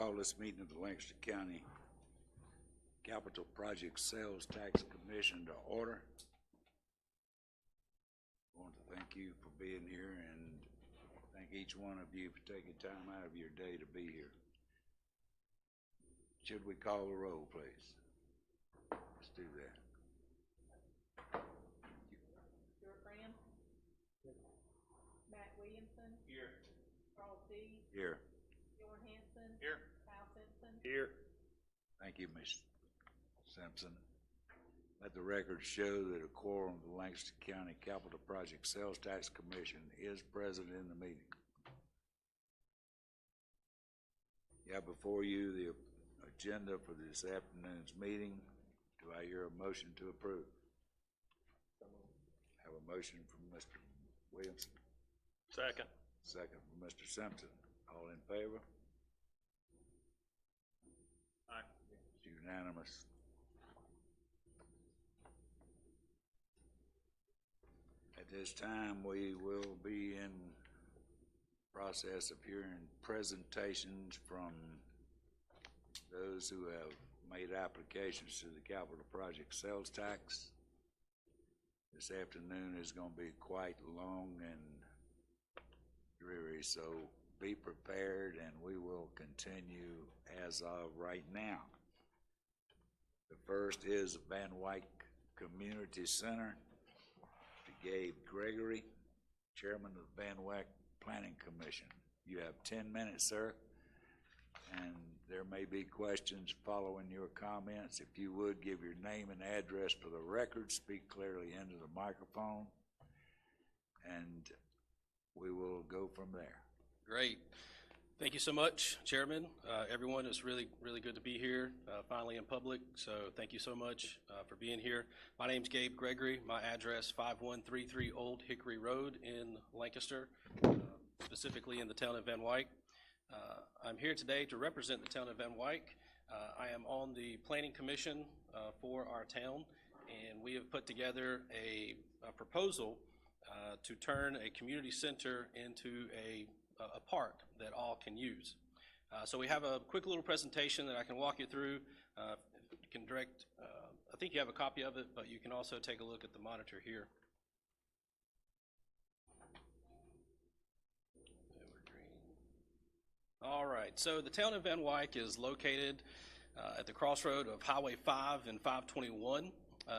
call this meeting of the Lancaster County Capital Project Sales Tax Commission to order. I want to thank you for being here and thank each one of you for taking time out of your day to be here. Should we call the roll, please? Let's do that. Stuart Graham. Matt Williamson. Here. Charles D. Here. Bjorn Hanson. Here. Kyle Simpson. Here. Thank you, Ms. Simpson. Let the record show that a quorum of the Lancaster County Capital Project Sales Tax Commission is present in the meeting. You have before you the agenda for this afternoon's meeting. Do I hear a motion to approve? Have a motion from Mr. Williamson. Second. Second from Mr. Simpson. All in favor? Aye. It's unanimous. At this time, we will be in process of hearing presentations from those who have made applications to the capital project sales tax. This afternoon is going to be quite long and dreary, so be prepared and we will continue as of right now. The first is Van Wyck Community Center. Gabe Gregory, Chairman of the Van Wyck Planning Commission. You have 10 minutes, sir, and there may be questions following your comments. If you would, give your name and address for the record, speak clearly into the microphone, and we will go from there. Great. Thank you so much, Chairman. Everyone, it's really good to be here, finally in public, so thank you so much for being here. My name's Gabe Gregory. My address, 5133 Old Hickory Road in Lancaster, specifically in the town of Van Wyck. I'm here today to represent the town of Van Wyck. I am on the Planning Commission for our town, and we have put together a proposal to turn a community center into a park that all can use. So we have a quick little presentation that I can walk you through. You can direct, I think you have a copy of it, but you can also take a look at the monitor here. All right, so the town of Van Wyck is located at the crossroad of Highway 5 and 521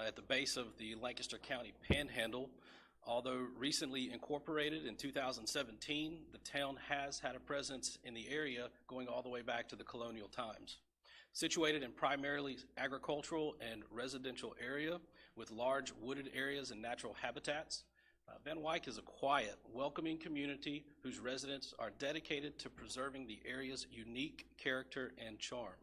at the base of the Lancaster County Panhandle. Although recently incorporated in 2017, the town has had a presence in the area going all the way back to the colonial times. Situated in primarily agricultural and residential area with large wooded areas and natural habitats, Van Wyck is a quiet, welcoming community whose residents are dedicated to preserving the area's unique character and charm.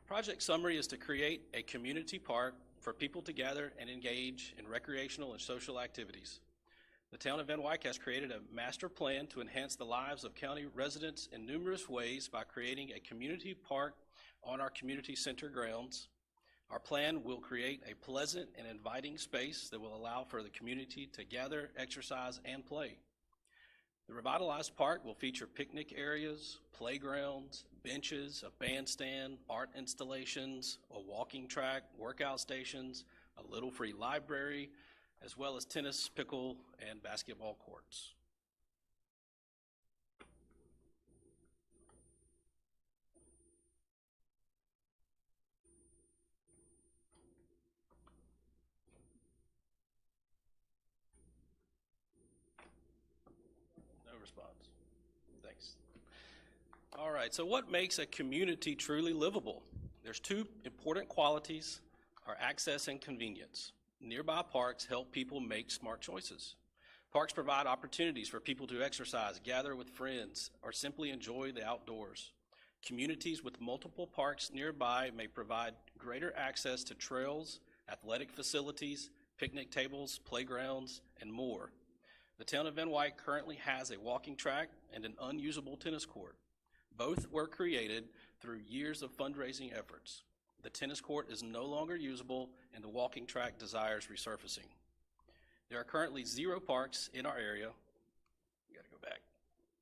Project summary is to create a community park for people to gather and engage in recreational and social activities. The town of Van Wyck has created a master plan to enhance the lives of county residents in numerous ways by creating a community park on our community center grounds. Our plan will create a pleasant and inviting space that will allow for the community to gather, exercise, and play. The revitalized park will feature picnic areas, playgrounds, benches, a bandstand, art installations, a walking track, workout stations, a little free library, as well as tennis, pickle, and basketball courts. No response. Thanks. All right, so what makes a community truly livable? There's two important qualities, are access and convenience. Nearby parks help people make smart choices. Parks provide opportunities for people to exercise, gather with friends, or simply enjoy the outdoors. Communities with multiple parks nearby may provide greater access to trails, athletic facilities, picnic tables, playgrounds, and more. The town of Van Wyck currently has a walking track and an unusable tennis court. Both were created through years of fundraising efforts. The tennis court is no longer usable and the walking track desires resurfacing. There are currently 0 parks in our area. You gotta go back.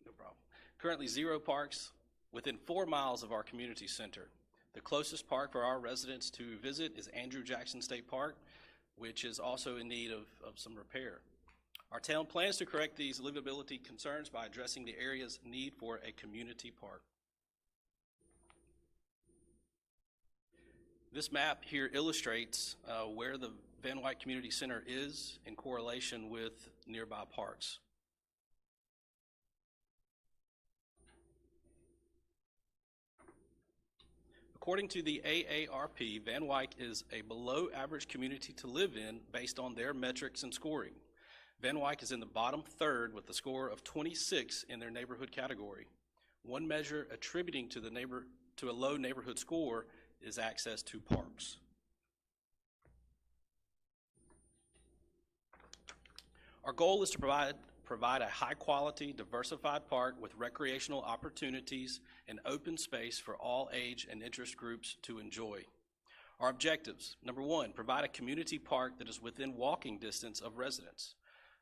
No problem. Currently 0 parks within 4 miles of our community center. The closest park for our residents to visit is Andrew Jackson State Park, which is also in need of some repair. Our town plans to correct these livability concerns by addressing the area's need for a community park. This map here illustrates where the Van Wyck Community Center is in correlation with nearby parks. According to the AARP, Van Wyck is a below-average community to live in based on their metrics and scoring. Van Wyck is in the bottom third with a score of 26 in their neighborhood category. One measure attributing to a low neighborhood score is access to parks. Our goal is to provide a high-quality, diversified park with recreational opportunities and open space for all age and interest groups to enjoy. Our objectives: number 1, provide a community park that is within walking distance of residents.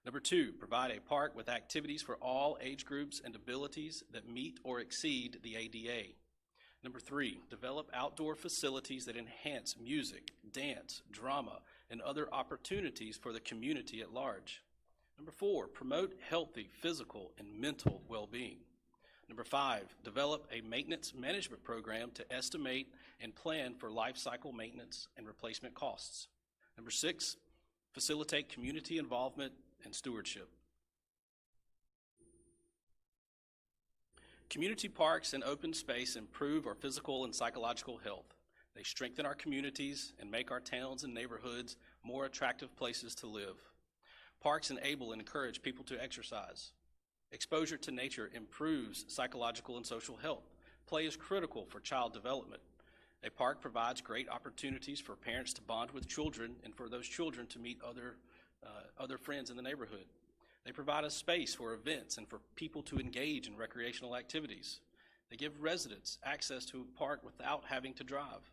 Number 2, provide a park with activities for all age groups and abilities that meet or exceed the ADA. Number 3, develop outdoor facilities that enhance music, dance, drama, and other opportunities for the community at large. Number 4, promote healthy physical and mental well-being. Number 5, develop a maintenance management program to estimate and plan for life cycle maintenance and replacement costs. Number 6, facilitate community involvement and stewardship. Community parks and open space improve our physical and psychological health. They strengthen our communities and make our towns and neighborhoods more attractive places to live. Parks enable and encourage people to exercise. Exposure to nature improves psychological and social health. Play is critical for child development. A park provides great opportunities for parents to bond with children and for those children to meet other friends in the neighborhood. They provide a space for events and for people to engage in recreational activities. They give residents access to a park without having to drive.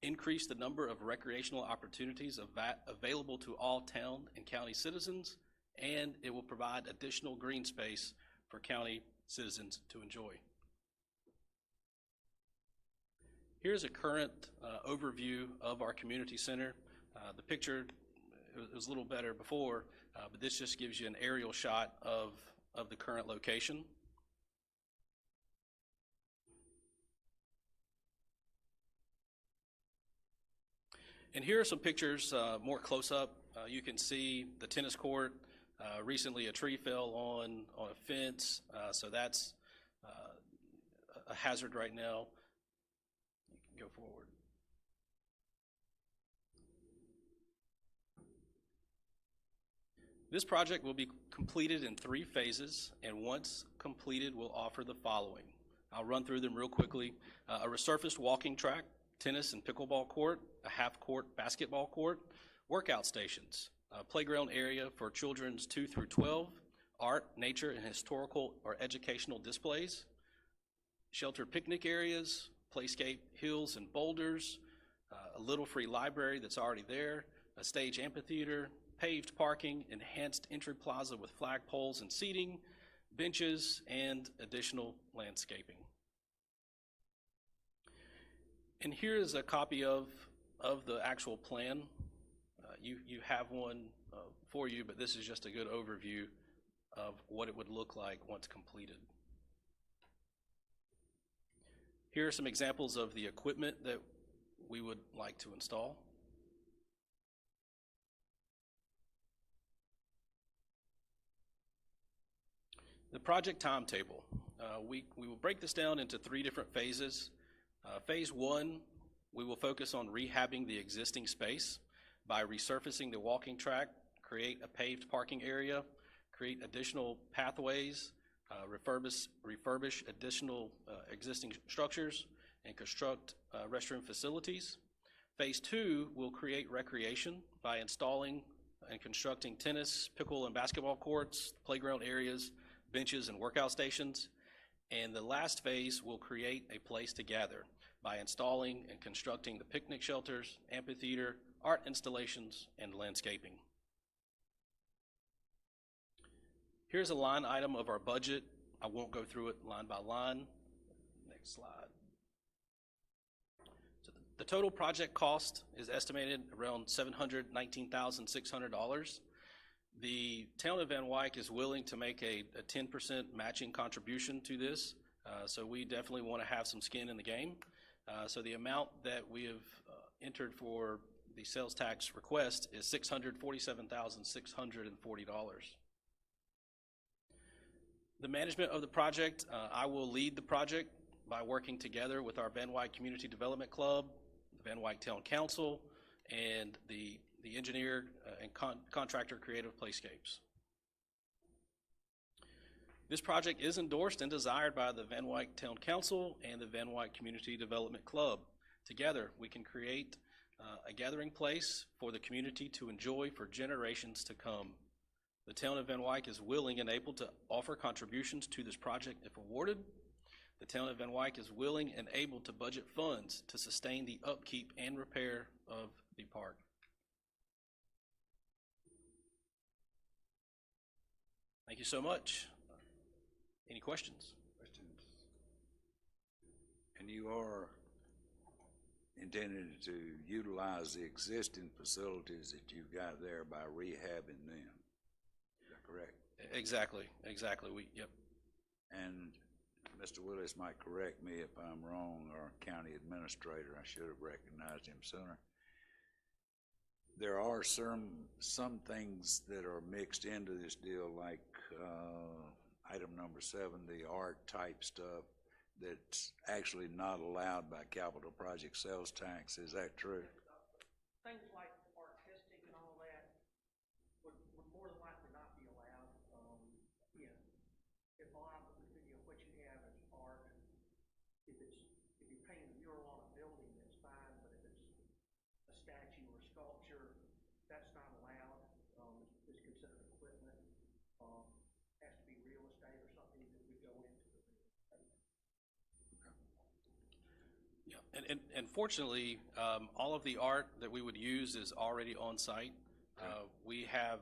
Increase the number of recreational opportunities available to all town and county citizens, and it will provide additional green space for county citizens to enjoy. Here's a current overview of our community center. The picture it was a little better before, but this just gives you an aerial shot of the current location. And here are some pictures more close up. You can see the tennis court. Recently a tree fell on a fence, so that's a hazard right now. You can go forward. This project will be completed in 3 phases, and once completed will offer the following. I'll run through them real quickly. A resurfaced walking track, tennis and pickleball court, a half-court basketball court, workout stations, a playground area for children's 2 through 12, art, nature, and historical or educational displays, sheltered picnic areas, playscape hills and boulders, a little free library that's already there, a stage amphitheater, paved parking, enhanced entry plaza with flagpoles and seating, benches, and additional landscaping. And here is a copy of the actual plan. You have one for you, but this is just a good overview of what it would look like once completed. Here are some examples of the equipment that we would like to install. The project timetable. We will break this down into 3 different phases. Phase 1, we will focus on rehabbing the existing space by resurfacing the walking track, create a paved parking area, create additional pathways, refurbish additional existing structures, and construct restroom facilities. Phase 2 will create recreation by installing and constructing tennis, pickle, and basketball courts, playground areas, benches, and workout stations. And the last phase will create a place to gather by installing and constructing the picnic shelters, amphitheater, art installations, and landscaping. Here's a line item of our budget I won't go through it line by line. Next slide. So the total project cost is estimated around $719,600. The town of Van Wyck is willing to make a 10% matching contribution to this, so we definitely want to have some skin in the game. So the amount that we have entered for the sales tax request is $647,640. The management of the project, I will lead the project by working together with our Van Wyck Community Development Club, the Van Wyck Town Council, and the engineer and contractor Creative Playscapes. This project is endorsed and desired by the Van Wyck Town Council and the Van Wyck Community Development Club. Together, we can create a gathering place for the community to enjoy for generations to come. The town of Van Wyck is willing and able to offer contributions to this project if awarded. The town of Van Wyck is willing and able to budget funds to sustain the upkeep and repair of the park. Thank you so much. Any questions? Questions? And you are intending to utilize the existing facilities that you've got there by rehabbing them? Is that correct? Exactly. Yep. And Mr. Willis might correct me if I'm wrong, our county administrator, I should have recognized him sooner. There are some things that are mixed into this deal, like item number 7, the art type stuff that's actually not allowed by capital project sales tax. Is that true? Things like artistic and all that would more than likely not be allowed. If a lot of what you have is art, if you're painting a mural on a building, that's fine. But if it's a statue or sculpture, that's not allowed. It's considered equipment. Has to be real estate or something that would go into the real estate. Yeah, and fortunately, all of the art that we would use is already on site. We have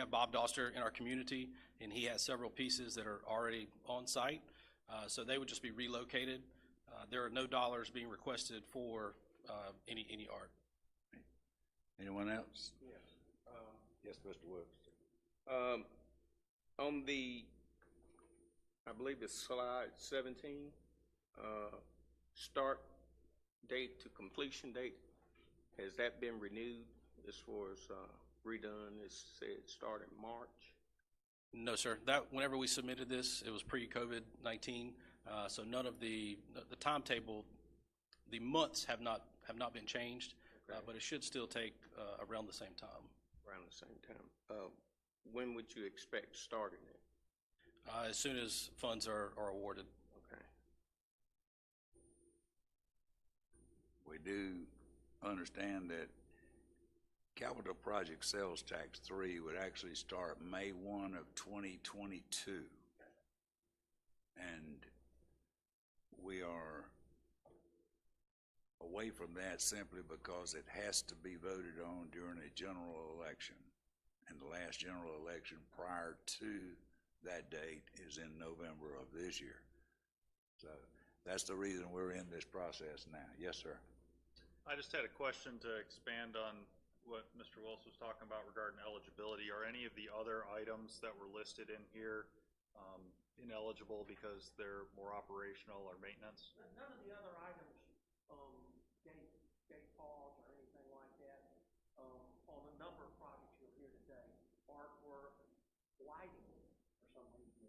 Bob Doster in our community, and he has several pieces that are already on site, so they would just be relocated. There are no dollars being requested for any art. Anyone else? Yes. Yes, Mr. Woods. On the, I believe it's slide 17, start date to completion date, has that been renewed as far as redone? It said start in March. No, sir. Whenever we submitted this, it was pre-COVID-19, so none of the timetable, the months have not been changed, okay. But it should still take around the same time. Around the same time. When would you expect starting it? As soon as funds are awarded. Okay. We do understand that capital project sales tax 3 would actually start May 1 of 2022. And we are away from that simply because it has to be voted on during a general election. And the last general election prior to that date is in November of this year. So that's the reason we're in this process now. Yes, sir. I just had a question to expand on what Mr. Wilson was talking about regarding eligibility. Are any of the other items that were listed in here ineligible because they're more operational or maintenance? None of the other items, gate pause or anything like that, on a number of projects you'll hear today, artwork, lighting, for some reason,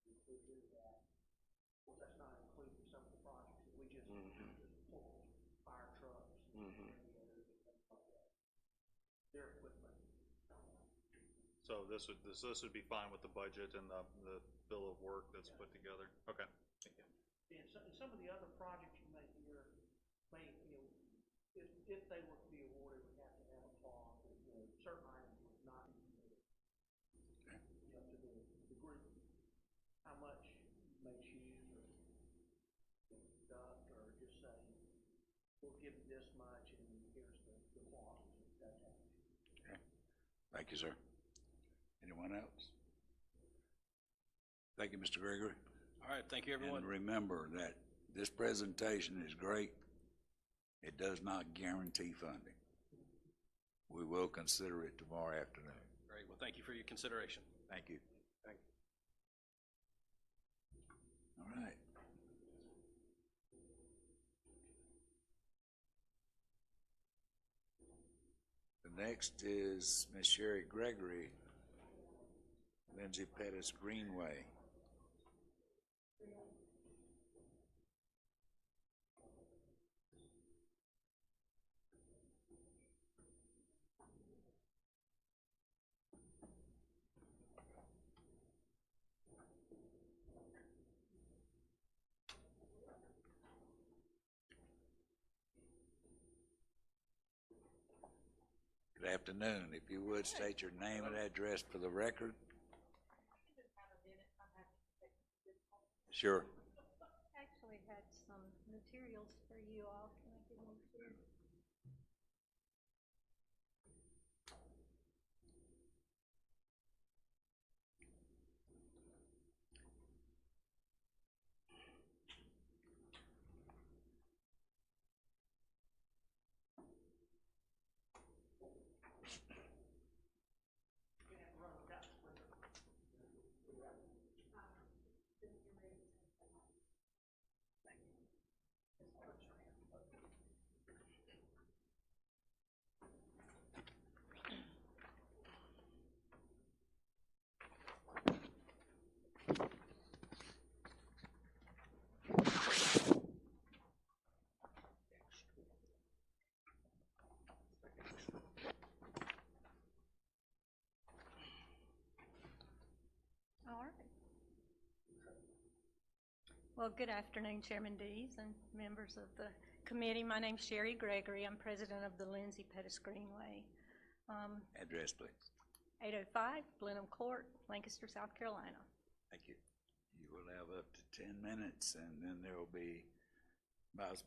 included that. Of course, that's not included in some of the projects that we just pulled, fire trucks, radiators, things like that. Their equipment. So this would be fine with the budget and the bill of work that's put together. Okay, thank you. And some of the other projects you may hear, if they were to be awarded, we have to have a clause that certain items would not be permitted. Okay. Up to the group, how much you may choose, or deduct, or just say we'll give you this much, and here's the clauses attached. Okay. Thank you, sir. Anyone else? Thank you, Mr. Gregory. All right, thank you, everyone. And remember that this presentation is great. It does not guarantee funding. We will consider it tomorrow afternoon. Great, well, thank you for your consideration. Thank you. Thank you. All right. The next is Miss Sherry Gregory, Lindsay Pettis Greenway. Good afternoon. If you would state your name and address for the record. Sure. Actually had some materials for you all. Can I give them to you? All right. Well, good afternoon, Chairman Dees and members of the committee. My name's Sherry Gregory. I'm president of the Lindsay Pettis Greenway. Address, please. 805 Blenheim Court, Lancaster, South Carolina. Thank you. You will have up to 10 minutes, and then there will be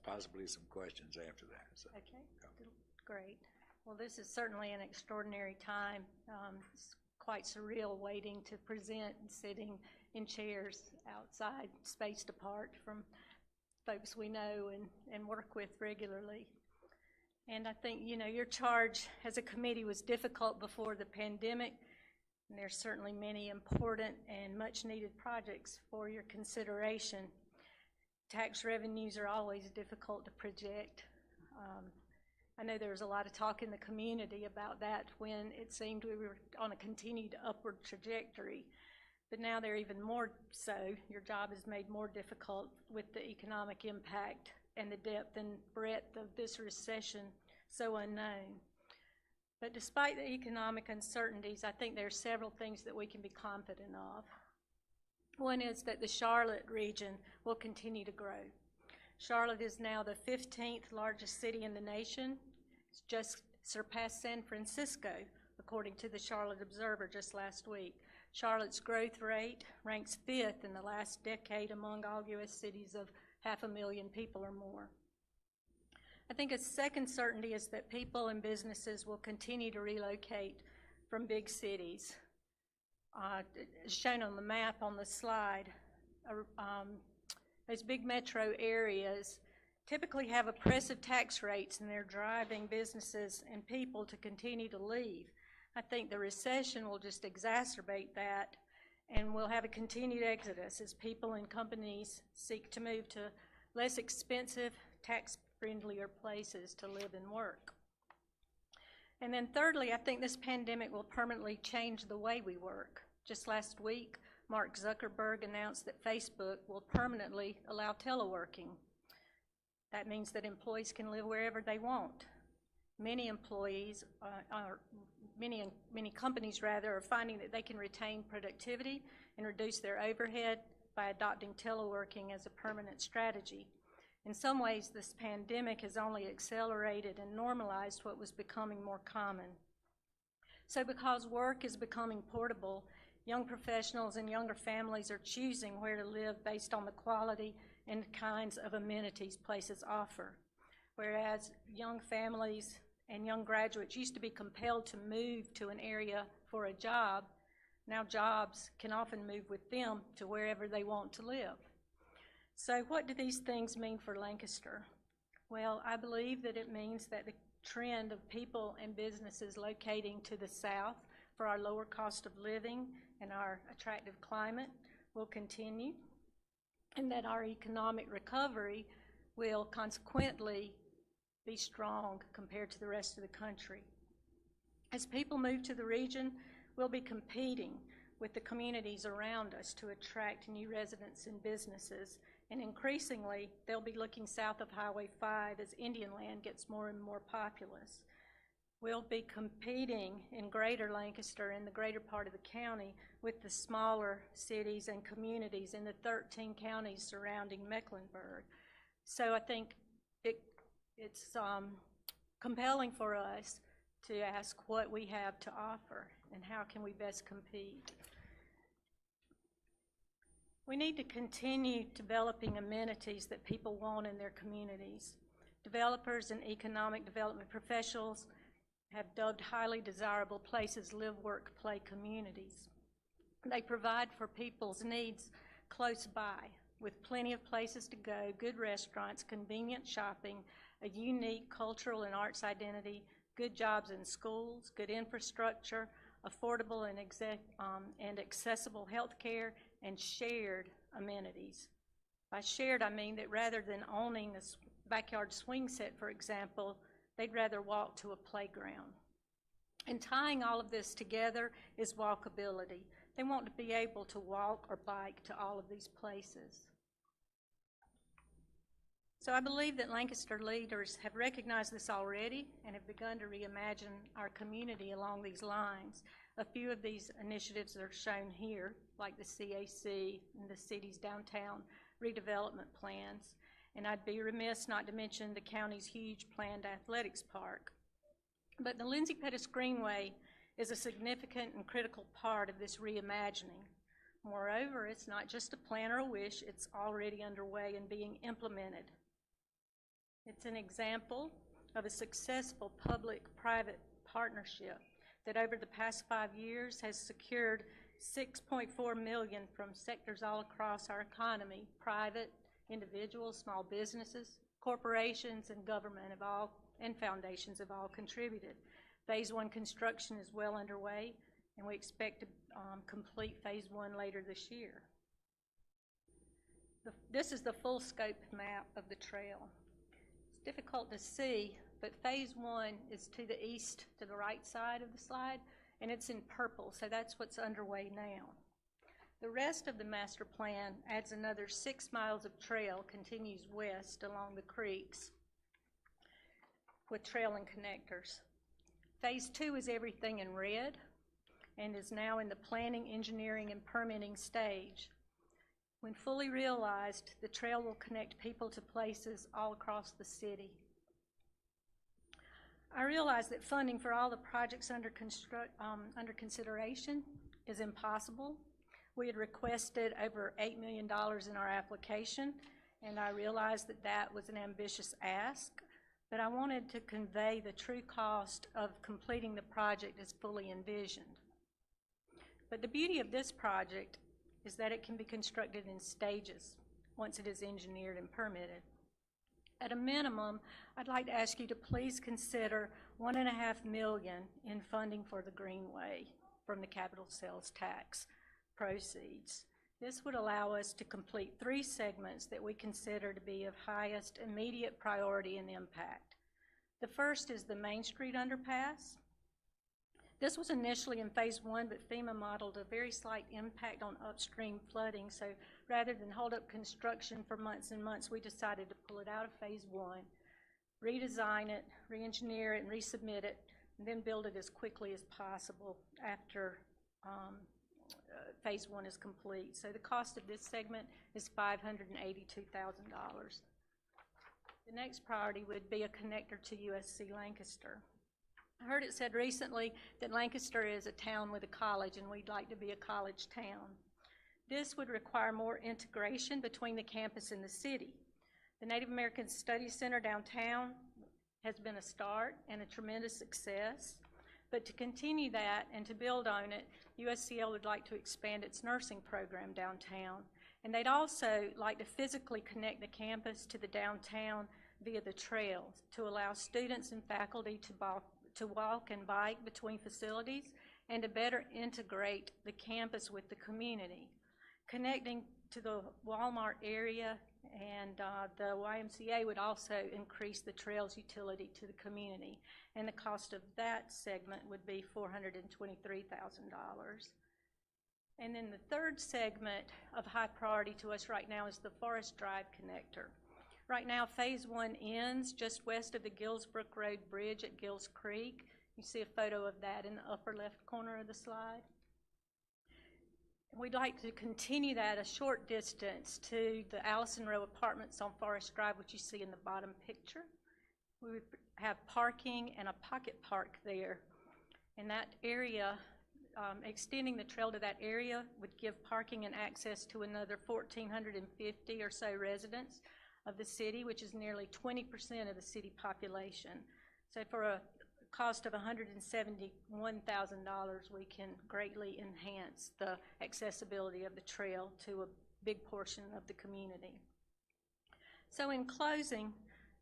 possibly some questions after that. So, Okay, go. great. Well, this is certainly an extraordinary time. It's quite surreal waiting to present and sitting in chairs outside, spaced apart from folks we know and work with regularly. And I think, you know, your charge as a committee was difficult before the pandemic, and there's certainly many important and much needed projects for your consideration. Tax revenues are always difficult to project. I know there was a lot of talk in the community about that when it seemed we were on a continued upward trajectory, but now they're even more so. Your job is made more difficult with the economic impact and the depth and breadth of this recession so unknown. But despite the economic uncertainties, I think there are several things that we can be confident of. One is that the Charlotte region will continue to grow. Charlotte is now the 15th largest city in the nation. It's just surpassed San Francisco, according to the Charlotte Observer just last week. Charlotte's growth rate ranks 5th in the last decade among all U.S. cities of 500,000 people or more. I think a second certainty is that people and businesses will continue to relocate from big cities. As shown on the map on the slide, those big metro areas typically have oppressive tax rates, and they're driving businesses and people to continue to leave. I think the recession will just exacerbate that, and we'll have a continued exodus as people and companies seek to move to less expensive, tax-friendlier places to live and work. And then thirdly, I think this pandemic will permanently change the way we work. Just last week, Mark Zuckerberg announced that Facebook will permanently allow teleworking. That means that employees can live wherever they want. Many employees, many companies rather, are finding that they can retain productivity and reduce their overhead by adopting teleworking as a permanent strategy. In some ways, this pandemic has only accelerated and normalized what was becoming more common. So because work is becoming portable, young professionals and younger families are choosing where to live based on the quality and kinds of amenities places offer. Whereas young families and young graduates used to be compelled to move to an area for a job, Now jobs can often move with them to wherever they want to live. So what do these things mean for Lancaster? Well, I believe that it means that the trend of people and businesses locating to the south for our lower cost of living and our attractive climate will continue, and that our economic recovery will consequently be strong compared to the rest of the country. As people move to the region, we'll be competing with the communities around us to attract new residents and businesses, and increasingly, they'll be looking south of Highway 5 as Indian land gets more and more populous. We'll be competing in greater Lancaster and the greater part of the county with the smaller cities and communities in the 13 counties surrounding Mecklenburg. So I think it's compelling for us to ask what we have to offer and how can we best compete. We need to continue developing amenities that people want in their communities. Developers and economic development professionals have dubbed highly desirable places live, work, play communities. They provide for people's needs close by, with plenty of places to go, good restaurants, convenient shopping, a unique cultural and arts identity, good jobs in schools, good infrastructure, affordable and accessible health care, and shared amenities. By shared, I mean that rather than owning a backyard swing set, for example, they'd rather walk to a playground. And tying all of this together is walkability. They want to be able to walk or bike to all of these places. So I believe that Lancaster leaders have recognized this already and have begun to reimagine our community along these lines. A few of these initiatives are shown here, like the CAC and the city's downtown redevelopment plans. And I'd be remiss not to mention the county's huge planned athletics park. But the Lindsay Pettis Greenway is a significant and critical part of this reimagining. Moreover, it's not just a plan or a wish, it's already underway and being implemented. It's an example of a successful public-private partnership that over the past 5 years has secured $6.4 million from sectors all across our economy, private, individuals, small businesses, corporations, and government and foundations have all contributed. Phase 1 construction is well underway, and we expect to complete Phase 1 later this year. This is the full scope map of the trail. It's difficult to see, but Phase 1 is to the east, to the right side of the slide, and it's in purple, so that's what's underway now. The rest of the master plan adds another 6 miles of trail, continues west along the creeks with trail and connectors. Phase 2 is everything in red and is now in the planning, engineering, and permitting stage. When fully realized, the trail will connect people to places all across the city. I realize that funding for all the projects under consideration is impossible. We had requested over $8 million in our application, and I realized that that was an ambitious ask, but I wanted to convey the true cost of completing the project as fully envisioned. But the beauty of this project is that it can be constructed in stages once it is engineered and permitted. At a minimum, I'd like to ask you to please consider $1.5 million in funding for the Greenway from the capital sales tax proceeds. This would allow us to complete 3 segments that we consider to be of highest immediate priority and impact. The first is the Main Street underpass. This was initially in Phase 1, but FEMA modeled a very slight impact on upstream flooding, so rather than hold up construction for months and months, we decided to pull it out of Phase 1, redesign it, re-engineer it, and resubmit it, and then build it as quickly as possible after Phase 1 is complete. So the cost of this segment is $582,000. The next priority would be a connector to USC Lancaster. I heard it said recently that Lancaster is a town with a college, and we'd like to be a college town. This would require more integration between the campus and the city. The Native American Studies Center downtown has been a start and a tremendous success. But to continue that and to build on it, USCL would like to expand its nursing program downtown. And they'd also like to physically connect the campus to the downtown via the trails to allow students and faculty to walk and bike between facilities and to better integrate the campus with the community. Connecting to the Walmart area and the YMCA would also increase the trails utility to the community. And the cost of that segment would be $423,000. And then the third segment of high priority to us right now is the Forest Drive connector. Right now, phase 1 ends just west of the Gillsbrook Road Bridge at Gills Creek. You see a photo of that in the upper left corner of the slide. We'd like to continue that a short distance to the Allison Row Apartments on Forest Drive, which you see in the bottom picture. We would have parking and a pocket park there. In that area, extending the trail to that area would give parking and access to another 1,450 or so residents of the city, which is nearly 20% of the city population. So for a cost of $171,000, we can greatly enhance the accessibility of the trail to a big portion of the community. So in closing,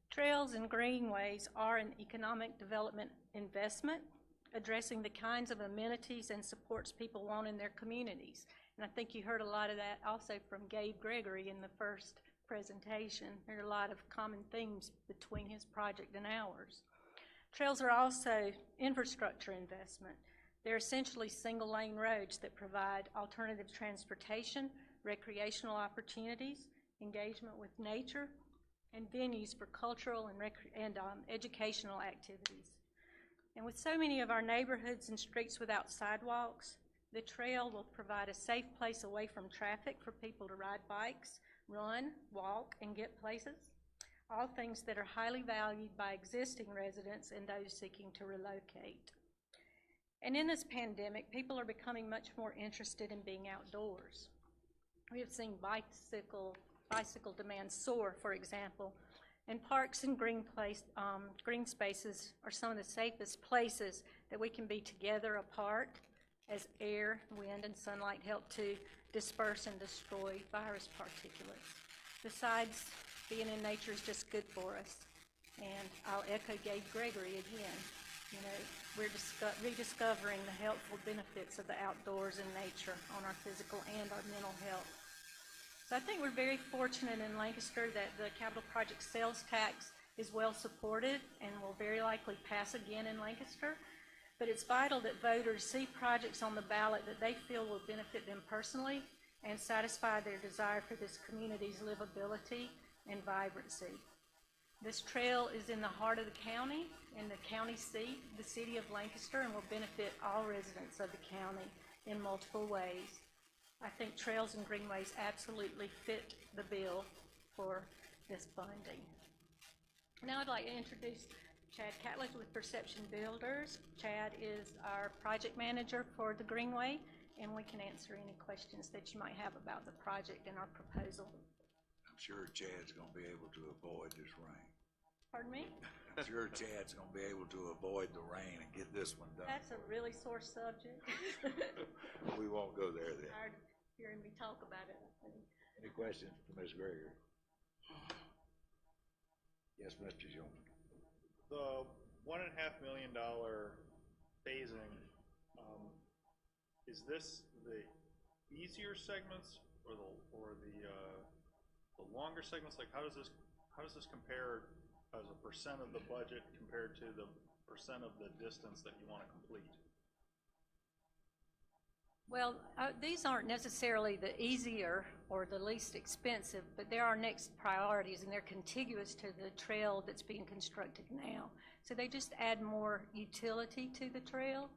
trails and greenways are an economic development investment, addressing the kinds of amenities and supports people want in their communities. And I think you heard a lot of that also from Gabe Gregory in the first presentation. There are a lot of common themes between his project and ours. Trails are also infrastructure investment. They're essentially single-lane roads that provide alternative transportation, recreational opportunities, engagement with nature, and venues for cultural and educational activities. And with so many of our neighborhoods and streets without sidewalks, the trail will provide a safe place away from traffic for people to ride bikes, run, walk, and get places. All things that are highly valued by existing residents and those seeking to relocate. And in this pandemic, people are becoming much more interested in being outdoors. We have seen bicycle demand soar, for example, and parks and green spaces are some of the safest places that we can be together apart as air, wind, and sunlight help to disperse and destroy virus particulates. Besides, being in nature is just good for us. And I'll echo Gabe Gregory again. You know, we're rediscovering the helpful benefits of the outdoors and nature on our physical and our mental health. So I think we're very fortunate in Lancaster that the capital project sales tax is well supported and will very likely pass again in Lancaster. But it's vital that voters see projects on the ballot that they feel will benefit them personally and satisfy their desire for this community's livability and vibrancy. This trail is in the heart of the county, in the county seat, the city of Lancaster, and will benefit all residents of the county in multiple ways. I think trails and greenways absolutely fit the bill for this funding. Now I'd like to introduce Chad Catlett with Perception Builders. Chad is our project manager for the Greenway, and we can answer any questions that you might have about the project and our proposal. I'm sure Chad's gonna be able to avoid this rain. Pardon me? I'm sure Chad's gonna be able to avoid the rain and get this one done. That's a really sore subject. We won't go there then. Tired of hearing me talk about it, I think. Any questions for Ms. Gregory? Yes, Mr. Jones. The $1.5 million phasing, is this the easier segments or the longer segments? Like, how does this compare as a percent of the budget compared to the percent of the distance that you want to complete? Well, these aren't necessarily the easier or the least expensive, but they're our next priorities, and they're contiguous to the trail that's being constructed now. So they just add more utility to the trail,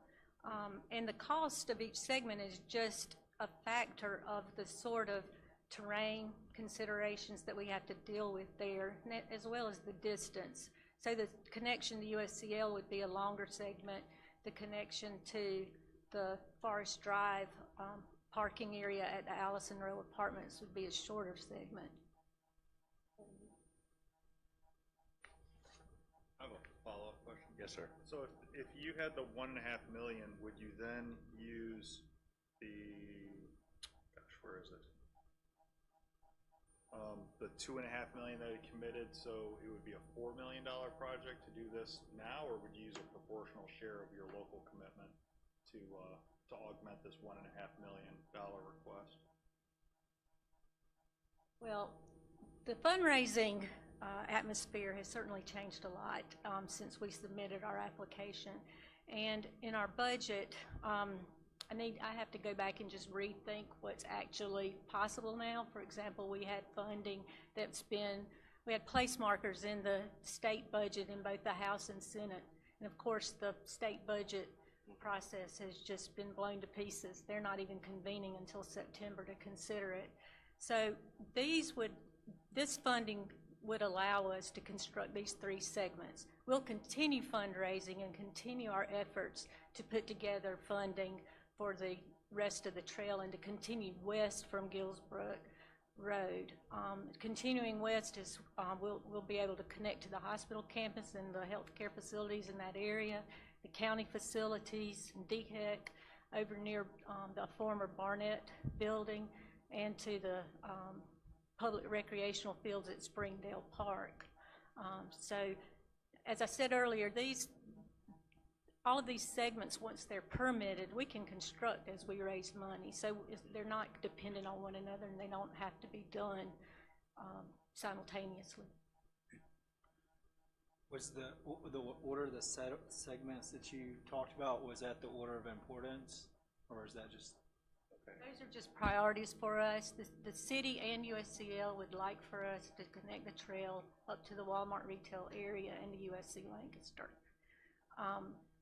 and the cost of each segment is just a factor of the sort of terrain considerations that we have to deal with there, as well as the distance. So the connection to USCL would be a longer segment. The connection to the Forest Drive parking area at the Allison Row Apartments would be a shorter segment. I have a follow-up question. Yes, sir. So if you had the 1.5 million, would you then use the, gosh, where is it? The 2.5 million that you committed, so it would be a $4 million project to do this now, or would you use a proportional share of your local commitment to augment this $1.5 million request? Well, the fundraising atmosphere has certainly changed a lot since we submitted our application. And in our budget, I have to go back and just rethink what's actually possible now. For example, we had funding we had place markers in the state budget in both the House and Senate. And of course, the state budget process has just been blown to pieces. They're not even convening until September to consider it. So this funding would allow us to construct these 3 segments. We'll continue fundraising and continue our efforts to put together funding for the rest of the trail and to continue west from Gillsbrook Road. Continuing west is we'll be able to connect to the hospital campus and the healthcare facilities in that area, the county facilities, and DHEC over near the former Barnett building, and to the public recreational fields at Springdale Park. So, as I said earlier, all of these segments, once they're permitted, we can construct as we raise money. So they're not dependent on one another, and they don't have to be done simultaneously. Was the order of the segments that you talked about, was that the order of importance, or is that just? Okay. Those are just priorities for us. The city and USCL would like for us to connect the trail up to the Walmart retail area and the USC Lancaster.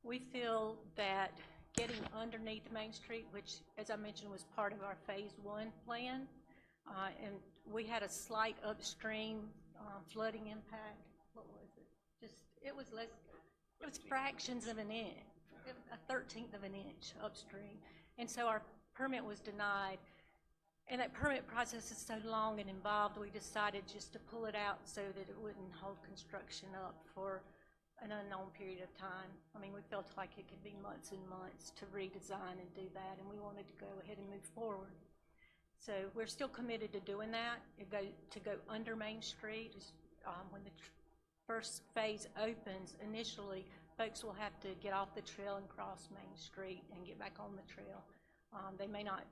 We feel that getting underneath Main Street, which, as I mentioned, was part of our Phase 1 plan, and we had a slight upstream flooding impact. What was it? It was fractions of an inch, a 1/13 of an inch upstream. And so our permit was denied. And that permit process is so long and involved, we decided just to pull it out so that it wouldn't hold construction up for an unknown period of time. I mean, we felt like it could be months and months to redesign and do that, and we wanted to go ahead and move forward. So we're still committed to doing that. To go under Main Street when the first phase opens. Initially, folks will have to get off the trail and cross Main Street and get back on the trail. They may not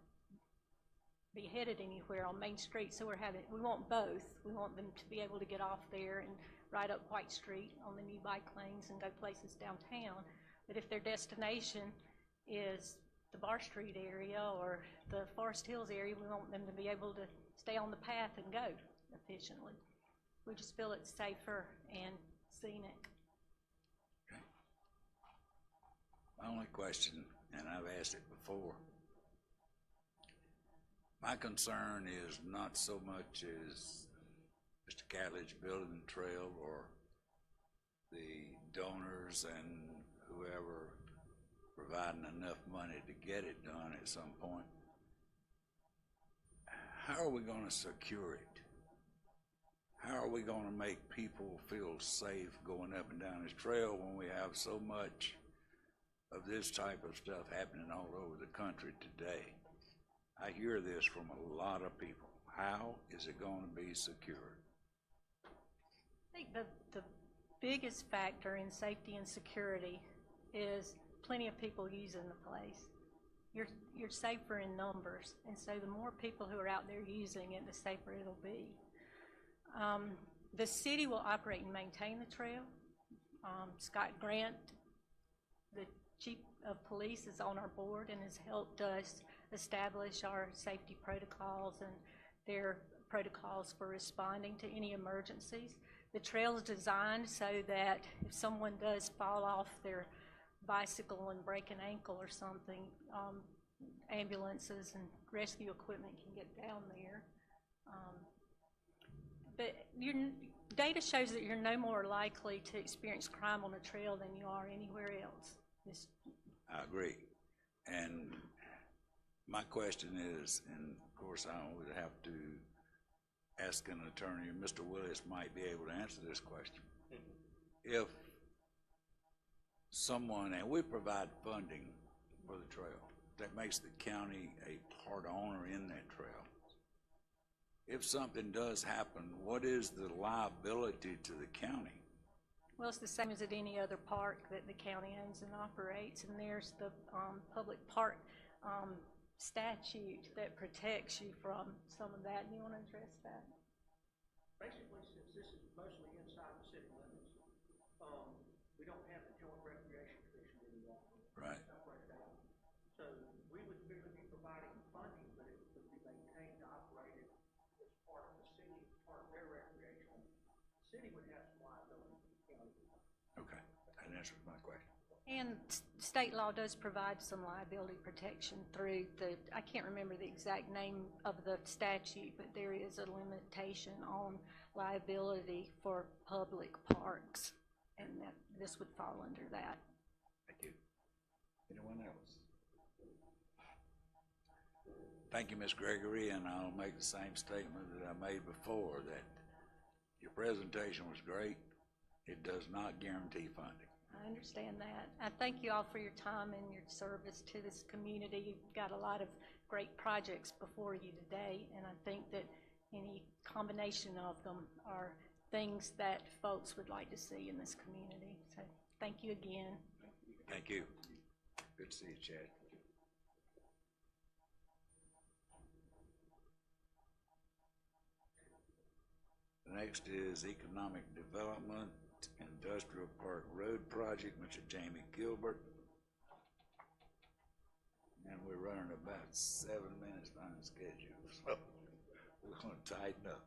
be headed anywhere on Main Street, so we want both. We want them to be able to get off there and ride up White Street on the new bike lanes and go places downtown. But if their destination is the Bar Street area or the Forest Hills area, we want them to be able to stay on the path and go efficiently. We just feel it's safer and scenic. Okay. My only question, and I've asked it before, my concern is not so much as Mr. Catledge building the trail or the donors and whoever providing enough money to get it done at some point. How are we going to secure it? How are we going to make people feel safe going up and down this trail when we have so much of this type of stuff happening all over the country today? I hear this from a lot of people. How is it going to be secured? I think the biggest factor in safety and security is plenty of people using the place. You're safer in numbers, and so the more people who are out there using it, the safer it'll be. The city will operate and maintain the trail. Scott Grant, the chief of police, is on our board and has helped us establish our safety protocols and their protocols for responding to any emergencies. The trail is designed so that if someone does fall off their bicycle and break an ankle or something, ambulances and rescue equipment can get down there. But your data shows that you're no more likely to experience crime on a trail than you are anywhere else. I agree. And my question is, and of course I would have to ask an attorney, Mr. Willis might be able to answer this question. If someone, and we provide funding for the trail, that makes the county a part owner in that trail. If something does happen, what is the liability to the county? Well, it's the same as at any other park that the county owns and operates, and there's the public park statute that protects you from some of that. Do you want to address that? Basically, since this is mostly inside the city limits, we don't have the joint recreation commission anymore. Right. Separated out. So we would merely be providing funding, but it would be maintained, operated as part of the city, part of their recreation. The city would have some liability for the county. Okay, that answers my question. And state law does provide some liability protection through I can't remember the exact name of the statute, but there is a limitation on liability for public parks, and that this would fall under that. Thank you. Anyone else? Thank you, Ms. Gregory, and I'll make the same statement that I made before, that your presentation was great. It does not guarantee funding. I understand that. I thank you all for your time and your service to this community. You've got a lot of great projects before you today, and I think that any combination of them are things that folks would like to see in this community. So thank you again. Thank you. Good to see you, Chad. The next is Economic Development Industrial Park Road Project, Mr. Jamie Gilbert. And we're running about 7 minutes behind schedule, so we're gonna tighten up.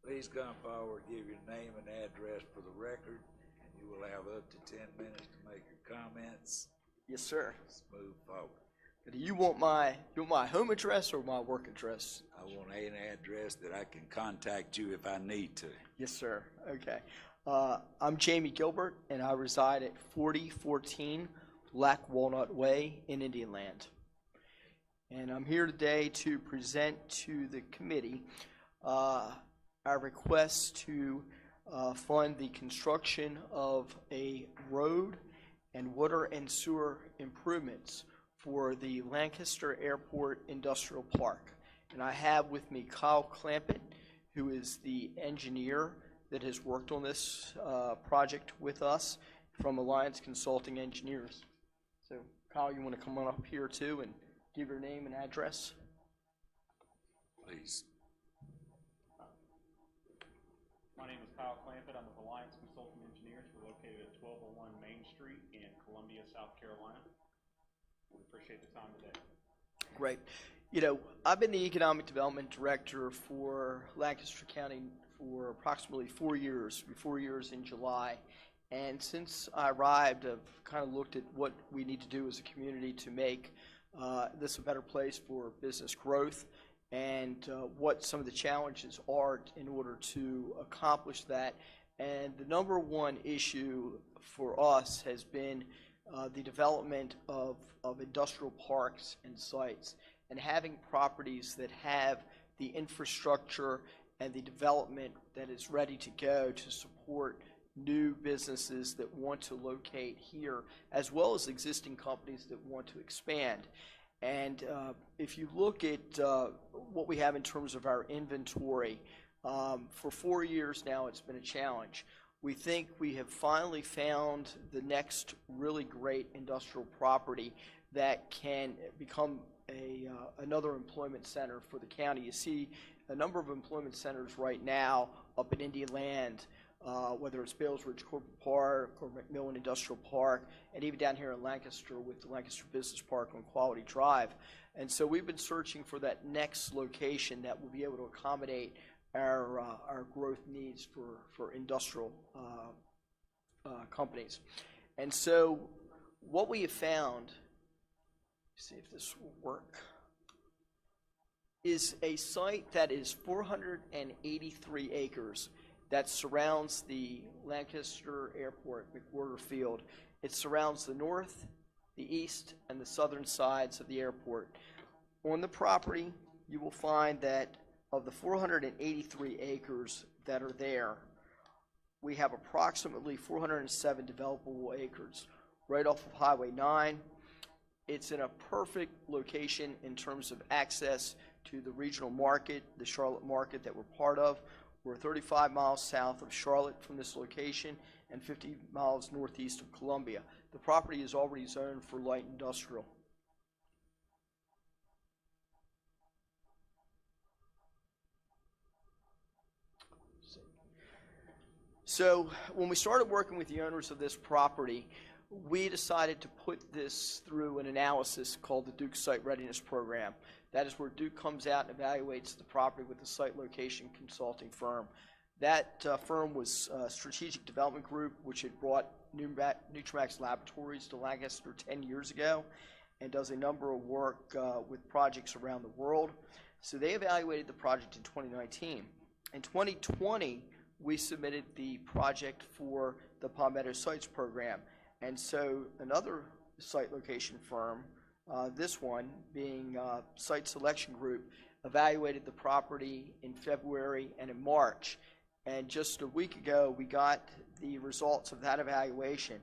Please come forward, give your name and address for the record, and you will have up to 10 minutes to make your comments. Yes, sir. Let's move forward. Do you want my home address or my work address? I want an address that I can contact you if I need to. Yes, sir. Okay. I'm Jamie Gilbert, and I reside at 4014 Black Walnut Way in Indian Land. And I'm here today to present to the committee our request to fund the construction of a road and water and sewer improvements for the Lancaster Airport Industrial Park. And I have with me Kyle Clampett, who is the engineer that has worked on this project with us from Alliance Consulting Engineers. So Kyle, you want to come on up here too and give your name and address? Please. My name is Kyle Clampett. I'm with Alliance Consulting Engineers. We're located at 1201 Main Street in Columbia, South Carolina. We appreciate the time today. Great. You know, I've been the Economic Development Director for Lancaster County for approximately 4 years, 4 years in July. And since I arrived, I've kind of looked at what we need to do as a community to make this a better place for business growth, and what some of the challenges are in order to accomplish that. And the number one issue for us has been the development of industrial parks and sites, and having properties that have the infrastructure and the development that is ready to go to support new businesses that want to locate here, as well as existing companies that want to expand. And if you look at what we have in terms of our inventory, for 4 years now it's been a challenge. We think we have finally found the next really great industrial property that can become another employment center for the county. You see a number of employment centers right now up in Indian Land, whether it's Bales Ridge Corporate Park or McMillan Industrial Park, and even down here in Lancaster with the Lancaster Business Park on Quality Drive. And so we've been searching for that next location that will be able to accommodate our growth needs for industrial companies. And so what we have found, see if this will work, is a site that is 483 acres that surrounds the Lancaster Airport McWhorter Field. It surrounds the north, the east, and the southern sides of the airport. On the property, you will find that of the 483 acres that are there, we have approximately 407 developable acres right off of Highway 9. It's in a perfect location in terms of access to the regional market, the Charlotte market that we're part of. We're 35 miles south of Charlotte from this location and 50 miles northeast of Columbia. The property is already zoned for light industrial. So when we started working with the owners of this property, we decided to put this through an analysis called the Duke Site Readiness Program. That is where Duke comes out and evaluates the property with a site location consulting firm. That firm was Strategic Development Group, which had brought Nutramax Laboratories to Lancaster 10 years ago and does a number of work with projects around the world. So they evaluated the project in 2019. In 2020, we submitted the project for the Palmetto Sites Program. And so another site location firm, this one being Site Selection Group, evaluated the property in February and in March. And just a week ago, we got the results of that evaluation.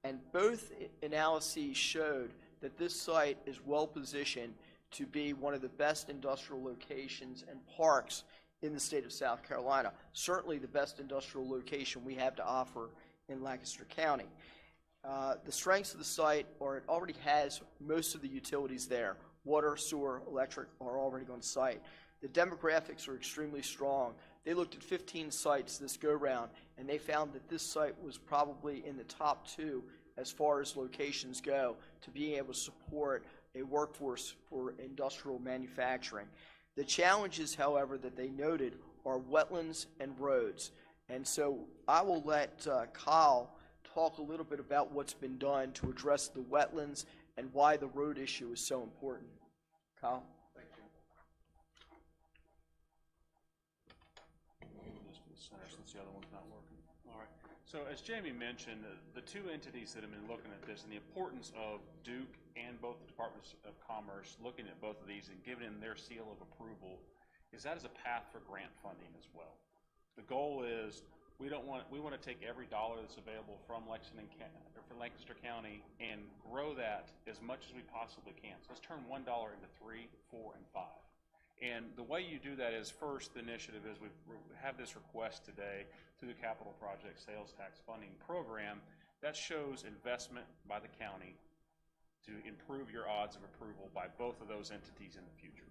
And both analyses showed that this site is well positioned to be one of the best industrial locations and parks in the state of South Carolina. Certainly the best industrial location we have to offer in Lancaster County. The strengths of the site are it already has most of the utilities there. Water, sewer, electric are already on site. The demographics are extremely strong. They looked at 15 sites this go-round, and they found that this site was probably in the top 2 as far as locations go to being able to support a workforce for industrial manufacturing. The challenges, however, that they noted are wetlands and roads. And so I will let Kyle talk a little bit about what's been done to address the wetlands and why the road issue is so important. Kyle? Thank you. Just for the center since the other one's not working. All right. So as Jamie mentioned, the two entities that have been looking at this and the importance of Duke and both the Departments of Commerce looking at both of these and giving them their seal of approval is that as a path for grant funding as well. The goal is we want to take every dollar that's available from Lancaster County and grow that as much as we possibly can. So let's turn $1 into 3, 4, and 5. And the way you do that is first, the initiative is we have this request today through the Capital Project Sales Tax Funding Program that shows investment by the county to improve your odds of approval by both of those entities in the future.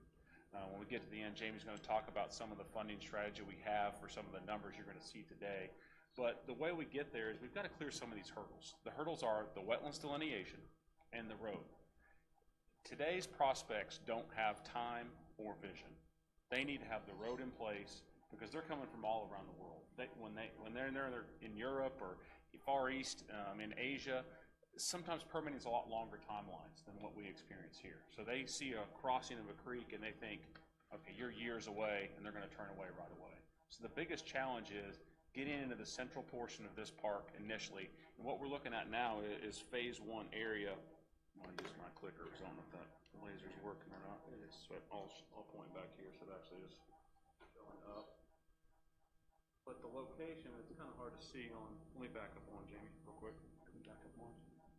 When we get to the end, Jamie's going to talk about some of the funding strategy we have for some of the numbers you're going to see today. But the way we get there is we've got to clear some of these hurdles. The hurdles are the wetlands delineation and the road. Today's prospects don't have time or vision. They need to have the road in place because they're coming from all around the world. When they're in Europe or Far East, in Asia, sometimes permitting is a lot longer timelines than what we experience here. So they see a crossing of a creek and they think, okay, you're years away, and they're going to turn away right away. So the biggest challenge is getting into the central portion of this park initially. And what we're looking at now is phase 1 area. I'm going to use my clicker because I don't know if that laser's working or not. It is. But I'll point back here so it actually is showing up. But the location, it's kind of hard to see on, let me back up one, Jamie, real quick. Back up one.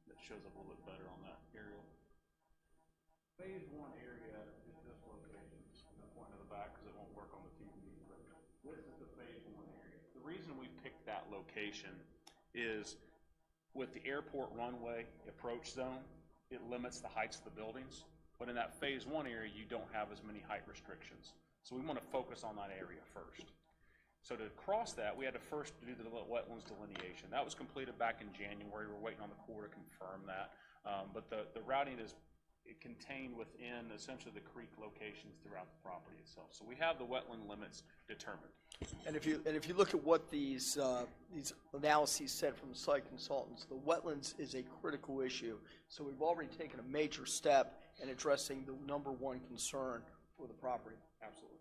That shows up a little bit better on that aerial. Phase 1 area is this location. I'm pointing to the back because it won't work on the TV. But this is the phase 1 area. The reason we picked that location is with the airport runway approach zone, it limits the heights of the buildings. But in that phase 1 area, you don't have as many height restrictions. So we want to focus on that area first. So to cross that, we had to first do the wetlands delineation. That was completed back in January. We're waiting on the Corps to confirm that. But the routing is contained within essentially the creek locations throughout the property itself. So we have the wetland limits determined. And if you look at what these analyses said from the site consultants, the wetlands is a critical issue. So we've already taken a major step in addressing the #1 concern for the property. Absolutely.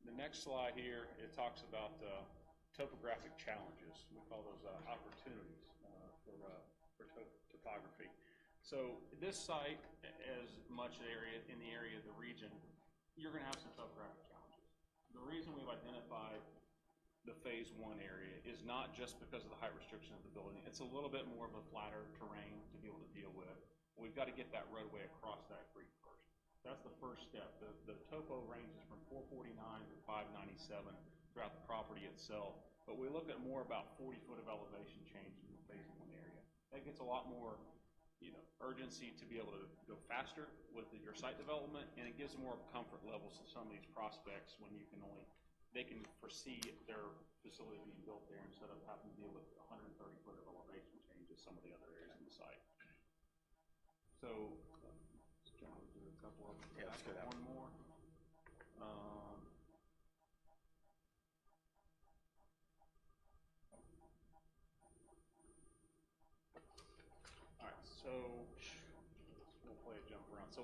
The next slide here, it talks about topographic challenges. We call those opportunities for topography. So this site, as much area in the area of the region, you're going to have some topographic challenges. the reason we've identified the phase one area is not just because of the height restriction of the building. It's a little bit more of a flatter terrain to be able to deal with. We've got to get that roadway across that creek first. That's the first step. The topo ranges from 449 to 597 throughout the property itself, but we look at more about 40 foot of elevation change in the phase one area. That gets a lot more, urgency to be able to go faster with your site development, and it gives more comfort levels to some of these prospects when they can foresee their facility being built there instead of having to deal with 130 foot of elevation change as some of the other areas on the site. So, let's jump into a couple of them. Yeah, let's go down. One more. All right, so we'll play a jump around. So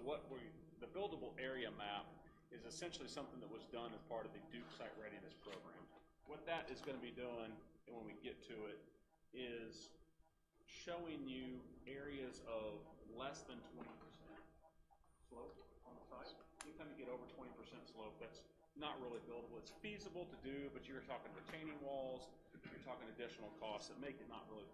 the buildable area map is essentially something that was done as part of the Duke Site Readiness Program. What that is going to be doing, and when we get to it, is showing you areas of less than 20% slope on the site. Anytime you get over 20% slope, that's not really buildable. It's feasible to do, but you're talking retaining walls, you're talking additional costs that make it not really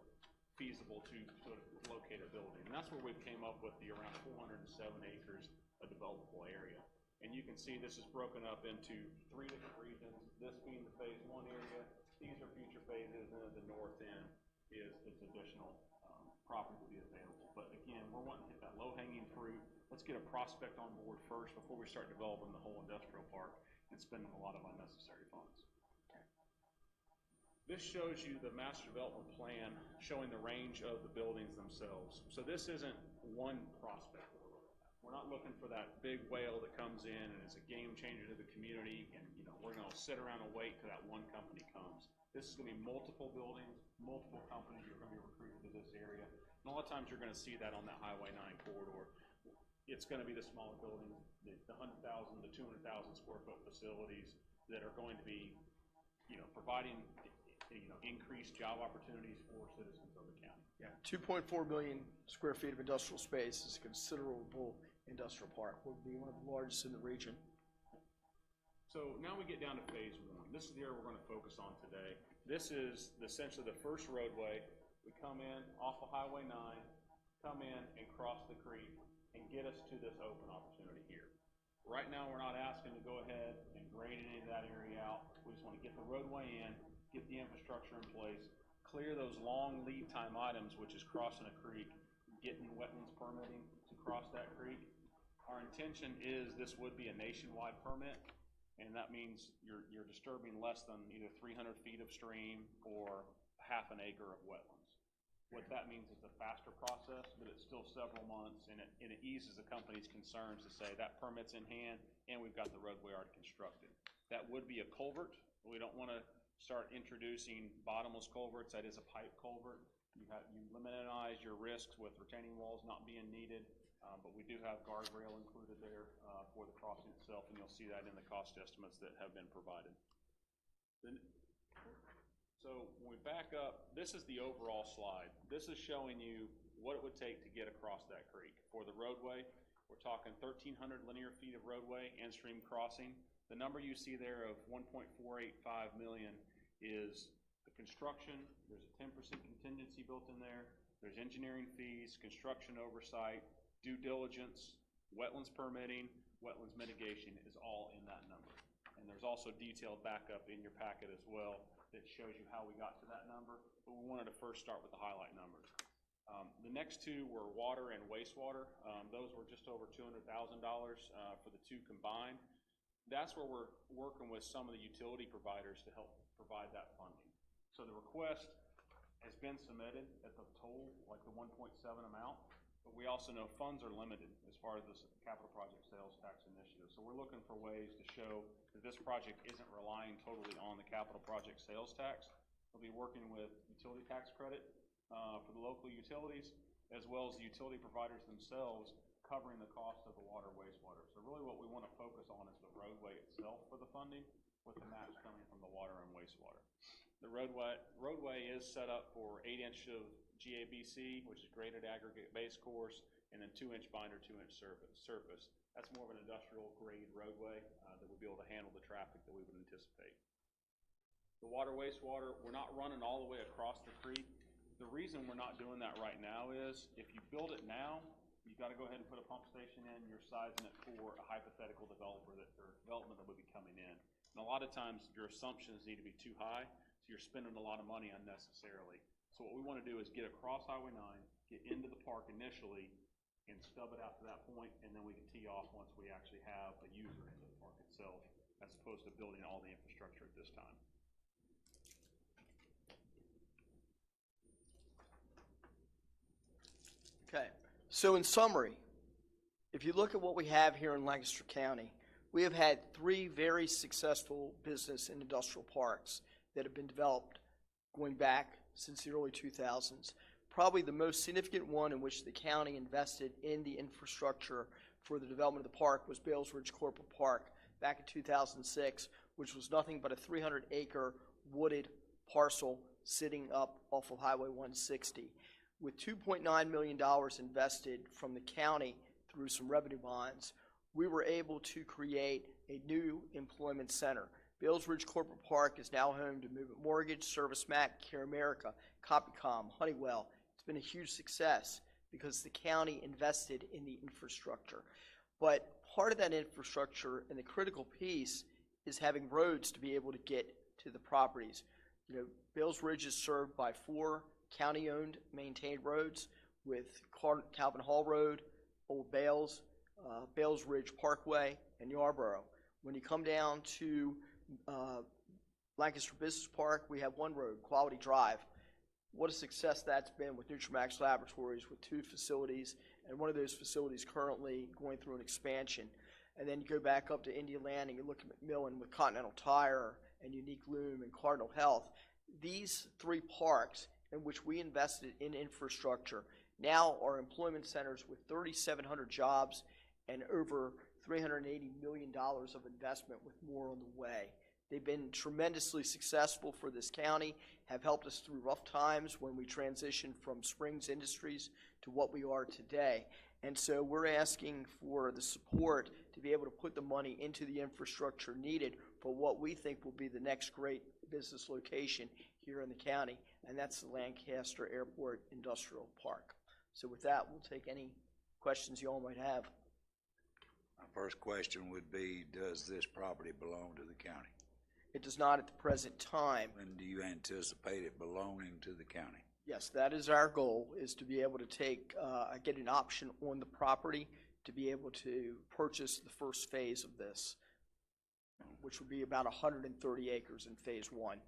feasible to sort of locate a building. And that's where we came up with the around 407 acres of developable area. And you can see this is broken up into 3 different regions, this being the phase one area. These are future phases, and at the north end is additional property to be available. But again, we're wanting to hit that low-hanging fruit. Let's get a prospect on board first before we start developing the whole industrial park and spending a lot of unnecessary funds. This shows you the master development plan showing the range of the buildings themselves. So this isn't one prospect. We're not looking for that big whale that comes in and is a game changer to the community, and we're going to sit around and wait till that one company comes. This is going to be multiple buildings, multiple companies that are going to be recruited to this area. And a lot of times you're going to see that on that Highway 9 corridor. It's going to be the smaller buildings, the 100,000, the 200,000 square foot facilities that are going to be, providing, increased job opportunities for citizens of the county. Yeah, 2.4 million square feet of industrial space is a considerable industrial park. Will be one of the largest in the region. So now we get down to phase one. This is the area we're going to focus on today. This is essentially the first roadway. We come in off of Highway 9, come in and cross the creek and get us to this open opportunity here. Right now, we're not asking to go ahead and grade any of that area out. We just want to get the roadway in, get the infrastructure in place, clear those long lead time items, which is crossing a creek, getting wetlands permitting to cross that creek. Our intention is this would be a nationwide permit, and that means you're disturbing less than either 300 feet of stream or half an acre of wetlands. What that means is a faster process, but it's still several months, and it eases the company's concerns to say that permit's in hand and we've got the roadway already constructed. That would be a culvert. We don't want to start introducing bottomless culverts. That is a pipe culvert. You minimize your risks with retaining walls not being needed, but we do have guardrail included there for the crossing itself, and you'll see that in the cost estimates that have been provided. So when we back up, this is the overall slide. This is showing you what it would take to get across that creek. For the roadway, we're talking 1,300 linear feet of roadway and stream crossing. The number you see there of 1.485 million is the construction. There's a 10% contingency built in there. There's engineering fees, construction oversight, due diligence, wetlands permitting, wetlands mitigation is all in that number. And there's also detailed backup in your packet as well that shows you how we got to that number, but we wanted to first start with the highlight numbers. The next two were water and wastewater. Those were just over $200,000 for the two combined. That's where we're working with some of the utility providers to help provide that funding. So the request has been submitted at the total, like the 1.7 amount, but we also know funds are limited as far as this capital project sales tax initiative. So we're looking for ways to show that this project isn't relying totally on the capital project sales tax. We'll be working with utility tax credit for the local utilities, as well as the utility providers themselves covering the cost of the water wastewater. So really what we want to focus on is the roadway itself for the funding, with the match coming from the water and wastewater. The roadway is set up for 8 inches of GABC, which is graded aggregate base course, and then 2-inch binder, 2-inch surface. That's more of an industrial grade roadway that would be able to handle the traffic that we would anticipate. The water wastewater, we're not running all the way across the creek. The reason we're not doing that right now is if you build it now, you've got to go ahead and put a pump station in. You're sizing it for a hypothetical development that would be coming in. And a lot of times your assumptions need to be too high, so you're spending a lot of money unnecessarily. So what we want to do is get across Highway 9, get into the park initially, and stub it out to that point, and then we can tee off once we actually have a user into the park itself, as opposed to building all the infrastructure at this time. Okay, so in summary, if you look at what we have here in Lancaster County, we have had 3 very successful business and industrial parks that have been developed going back since the early 2000s. Probably the most significant one in which the county invested in the infrastructure for the development of the park was Bales Ridge Corporate Park back in 2006, which was nothing but a 300-acre wooded parcel sitting up off of Highway 160. With $2.9 million invested from the county through some revenue bonds, we were able to create a new employment center. Bales Ridge Corporate Park is now home to Movement Mortgage, ServiceMac, Care America, Copycom, Honeywell. It's been a huge success because the county invested in the infrastructure. But part of that infrastructure and the critical piece is having roads to be able to get to the properties. You know, Bales Ridge is served by 4 county-owned, maintained roads with Calvin Hall Road, Old Bales, Bales Ridge Parkway, and Yarborough. When you come down to Lancaster Business Park, we have one road, Quality Drive. What a success that's been with Nutramax Laboratories with 2 facilities, and one of those facilities currently going through an expansion. And then you go back up to India Landing and look at McMillan with Continental Tire and Unique Loom and Cardinal Health. These 3 parks in which we invested in infrastructure now are employment centers with 3,700 jobs and over $380 million of investment, with more on the way. They've been tremendously successful for this county, have helped us through rough times when we transitioned from Springs Industries to what we are today. And so we're asking for the support to be able to put the money into the infrastructure needed for what we think will be the next great business location here in the county, and that's the Lancaster Airport Industrial Park. So with that, we'll take any questions you all might have. My first question would be, does this property belong to the county? It does not at the present time. When do you anticipate it belonging to the county? Yes, that is our goal, is to be able to get an option on the property to be able to purchase the first phase of this, which would be about 130 acres in phase 1.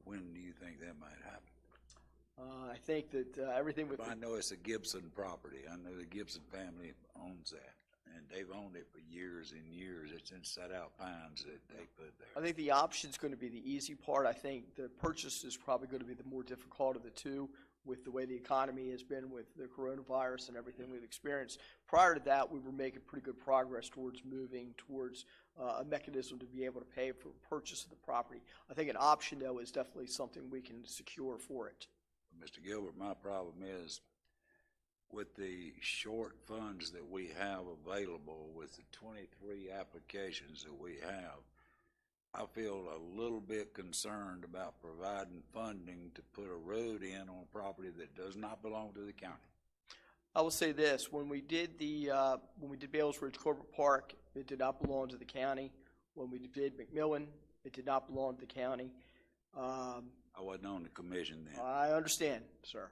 When do you think that might happen? I think that everything with... I know it's a Gibson property. I know the Gibson family owns that, and they've owned it for years and years. It's in set-out pines that they put there. I think the option's going to be the easy part. I think the purchase is probably going to be the more difficult of the two, with the way the economy has been with the coronavirus and everything we've experienced. Prior to that, we were making pretty good progress towards moving towards a mechanism to be able to pay for purchase of the property. I think an option, though, is definitely something we can secure for it. Mr. Gilbert, my problem is with the short funds that we have available, with the 23 applications that we have, I feel a little bit concerned about providing funding to put a road in on a property that does not belong to the county. I will say this: when we did Bales Ridge Corporate Park, it did not belong to the county. When we did McMillan, it did not belong to the county. I wasn't on the commission then. I understand, sir.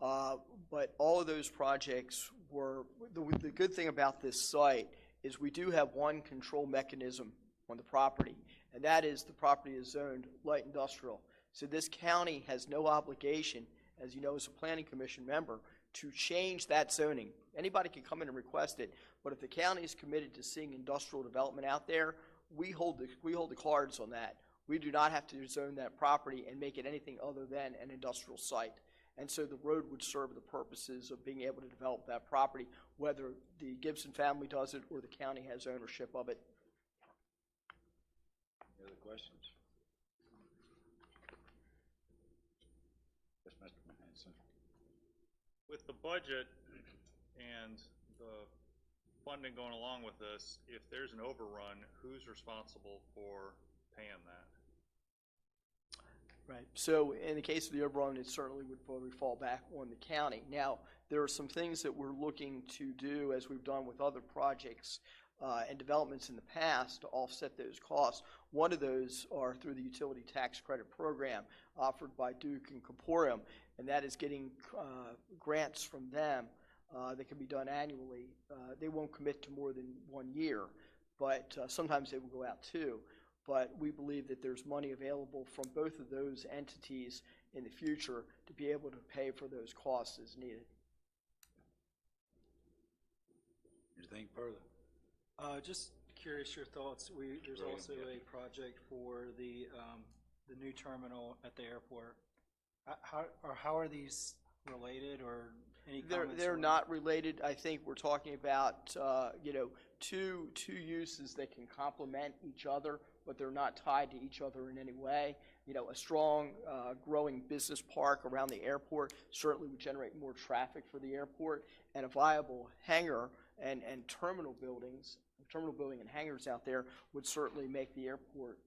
But all of those projects were, the good thing about this site is we do have one control mechanism on the property, and that is the property is zoned light industrial. So this county has no obligation, as you know, as a planning commission member, to change that zoning. Anybody can come in and request it, but if the county is committed to seeing industrial development out there, we hold the cards on that. We do not have to zone that property and make it anything other than an industrial site. And so the road would serve the purposes of being able to develop that property, whether the Gibson family does it or the county has ownership of it. Any other questions? Yes, Mr. Mahanson. With the budget And the funding going along with this, if there's an overrun, who's responsible for paying that? Right. So in the case of the overrun, it certainly would probably fall back on the county. Now, there are some things that we're looking to do, as we've done with other projects and developments in the past, to offset those costs. One of those are through the utility tax credit program offered by Duke and Comporium, and that is getting grants from them that can be done annually. They won't commit to more than 1 year, but sometimes they will go out 2. But we believe that there's money available from both of those entities in the future to be able to pay for those costs as needed. Anything further? Just curious your thoughts. There's also a project for the new terminal at the airport. How are these related, or any comments? They're not related. I think we're talking about two uses that can complement each other, but they're not tied to each other in any way. A strong, growing business park around the airport certainly would generate more traffic for the airport, and a viable hangar and terminal building and hangars out there would certainly make the airport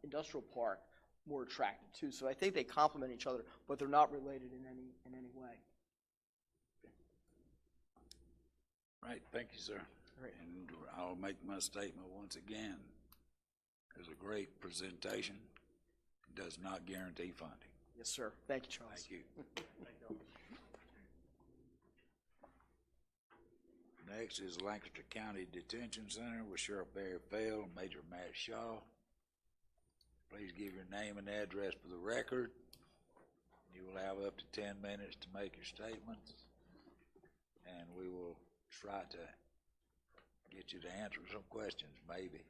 industrial park more attractive too. So I think they complement each other, but they're not related in any way. Right, thank you, sir. Right. And I'll make my statement once again. It was a great presentation. It does not guarantee funding. Yes, sir. Thank you, Charles. Thank you. Next is Lancaster County Detention Center with Sheriff Barry Fell and Major Matt Shaw. Please give your name and address for the record. You will have up to 10 minutes to make your statements, and we will try to get you to answer some questions, maybe.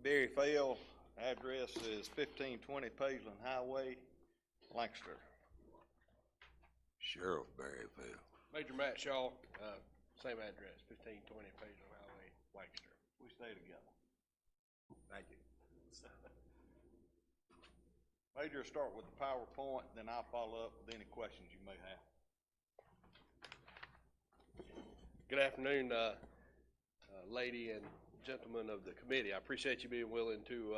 Barry Fell, address is 1520 Pageland Highway, Lancaster. Sheriff Barry Fell. Major Matt Shaw, same address, 1520 Pageland Highway, Lancaster. We stay together. Thank you. Major, start with the PowerPoint, then I'll follow up with any questions you may have. Good afternoon, lady and gentlemen of the committee. I appreciate you being willing to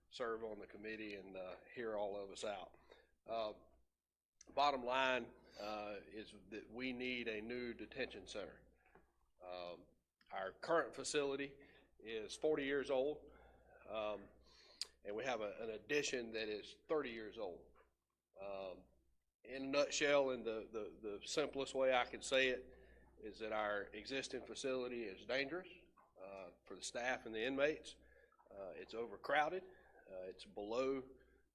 serve on the committee and hear all of us out. Bottom line is that we need a new detention center. Our current facility is 40 years old, and we have an addition that is 30 years old. In a nutshell, in the simplest way I can say it, is that our existing facility is dangerous for the staff and the inmates. It's overcrowded. It's below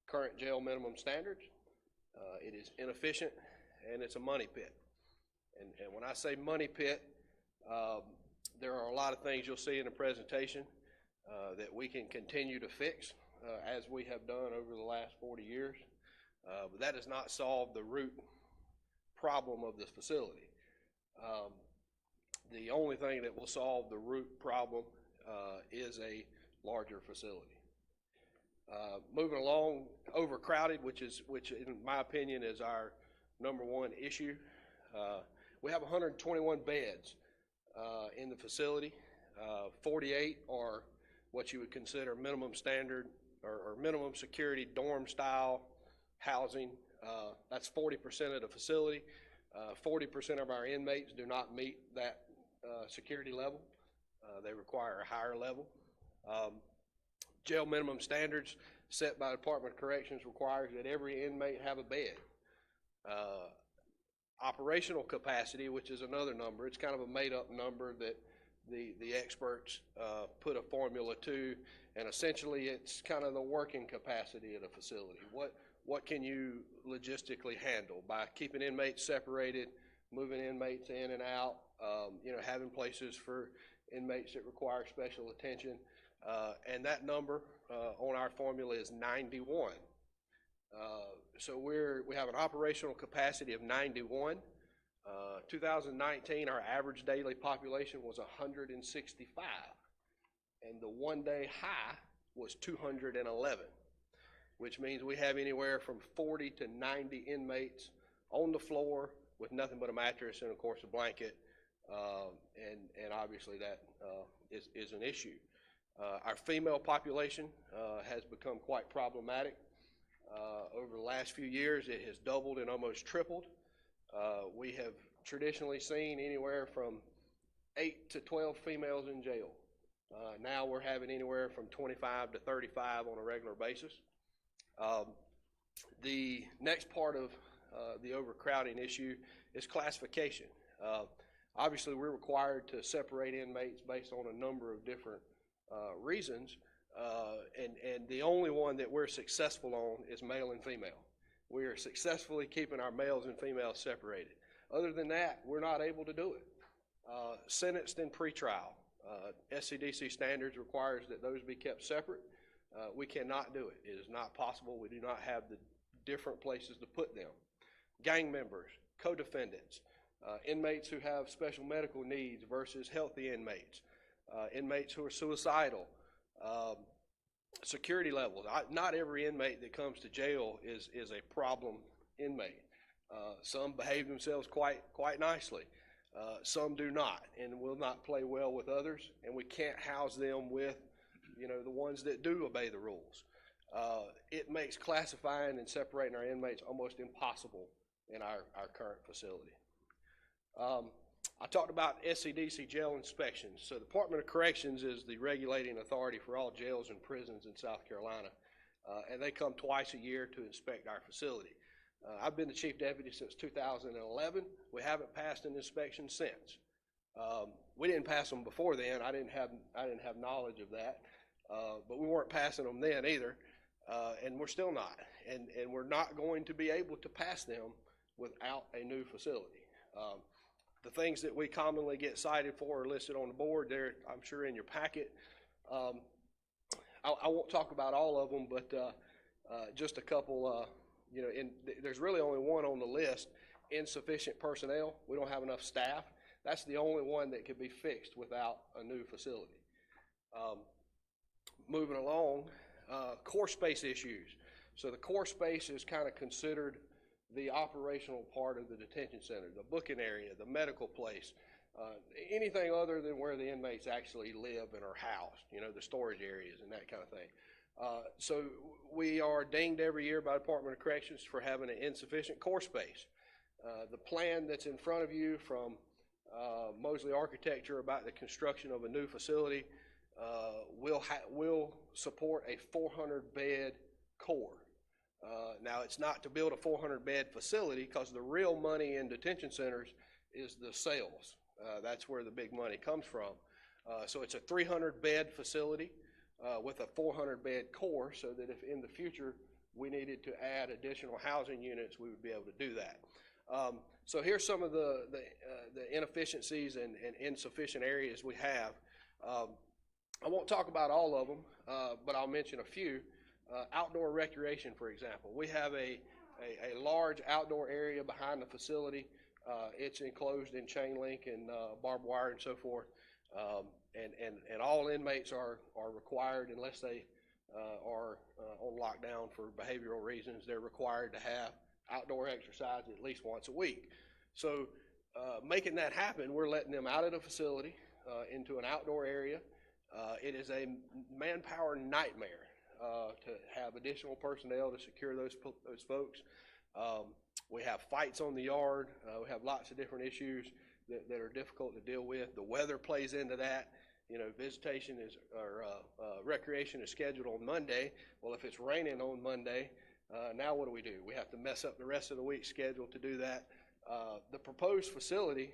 current jail minimum standards. It is inefficient, and it's a money pit. And when I say money pit, there are a lot of things you'll see in the presentation that we can continue to fix as we have done over the last 40 years. But that does not solve the root problem of this facility. The only thing that will solve the root problem is a larger facility. Moving along, overcrowded, which in my opinion is our #1 issue. We have 121 beds in the facility. 48 are what you would consider minimum standard or minimum security dorm style housing. That's 40% of the facility. 40% of our inmates do not meet that security level. They require a higher level. Jail minimum standards set by the Department of Corrections requires that every inmate have a bed. Operational capacity, which is another number, it's kind of a made-up number that the experts put a formula to, and essentially it's kind of the working capacity of the facility. What can you logistically handle by keeping inmates separated, moving inmates in and out, having places for inmates that require special attention, and that number on our formula is 91. So we have an operational capacity of 91. 2019, our average daily population was 165, and the one-day high was 211. which means we have anywhere from 40 to 90 inmates on the floor with nothing but a mattress and, of course, a blanket, and obviously that is an issue. Our female population has become quite problematic. Over the last few years, it has doubled and almost tripled. We have traditionally seen anywhere from 8 to 12 females in jail. Now we're having anywhere from 25 to 35 on a regular basis. The next part of the overcrowding issue is classification. Obviously, we're required to separate inmates based on a number of different reasons, and the only one that we're successful on is male and female. We are successfully keeping our males and females separated. Other than that, we're not able to do it. Sentenced in pretrial, SCDC standards requires that those be kept separate. We cannot do it. It is not possible. We do not have the different places to put them. Gang members, co-defendants, inmates who have special medical needs versus healthy inmates, inmates who are suicidal, security levels. Not every inmate that comes to jail is a problem inmate. Some behave themselves quite nicely. Some do not and will not play well with others, and we can't house them with, the ones that do obey the rules. It makes classifying and separating our inmates almost impossible in our current facility. I talked about SCDC jail inspections. So the Department of Corrections is the regulating authority for all jails and prisons in South Carolina, and they come twice a year to inspect our facility. I've been the chief deputy since 2011. We haven't passed an inspection since. We didn't pass them before then. I didn't have knowledge of that, but we weren't passing them then either, and we're still not. And we're not going to be able to pass them without a new facility. The things that we commonly get cited for are listed on the board there, I'm sure in your packet. I won't talk about all of them, but just a couple. There's really only one on the list: insufficient personnel. We don't have enough staff. That's the only one that could be fixed without a new facility. Moving along, core space issues. So the core space is kind of considered the operational part of the detention center, the booking area, the medical place, anything other than where the inmates actually live and are housed, the storage areas and that kind of thing. So we are dinged every year by the Department of Corrections for having an insufficient core space. The plan that's in front of you from Mosley Architecture about the construction of a new facility will support a 400-bed core. Now, it's not to build a 400-bed facility, because the real money in detention centers is the sales. That's where the big money comes from. So it's a 300-bed facility with a 400-bed core, so that if in the future we needed to add additional housing units, we would be able to do that. So here's some of the inefficiencies and insufficient areas we have. I won't talk about all of them, but I'll mention a few. Outdoor recreation, for example. We have a large outdoor area behind the facility. It's enclosed in chain link and barbed wire and so forth. And all inmates are required, unless they are on lockdown for behavioral reasons, they're required to have outdoor exercise at least once a week. So making that happen, we're letting them out of the facility into an outdoor area. It is a manpower nightmare to have additional personnel to secure those folks. We have fights on the yard. We have lots of different issues that are difficult to deal with. The weather plays into that. Visitation or recreation is scheduled on Monday. Well, if it's raining on Monday, now what do? We have to mess up the rest of the week's schedule to do that. The proposed facility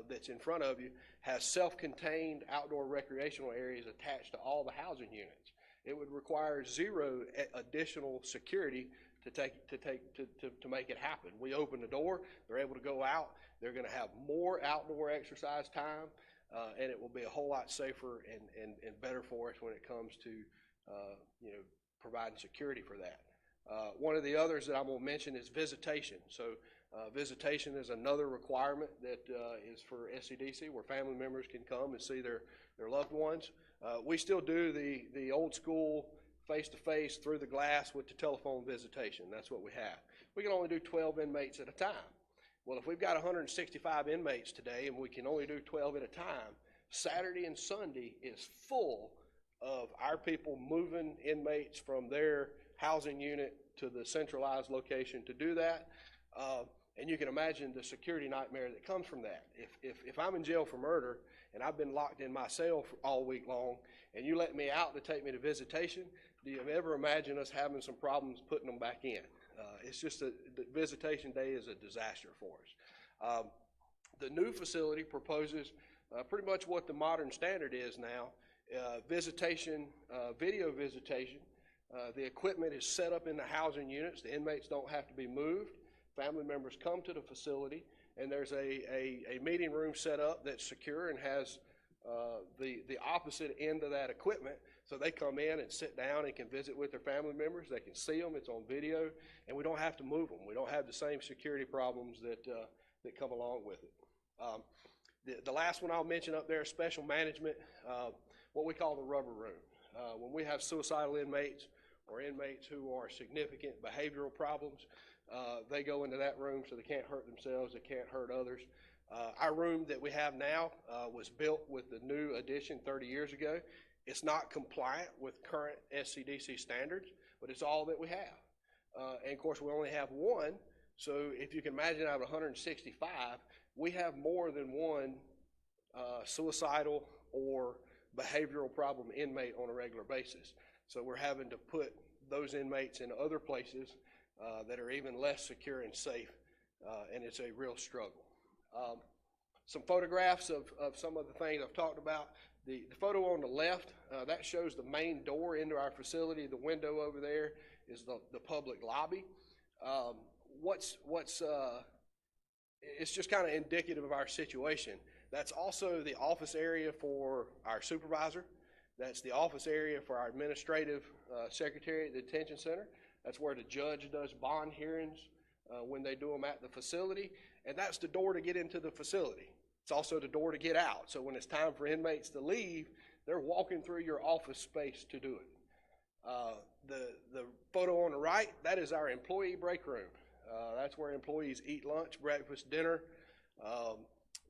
that's in front of you has self-contained outdoor recreational areas attached to all the housing units. It would require zero additional security to make it happen. We open the door, they're able to go out, they're going to have more outdoor exercise time, and it will be a whole lot safer and better for us when it comes to providing security for that. One of the others that I'm going to mention is visitation. So visitation is another requirement that is for SCDC, where family members can come and see their loved ones. We still do the old school face-to-face through the glass with the telephone visitation. That's what we have. We can only do 12 inmates at a time. Well, if we've got 165 inmates today and we can only do 12 at a time, Saturday and Sunday is full of our people moving inmates from their housing unit to the centralized location to do that. And you can imagine the security nightmare that comes from that. If I'm in jail for murder and I've been locked in my cell for all week long and you let me out to take me to visitation, do you ever imagine us having some problems putting them back in? It's just the visitation day is a disaster for us. The new facility proposes pretty much what the modern standard is now. Visitation, video visitation. The equipment is set up in the housing units. The inmates don't have to be moved. Family members come to the facility, and there's a meeting room set up that's secure and has the opposite end of that equipment. So they come in and sit down and can visit with their family members. They can see them. It's on video, and we don't have to move them. We don't have the same security problems that come along with it. The last one I'll mention up there is special management, what we call the rubber room. When we have suicidal inmates or inmates who are significant behavioral problems, they go into that room so they can't hurt themselves, they can't hurt others. Our room that we have now was built with the new addition 30 years ago. It's not compliant with current SCDC standards, but it's all that we have. And of course, we only have one, so if you can imagine out of 165, we have more than one suicidal or behavioral problem inmate on a regular basis. So we're having to put those inmates in other places that are even less secure and safe, and it's a real struggle. Some photographs of some of the things I've talked about. The photo on the left, that shows the main door into our facility. The window over there is the public lobby. It's just kind of indicative of our situation. That's also the office area for our supervisor. That's the office area for our administrative secretary at the detention center. That's where the judge does bond hearings when they do them at the facility. And that's the door to get into the facility. It's also the door to get out. So when it's time for inmates to leave, they're walking through your office space to do it. The photo on the right, that is our employee break room. That's where employees eat lunch, breakfast, dinner.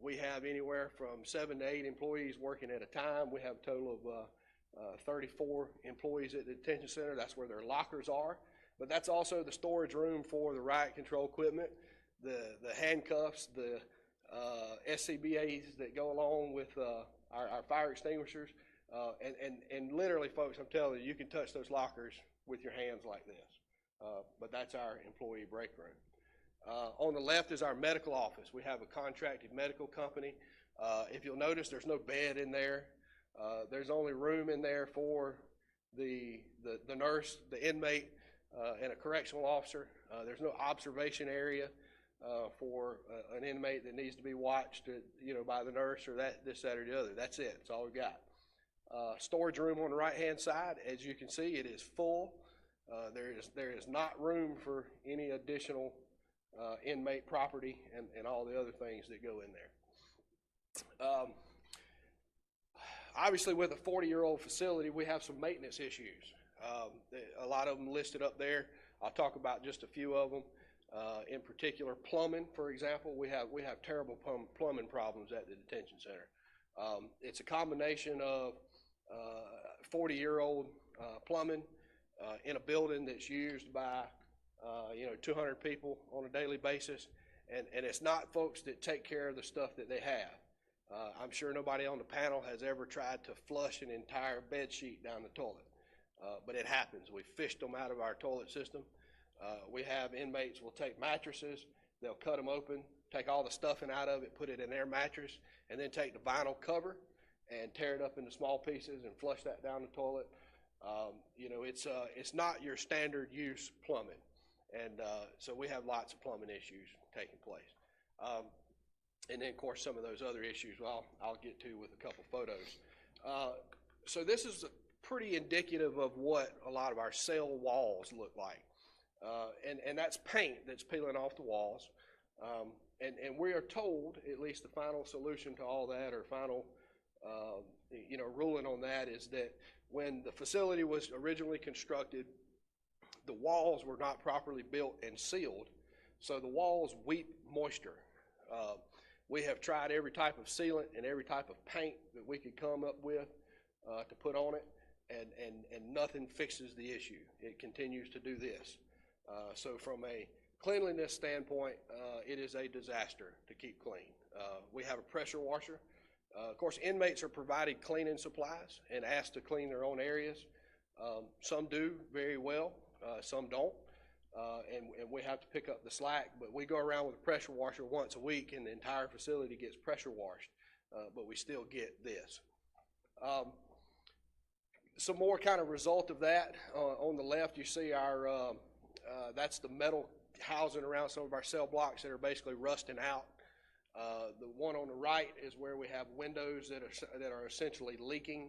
We have anywhere from 7 to 8 employees working at a time. We have a total of 34 employees at the detention center. That's where their lockers are. But that's also the storage room for the riot control equipment, the handcuffs, the SCBAs that go along with our fire extinguishers. And literally, folks, I'm telling you, you can touch those lockers with your hands like this. But that's our employee break room. On the left is our medical office. We have a contracted medical company. If you'll notice, there's no bed in there. There's only room in there for the nurse, the inmate, and a correctional officer. There's no observation area for an inmate that needs to be watched, by the nurse or this, that, or the other. That's it. That's all we've got. Storage room on the right-hand side. As you can see, it is full. There is not room for any additional inmate property and all the other things that go in there. Obviously, with a 40-year-old facility, we have some maintenance issues. A lot of them listed up there. I'll talk about just a few of them. In particular, plumbing, for example. We have terrible plumbing problems at the detention center. It's a combination of 40-year-old plumbing in a building that's used by 200 people on a daily basis, and it's not folks that take care of the stuff that they have. I'm sure nobody on the panel has ever tried to flush an entire bed sheet down the toilet, but it happens. We fished them out of our toilet system. We have inmates will take mattresses, they'll cut them open, take all the stuffing out of it, put it in their mattress, and then take the vinyl cover and tear it up into small pieces and flush that down the toilet. It's not your standard use plumbing, and so we have lots of plumbing issues taking place. And then, of course, some of those other issues I'll get to with a couple photos. So this is pretty indicative of what a lot of our cell walls look like. And that's paint that's peeling off the walls. And we are told, at least the final solution to all that, or final ruling on that is that when the facility was originally constructed, the walls were not properly built and sealed, so the walls weep moisture. We have tried every type of sealant and every type of paint that we could come up with to put on it, and nothing fixes the issue. It continues to do this. So from a cleanliness standpoint, it is a disaster to keep clean. We have a pressure washer. Of course, inmates are provided cleaning supplies and asked to clean their own areas. Some do very well, some don't, and we have to pick up the slack. But we go around with a pressure washer once a week, and the entire facility gets pressure washed, but we still get this. Some more kind of result of that, on the left you see our, that's the metal housing around some of our cell blocks that are basically rusting out. The one on the right is where we have windows that are essentially leaking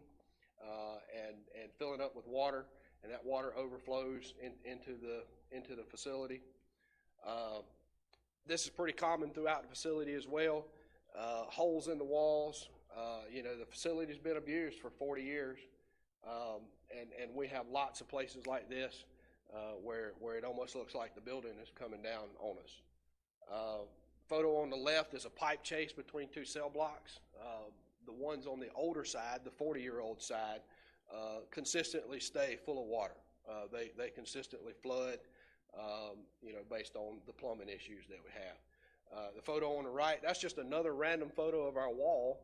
and filling up with water, and that water overflows into the facility. This is pretty common throughout the facility as well. Holes in the walls. The facility's been abused for 40 years, and we have lots of places like this where it almost looks like the building is coming down on us. Photo on the left is a pipe chase between two cell blocks. The ones on the older side, the 40-year-old side, consistently stay full of water. They consistently flood, based on the plumbing issues that we have. The photo on the right, that's just another random photo of our wall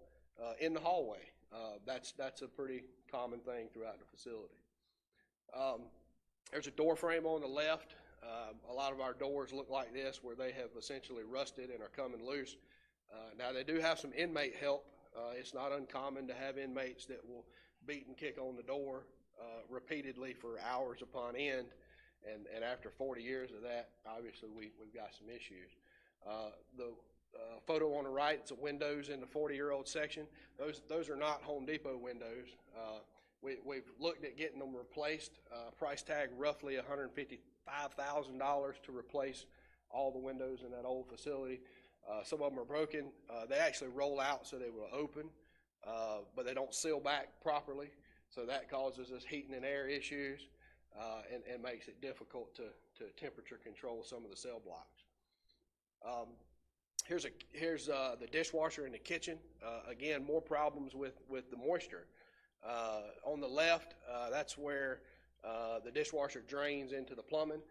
in the hallway. That's a pretty common thing throughout the facility. There's a door frame on the left. A lot of our doors look like this, where they have essentially rusted and are coming loose. Now, they do have some inmate help. It's not uncommon to have inmates that will beat and kick on the door repeatedly for hours upon end, and after 40 years of that, obviously we've got some issues. The photo on the right, it's the windows in the 40-year-old section. Those are not Home Depot windows. We've looked at getting them replaced. Price tag roughly $155,000 to replace all the windows in that old facility. Some of them are broken. They actually roll out so they will open, but they don't seal back properly. So that causes us heating and air issues, and makes it difficult to temperature control some of the cell blocks. Here's the dishwasher in the kitchen. Again, more problems with the moisture. On the left, that's where the dishwasher drains into the plumbing.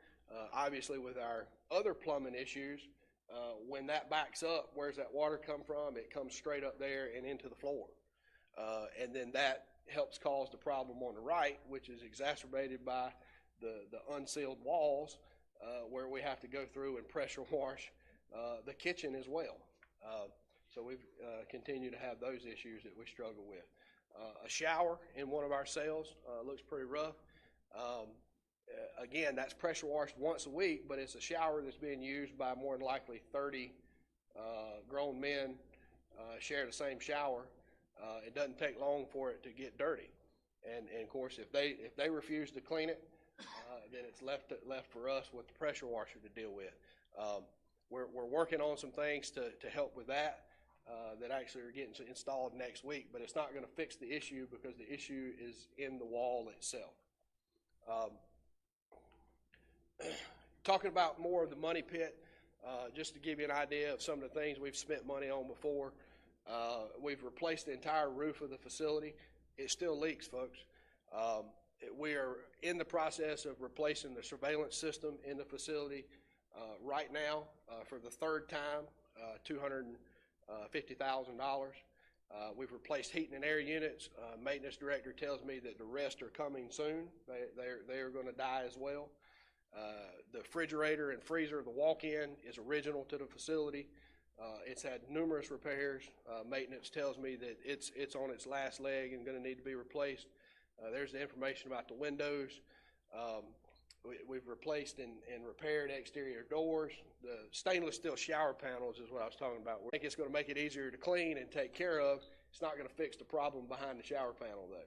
Obviously, with our other plumbing issues, when that backs up, where's that water come from? It comes straight up there and into the floor. And then that helps cause the problem on the right, which is exacerbated by the unsealed walls, where we have to go through and pressure wash the kitchen as well. So we've continued to have those issues that we struggle with. A shower in one of our cells looks pretty rough. Again, that's pressure washed once a week, but it's a shower that's being used by more than likely 30 grown men share the same shower. It doesn't take long for it to get dirty, and of course, if they refuse to clean it, then it's left for us with the pressure washer to deal with. We're working on some things to help with that. That actually are getting installed next week, but it's not going to fix the issue because the issue is in the wall itself. Talking about more of the money pit, just to give you an idea of some of the things we've spent money on before. We've replaced the entire roof of the facility. It still leaks, folks. We are in the process of replacing the surveillance system in the facility right now for the third time, $250,000. We've replaced heating and air units. Maintenance director tells me that the rest are coming soon. They are going to die as well. The refrigerator and freezer, the walk-in, is original to the facility. It's had numerous repairs. Maintenance tells me that it's on its last leg and going to need to be replaced. There's the information about the windows. We've replaced and repaired exterior doors. The stainless steel shower panels is what I was talking about. I think it's going to make it easier to clean and take care of. It's not going to fix the problem behind the shower panel, though.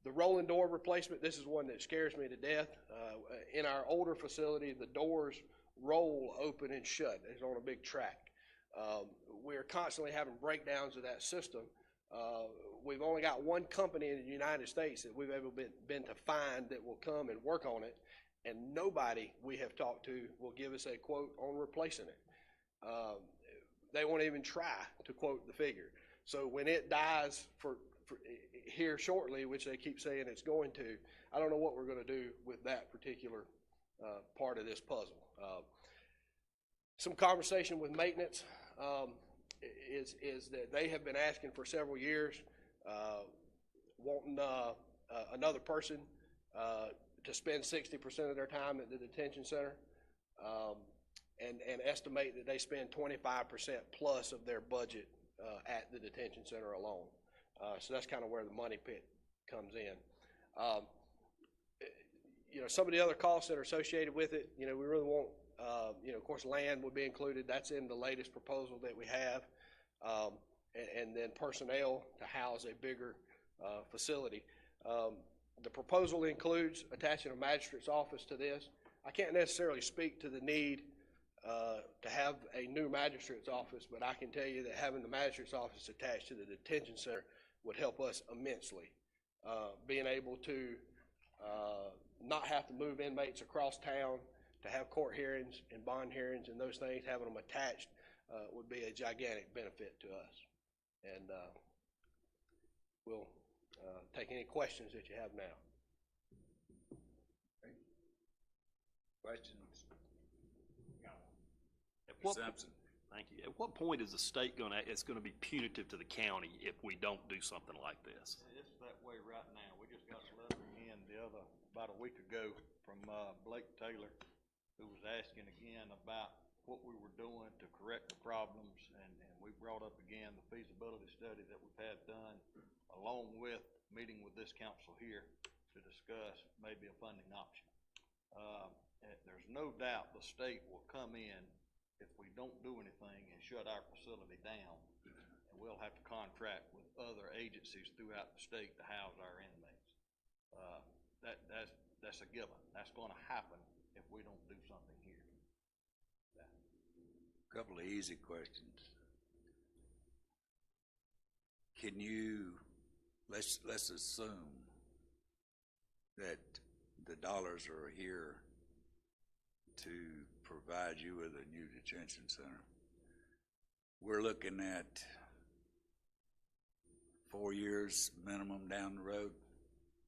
The rolling door replacement, this is one that scares me to death. In our older facility, the doors roll open and shut. It's on a big track. We're constantly having breakdowns of that system, We've only got one company in the United States that we've ever been to find that will come and work on it, and nobody we have talked to will give us a quote on replacing it. They won't even try to quote the figure. So when it dies for here shortly, which they keep saying it's going to, I don't know what we're going to do with that particular part of this puzzle. Some conversation with maintenance is that they have been asking for several years, wanting another person to spend 60% of their time at the detention center, and estimate that they spend 25% plus of their budget at the detention center alone. So that's kind of where the money pit comes in. Some of the other costs that are associated with it, we really want, of course, land would be included. That's in the latest proposal that we have. And then personnel to house a bigger facility. The proposal includes attaching a magistrate's office to this. I can't necessarily speak to the need to have a new magistrate's office, but I can tell you that having the magistrate's office attached to the detention center would help us immensely. Being able to not have to move inmates across town to have court hearings and bond hearings and those things, having them attached would be a gigantic benefit to us. And we'll take any questions that you have now. Questions? What, Simpson. thank you. At what point is the state it's gonna be punitive to the county if we don't do something like this? It's that way right now. We just got a letter in about a week ago from Blake Taylor, who was asking again about what we were doing to correct the problems, and we brought up again the feasibility study that we've had done, along with meeting with this council here to discuss maybe a funding option. There's no doubt the state will come in if we don't do anything and shut our facility down, and we'll have to contract with other agencies throughout the state to house our inmates. That's a given. That's going to happen if we don't do something here. Couple of easy questions. Can you, let's assume that the dollars are here to provide you with a new detention center. We're looking at 4 years minimum down the road.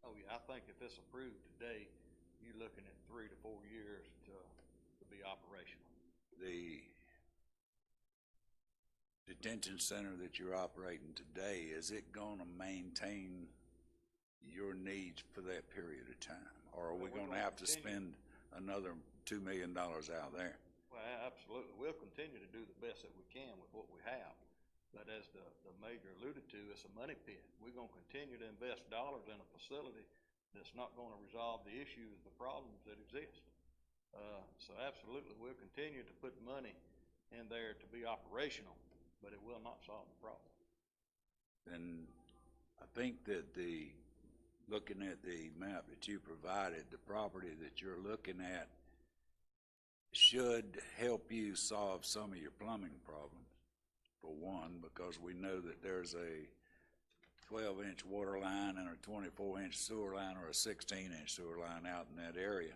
Oh yeah, I think if it's approved today, you're looking at 3 to 4 years to be operational. The detention center that you're operating today, is it going to maintain your needs for that period of time? Or are we going to have to spend another $2 million out there? Well, absolutely. We'll continue to do the best that we can with what we have. But as the major alluded to, it's a money pit. We're going to continue to invest dollars in a facility that's not going to resolve the issues, the problems that exist. So absolutely, we'll continue to put money in there to be operational, but it will not solve the problem. And I think that looking at the map that you provided, the property that you're looking at should help you solve some of your plumbing problems, for one, because we know that there's a 12-inch water line and a 24-inch sewer line or a 16-inch sewer line out in that area.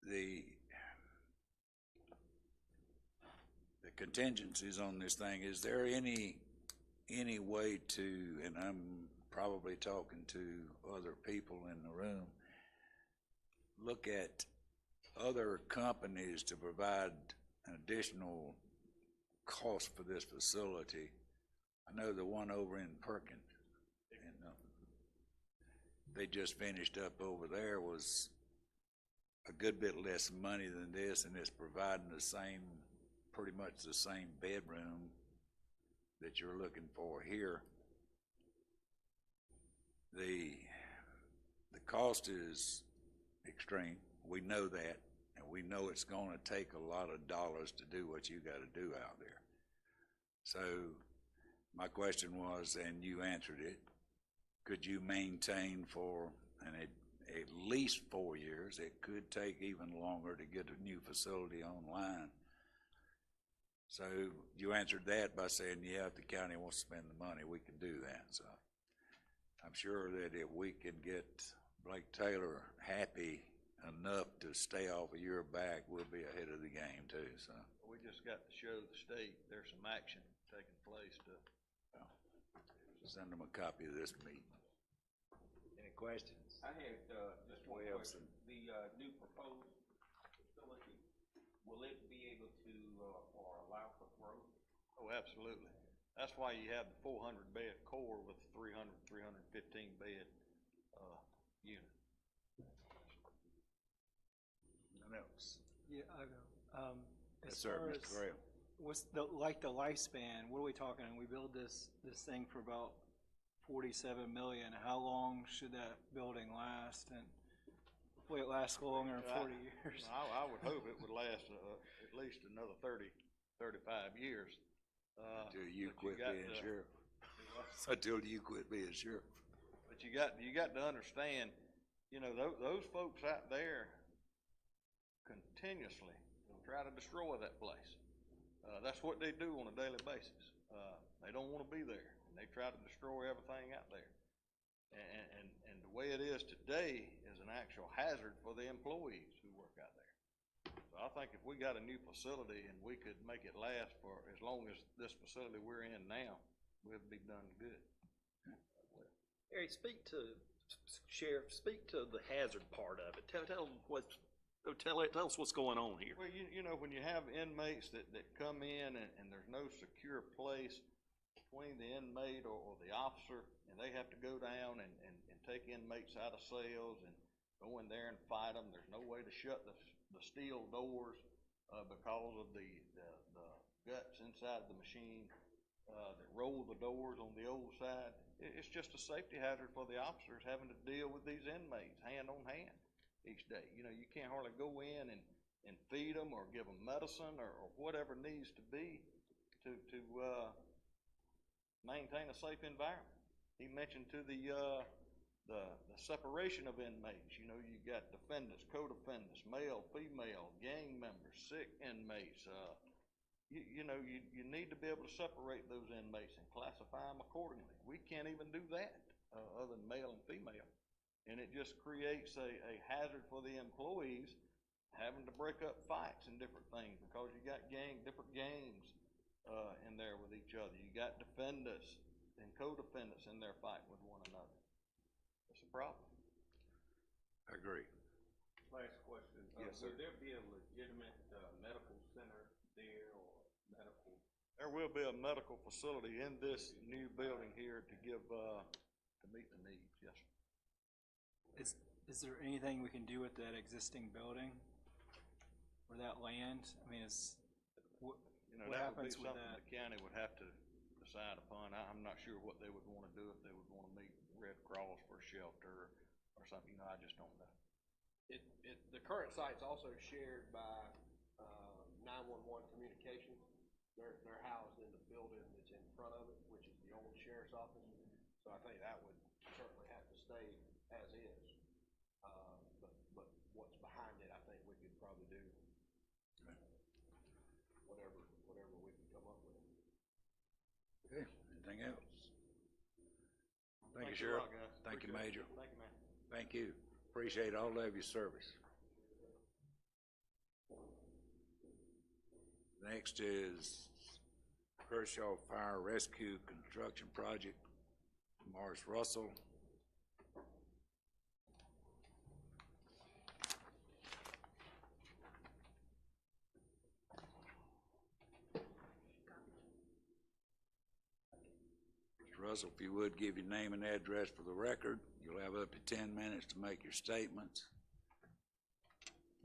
The contingencies on this thing, is there any way to, and I'm probably talking to other people in the room, look at other companies to provide an additional cost for this facility? I know the one over in Perkins, and they just finished up over there, was a good bit less money than this, and it's providing the same, pretty much the same bedroom that you're looking for here. The cost is extreme. We know that, and we know it's going to take a lot of dollars to do what you got to do out there. So my question was, and you answered it, could you maintain for at least 4 years? It could take even longer to get a new facility online. So you answered that by saying, yeah, if the county wants to spend the money, we can do that, so. I'm sure that if we can get Blake Taylor happy enough to stay off a year back, we'll be ahead of the game too, so. We just got to show the state there's some action taking place to. Send them a copy of this meeting. Any questions? I had, just one Wilson. question. The, new proposed facility, will it be able to, or allow for growth? Oh, absolutely. That's why you have the 400-bed core with 315-bed, unit. Nothing else? Yeah, I go. Yes, As sir, far Mr. as Graham. what's the, like the lifespan, what are we talking? We build this thing for about 47 million. How long should that building last? And hopefully it lasts longer than 40 years. I would hope it would last, at least another 30, 35 years. Until you but quit got being to- sheriff. Until you quit being sheriff. But you got to understand, you know, those folks out there continuously try to destroy that place. That's what they do on a daily basis. They don't want to be there, and they try to destroy everything out there. And the way it is today is an actual hazard for the employees who work out there. So I think if we got a new facility and we could make it last for as long as this facility we're in now, we'd be done good. Harry, Sheriff, speak to the hazard part of it. Tell us what's going on here. Well, you know, when you have inmates that come in and there's no secure place between the inmate or the officer, and they have to go down and take inmates out of cells and go in there and fight them. There's no way to shut the steel doors because of the guts inside the machine that roll the doors on the old side. It's just a safety hazard for the officers having to deal with these inmates hand on hand each day. You know, you can't hardly go in and feed them or give them medicine or whatever needs to be to maintain a safe environment. He mentioned to the separation of inmates. You know, you got defendants, co-defendants, male, female, gang members, sick inmates. You know, you need to be able to separate those inmates and classify them accordingly. We can't even do that other than male and female. And it just creates a hazard for the employees having to break up fights and different things because you got different gangs in there with each other. You got defendants and co-defendants in there fighting with one another. It's a problem. I agree. Last question. Yes, sir. Would there be a legitimate medical center there or medical? There will be a medical facility in this new building here to give, to meet the needs, yes, sir. Is there anything we can do with that existing building or that land? I mean, what You know, that would be happens with something that? the county would have to decide upon. I'm not sure what they would want to do, if they would want to meet Red Cross for a shelter or something. You know, I just don't know. The current site's also shared by 911 communications. They're housed in the building that's in front of it, which is the old sheriff's office. So I think that would certainly have to stay as is. But what's behind it, I think we could probably do whatever we can come up with. Okay, anything else? Thank you, a Sheriff. lot, guys. Thank you, Appreciate Major. it. Thank you, man. Thank you. Appreciate all of your service. Next is Kershaw Fire Rescue Construction Project, Morris Russell. Mr. Russell, if you would give your name and address for the record, you'll have up to 10 minutes to make your statements.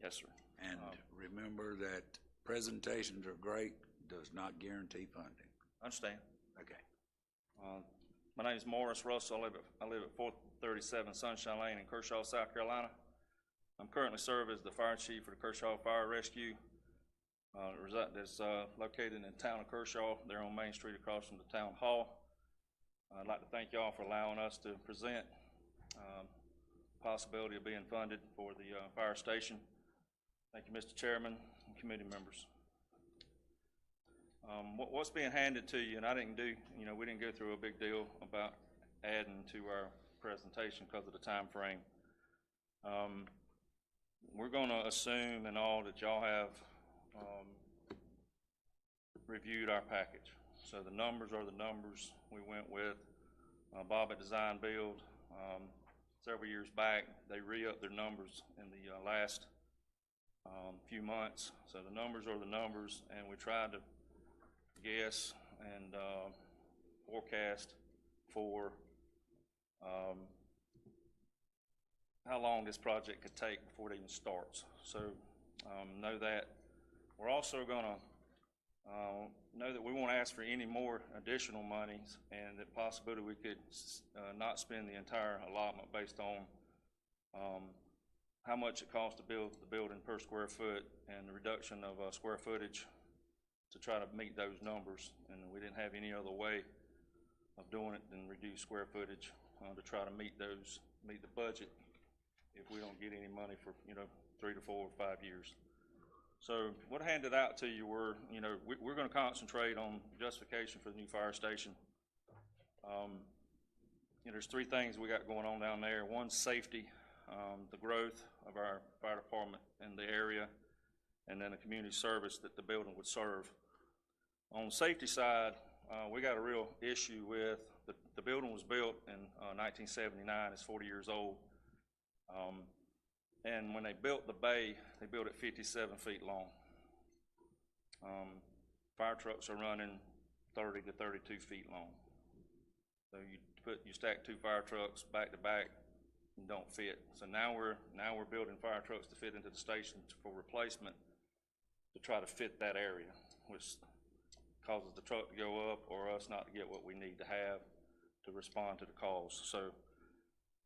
Yes, sir. And remember that presentations are great, does not guarantee funding. Understand. Okay. My name is Morris Russell. I live at 437 Sunshine Lane in Kershaw, South Carolina. I'm currently serve as the fire chief for the Kershaw Fire Rescue. That's located in the town of Kershaw. They're on Main Street across from the town hall. I'd like to thank y'all for allowing us to present possibility of being funded for the fire station. Thank you, Mr. Chairman and committee members. What's being handed to you, and I didn't do, we didn't go through a big deal about adding to our presentation because of the time frame. We're going to assume and all that y'all have reviewed our package. So the numbers are the numbers we went with. Bob at Design Build, several years back, they re-upped their numbers in the last few months. So the numbers are the numbers, and we tried to guess and forecast for how long this project could take before it even starts. So know that. We're also going to know that we won't ask for any more additional monies, and that possibility we could not spend the entire allotment based on how much it costs to build the building per square foot and the reduction of square footage to try to meet those numbers. And we didn't have any other way of doing it than reduce square footage to try to meet the budget if we don't get any money for 3 to 4 or 5 years. So what I handed out to you were, we're going to concentrate on justification for the new fire station. There's 3 things we got going on down there. One, safety, the growth of our fire department in the area, and then the community service that the building would serve. On the safety side, we got a real issue with the building was built in 1979. It's 40 years old. And when they built the bay, they built it 57 feet long. Fire trucks are running 30 to 32 feet long. So you stack 2 fire trucks back to back, and don't fit. So now we're building fire trucks to fit into the station for replacement to try to fit that area, which causes the truck to go up or us not to get what we need to have to respond to the calls. So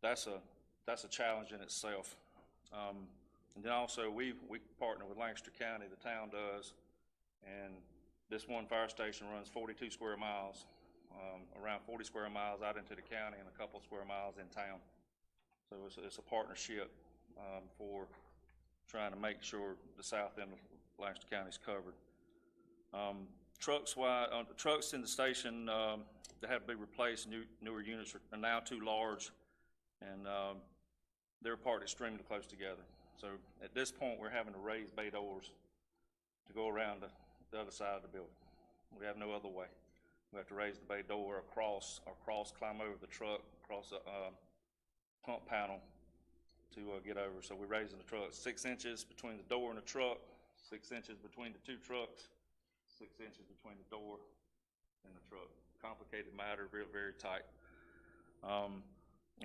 that's a challenge in itself. And then also we partner with Lancaster County, the town does, and this one fire station runs 42 square miles, around 40 square miles out into the county and a couple square miles in town. So it's a partnership for trying to make sure the south end of Lancaster County is covered. Trucks in the station that have to be replaced, newer units are now too large, and they're parked extremely close together. So at this point, we're having to raise bay doors to go around the other side of the building. We have no other way. We have to raise the bay door across, climb over the truck, across a pump panel to get over. So we're raising the truck 6 inches between the door and the truck, 6 inches between the 2 trucks, 6 inches between the door and the truck. Complicated matter, very, very tight.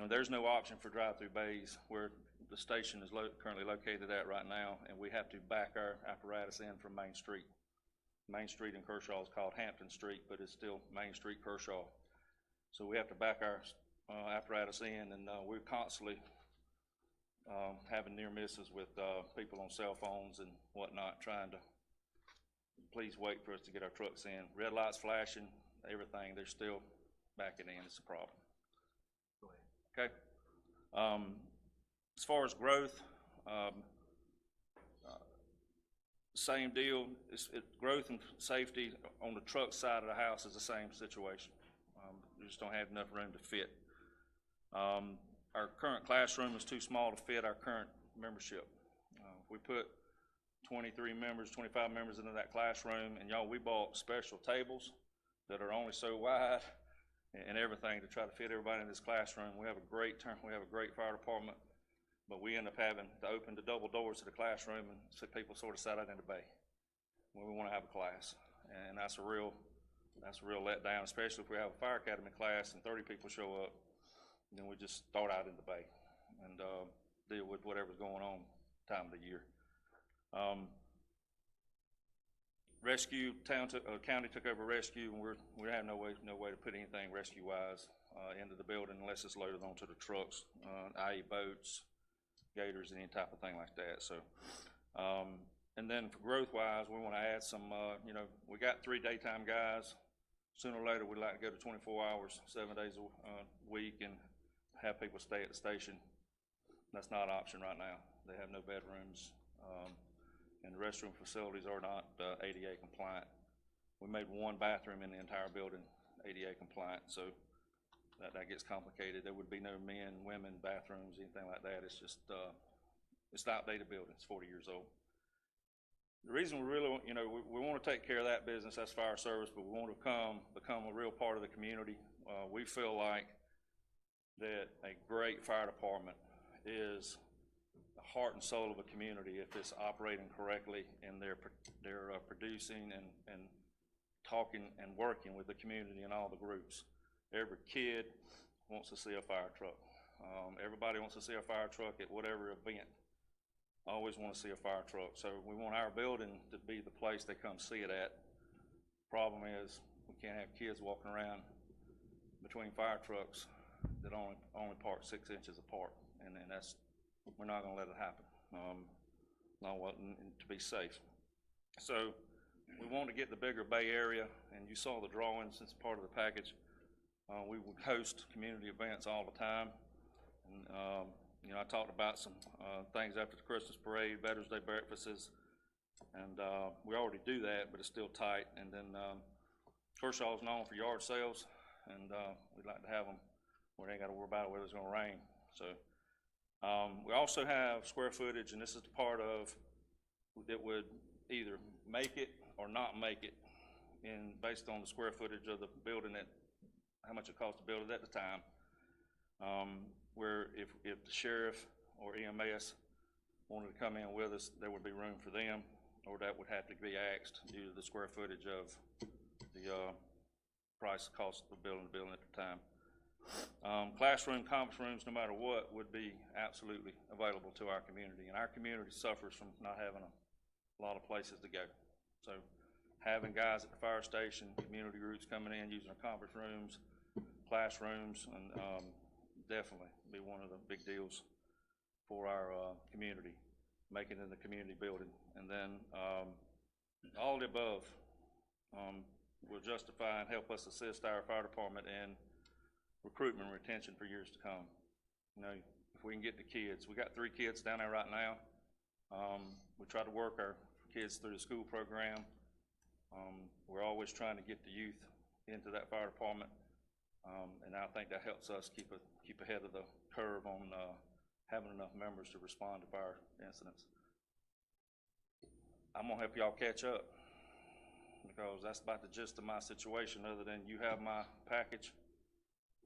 There's no option for drive-through bays where the station is currently located at right now, and we have to back our apparatus in from Main Street. Main Street in Kershaw is called Hampton Street, but it's still Main Street, Kershaw. So we have to back our apparatus in, and we're constantly having near misses with people on cell phones and whatnot, trying to please wait for us to get our trucks in. Red lights flashing, everything, they're still backing in. It's a problem. Go ahead. Okay. As far as growth, same deal. Growth and safety on the truck side of the house is the same situation. We just don't have enough room to fit. Our current classroom is too small to fit our current membership. If we put 23 members, 25 members into that classroom, and we bought special tables that are only so wide and everything to try to fit everybody in this classroom. We have a great fire department, but we end up having to open the double doors to the classroom and so people sort of sat out in the bay when we want to have a class. And that's a real letdown, especially if we have a fire academy class and 30 people show up, and then we just start out in the bay and deal with whatever's going on time of the year. Rescue, county took over rescue, and we have no way to put anything rescue-wise into the building unless it's loaded onto the trucks, i.e. boats, gators, any type of thing like that. So, and then for growth-wise, we want to add some, we got 3 daytime guys. Sooner or later, we'd like to go to 24 hours, 7 days a week, and have people stay at the station. That's not an option right now. They have no bedrooms, and the restroom facilities are not ADA compliant. we made one bathroom in the entire building ADA compliant, so that gets complicated. There would be no men, women bathrooms, anything like that. It's just, it's an outdated building. It's 40 years old. The reason we really, we want to take care of that business, that's fire service, but we want to become a real part of the community. We feel like that a great fire department is the heart and soul of a community if it's operating correctly and they're producing and talking and working with the community and all the groups. Every kid wants to see a fire truck. Everybody wants to see a fire truck at whatever event. I always want to see a fire truck. So we want our building to be the place they come see it at. Problem is, we can't have kids walking around between fire trucks that only park 6 inches apart, and that's, we're not going to let it happen. To be safe. So we want to get the bigger Bay Area, and you saw the drawings since part of the package. We would host community events all the time, and I talked about some things after the Christmas parade, Veterans Day breakfasts, and we already do that, but it's still tight. And then Kershaw's known for yard sales, and we'd like to have them where they ain't got to worry about whether it's going to rain. So we also have square footage, and this is the part of that would either make it or not make it, based on the square footage of the building, how much it cost to build it at the time. Where if the sheriff or EMS wanted to come in with us, there would be room for them, or that would have to be axed due to the square footage of the price cost of building the building at the time. Classroom, conference rooms, no matter what, would be absolutely available to our community, and our community suffers from not having a lot of places to go. So having guys at the fire station, community groups coming in, using our conference rooms, classrooms, and definitely be one of the big deals for our community, making it in the community building. And then all the above will justify and help us assist our fire department in recruitment and retention for years to come. If we can get the kids, we got 3 kids down there right now. We try to work our kids through the school program. We're always trying to get the youth into that fire department, and I think that helps us keep ahead of the curve on having enough members to respond to fire incidents. I'm gonna help y'all catch up, because that's about the gist of my situation. Other than you have my package,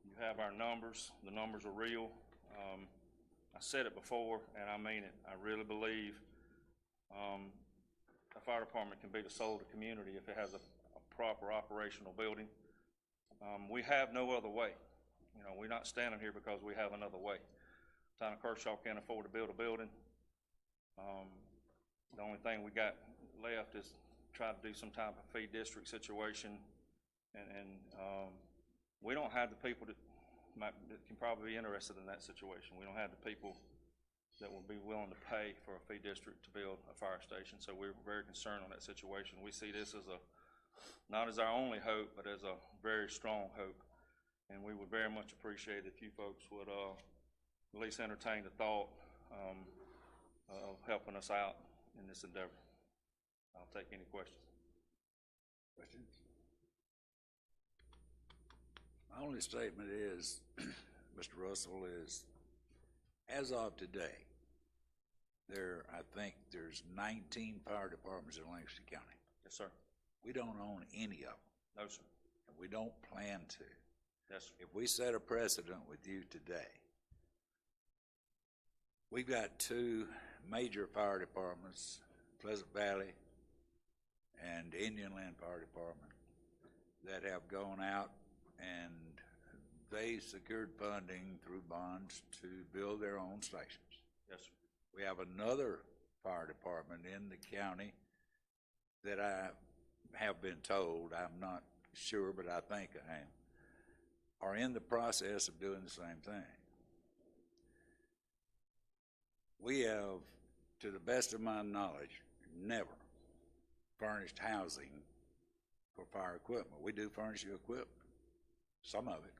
you have our numbers. The numbers are real. I said it before, and I mean it. I really believe a fire department can be the soul of the community if it has a proper operational building. We have no other way. We're not standing here because we have another way. Town of Kershaw can't afford to build a building. The only thing we got left is try to do some type of fee district situation, and we don't have the people that can probably be interested in that situation. We don't have the people that will be willing to pay for a fee district to build a fire station, so we're very concerned on that situation. We see this as not as our only hope, but as a very strong hope, and we would very much appreciate if you folks would at least entertain the thought of helping us out in this endeavor. I'll take any questions. Questions? My only statement is, Mr. Russell, is as of today, I think there's 19 fire departments in Lancaster County. Yes, sir. We don't own any of them. No, sir. And we don't plan to. Yes, sir. If we set a precedent with you today, we've got 2 major fire departments, Pleasant Valley and Indian Land Fire Department, that have gone out and they secured funding through bonds to build their own stations. Yes, sir. We have another fire department in the county that I have been told, I'm not sure, but I think I am, are in the process of doing the same thing. We have, to the best of my knowledge, never furnished housing for fire equipment. We do furnish you equipment, some of it.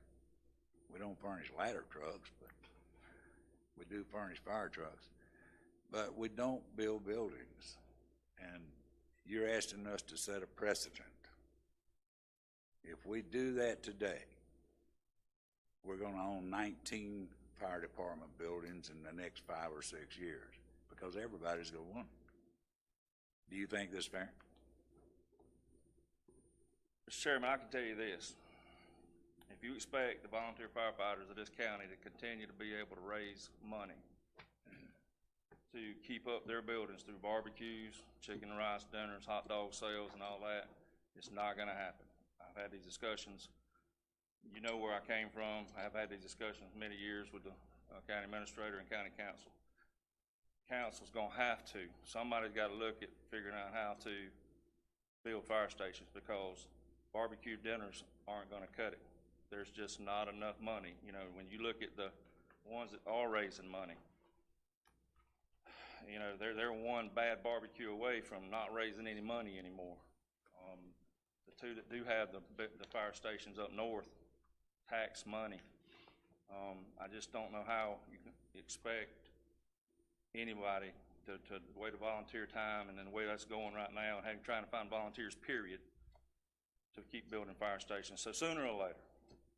We don't furnish ladder trucks, but we do furnish fire trucks. But we don't build buildings. And you're asking us to set a precedent if we do that today, we're gonna own 19 fire department buildings in the next 5 or 6 years, because everybody's gonna want them. Do you think that's fair? Mr. Chairman, I can tell you this. If you expect the volunteer firefighters of this county to continue to be able to raise money to keep up their buildings through barbecues, chicken and rice dinners, hot dog sales, and all that, it's not gonna happen. I've had these discussions. You know where I came from. I've had these discussions many years with the county administrator and county council. Council's gonna have to, somebody's gotta look at figuring out how to build fire stations, because barbecue dinners aren't gonna cut it. There's just not enough money. You know, when you look at the ones that are raising money, you know, they're one bad barbecue away from not raising any money anymore. The two that do have the fire stations up north tax money. I just don't know how you can expect anybody to wait a volunteer time, and then the way that's going right now, and trying to find volunteers, period, to keep building fire stations. So sooner or later,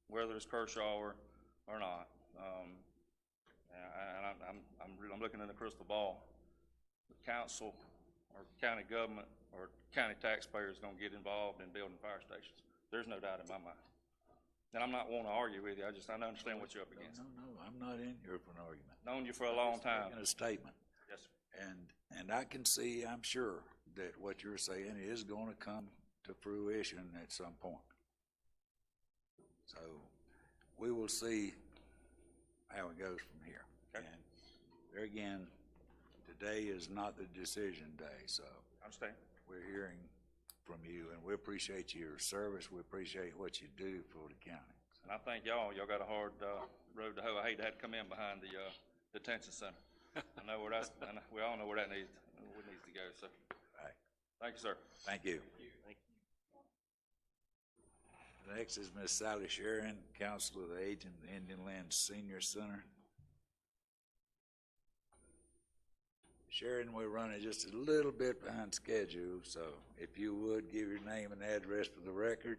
whether it's Kershaw or not, and I'm looking in the crystal ball. The council or county government or county taxpayers going to get involved in building fire stations. There's no doubt in my mind. And I'm not wanting to argue with you. I understand what you're up against. No, I'm not in here for an argument. Known you for a long time. Making a statement. Yes, sir. And I can see, I'm sure, that what you're saying is going to come to fruition at some point. So we will see how it goes from here. Okay. And there again, today is not the decision day, so I understand. we're hearing from you, and we appreciate your service. We appreciate what you do for the county. And I thank y'all. Y'all got a hard road to hoe. I hate to have to come in behind the detention center. I know where that's. We all know where that needs to go. So, All right. thank you, sir. Thank you. Next is Miss Sally Sharon, Council of the Aging of the Indian Land Senior Center. Sharon, we're running just a little bit behind schedule, so if you would give your name and address for the record,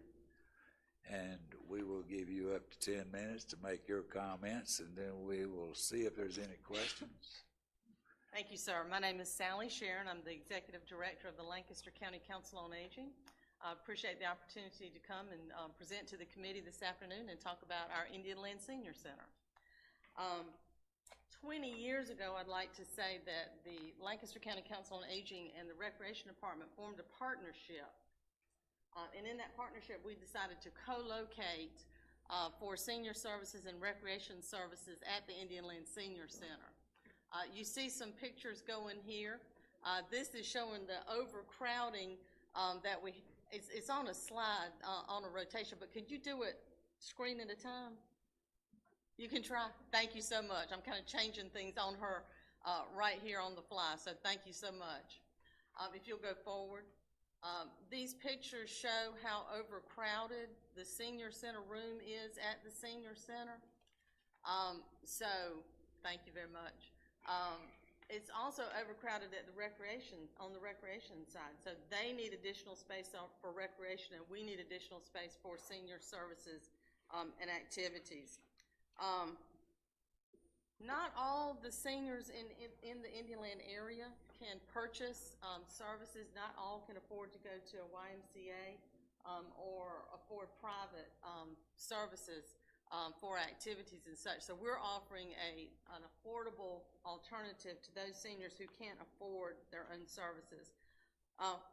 and we will give you up to 10 minutes to make your comments, and then we will see if there's any questions. Thank you, sir. My name is Sally Sharon. I'm the Executive Director of the Lancaster County Council on Aging. I appreciate the opportunity to come and present to the committee this afternoon and talk about our Indian Land Senior Center. 20 years ago, I'd like to say that the Lancaster County Council on Aging and the Recreation Department formed a partnership. And in that partnership, we decided to co-locate for senior services and recreation services at the Indian Land Senior Center. You see some pictures going here. This is showing the overcrowding that it's on a slide, on a rotation, but could you do it screen at a time? You can try. Thank you so much. I'm kind of changing things on her right here on the fly, so thank you so much. If you'll go forward. These pictures show how overcrowded the senior center room is at the senior center. So thank you very much. It's also overcrowded at the on the recreation side. So they need additional space for recreation, and we need additional space for senior services and activities. Not all the seniors in the Indian Land area can purchase services. Not all can afford to go to a YMCA or afford private services for activities and such. So we're offering an affordable alternative to those seniors who can't afford their own services.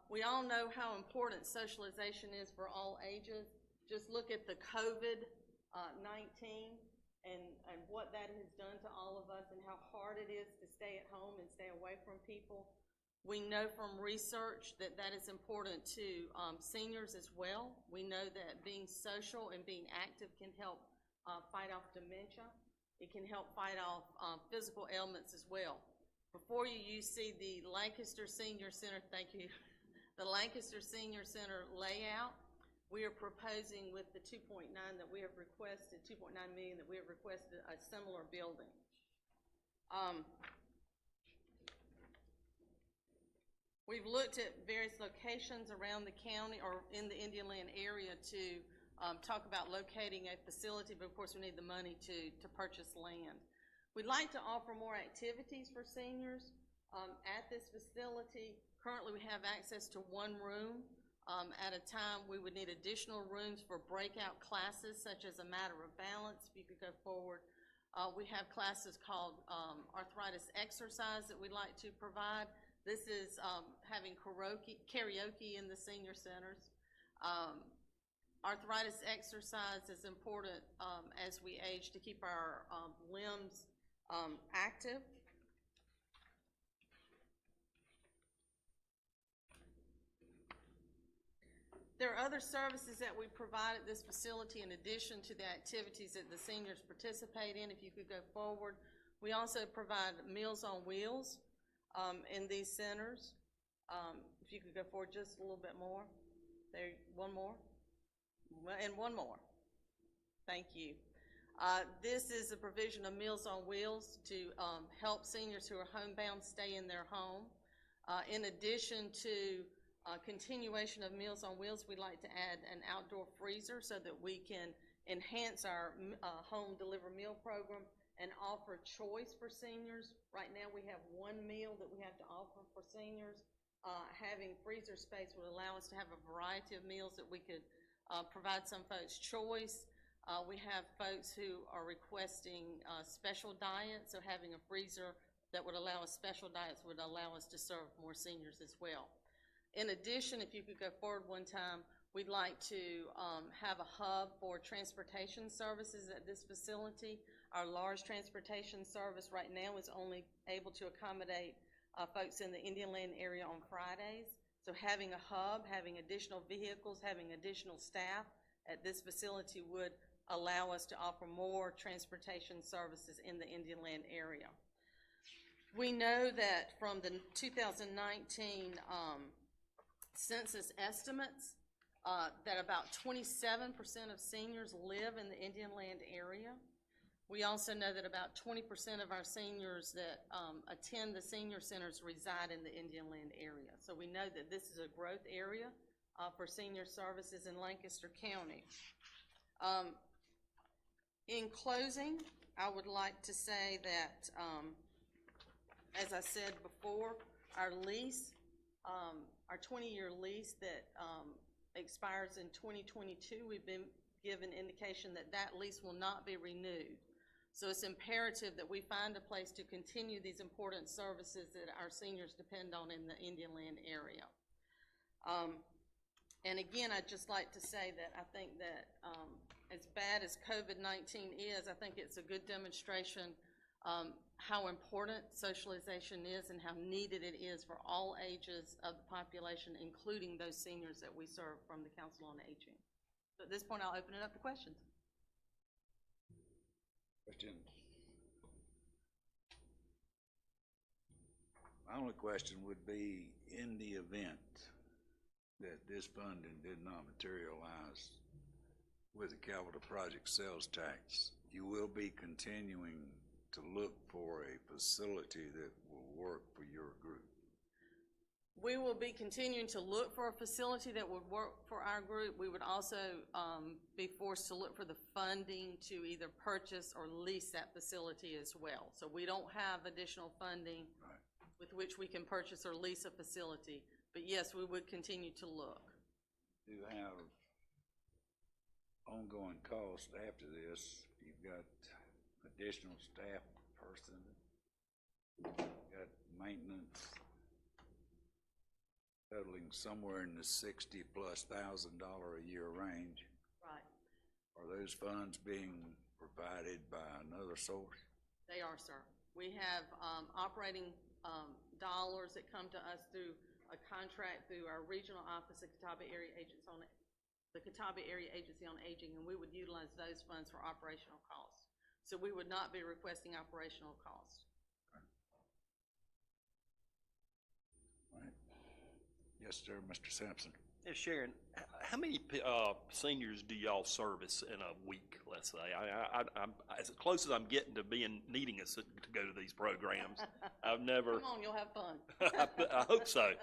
We all know how important socialization is for all ages. Just look at the COVID-19 and what that has done to all of us, and how hard it is to stay at home and stay away from people. We know from research that that is important to seniors as well. We know that being social and being active can help fight off dementia. It can help fight off physical ailments as well. Before you see the Lancaster Senior Center, thank you, the Lancaster Senior Center layout. We are proposing with the 2.9 that we have requested, 2.9 million that we have requested, a similar building. We've looked at various locations around the county or in the Indian Land area to talk about locating a facility, but of course we need the money to purchase land. We'd like to offer more activities for seniors at this facility. Currently, we have access to one room at a time. We would need additional rooms for breakout classes, such as a matter of balance. If you could go forward. We have classes called arthritis exercise that we'd like to provide. This is having karaoke in the senior centers. Arthritis exercise is important as we age to keep our limbs active. There are other services that we provide at this facility in addition to the activities that the seniors participate in. If you could go forward. We also provide Meals on Wheels in these centers. If you could go forward just a little bit more. There, one more. And one more. Thank you. This is the provision of Meals on Wheels to help seniors who are homebound stay in their home. In addition to continuation of Meals on Wheels, we'd like to add an outdoor freezer so that we can enhance our home delivered meal program and offer choice for seniors. Right now we have one meal that we have to offer for seniors. Having freezer space would allow us to have a variety of meals that we could provide some folks choice. We have folks who are requesting special diets, so having a freezer that would allow us special diets would allow us to serve more seniors as well. In addition, if you could go forward one time, we'd like to have a hub for transportation services at this facility. Our large transportation service right now is only able to accommodate folks in the Indian Land area on Fridays. So having a hub, having additional vehicles, having additional staff at this facility would allow us to offer more transportation services in the Indian Land area. We know that from the 2019 census estimates that about 27% of seniors live in the Indian Land area. We also know that about 20% of our seniors that attend the senior centers reside in the Indian Land area. So we know that this is a growth area for senior services in Lancaster County. In closing, I would like to say that, as I said before, our lease, our 20-year lease that expires in 2022, we've been given indication that that lease will not be renewed. So it's imperative that we find a place to continue these important services that our seniors depend on in the Indian Land area. And again, I'd just like to say that I think that as bad as COVID-19 is, I think it's a good demonstration how important socialization is and how needed it is for all ages of the population, including those seniors that we serve from the Council on Aging. So at this point, I'll open it up to questions. Questions? My only question would be, in the event that this funding did not materialize with the capital project sales tax, you will be continuing to look for a facility that will work for your group. We will be continuing to look for a facility that would work for our group. We would also be forced to look for the funding to either purchase or lease that facility as well. So we don't have additional funding with which we can purchase or lease a facility. But yes, we would continue to look. Do you have ongoing costs after this? You've got additional staff person, got maintenance totaling somewhere in the $60,000+ a year range. Right. Are those funds being provided by another source? They are, sir. We have operating dollars that come to us through a contract through our regional office, the Catawba Area Agency on Aging, and we would utilize those funds for operational costs. So we would not be requesting operational costs. All right. Yes, sir, Mr. Sampson. Yes, Sharon, how many seniors do y'all service in a week, let's say? I'm as close as I'm getting to needing us to go to these programs. I've never. Come on, you'll have fun. I hope so.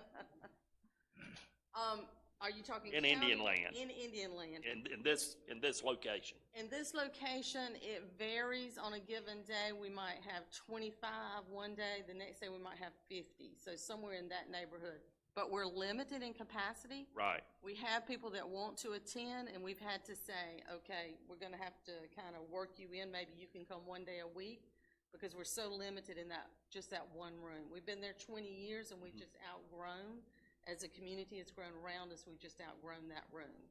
Are you talking In county? Indian Land. In Indian Land. in this location? In this location, it varies on a given day. We might have 25 one day, the next day we might have 50, so somewhere in that neighborhood. But we're limited in capacity. Right. We have people that want to attend, and we've had to say, okay, we're gonna have to kind of work you in, maybe you can come one day a week, because we're so limited in that, just that one room. We've been there 20 years, and we've just outgrown, as a community has grown around us, we've just outgrown that room.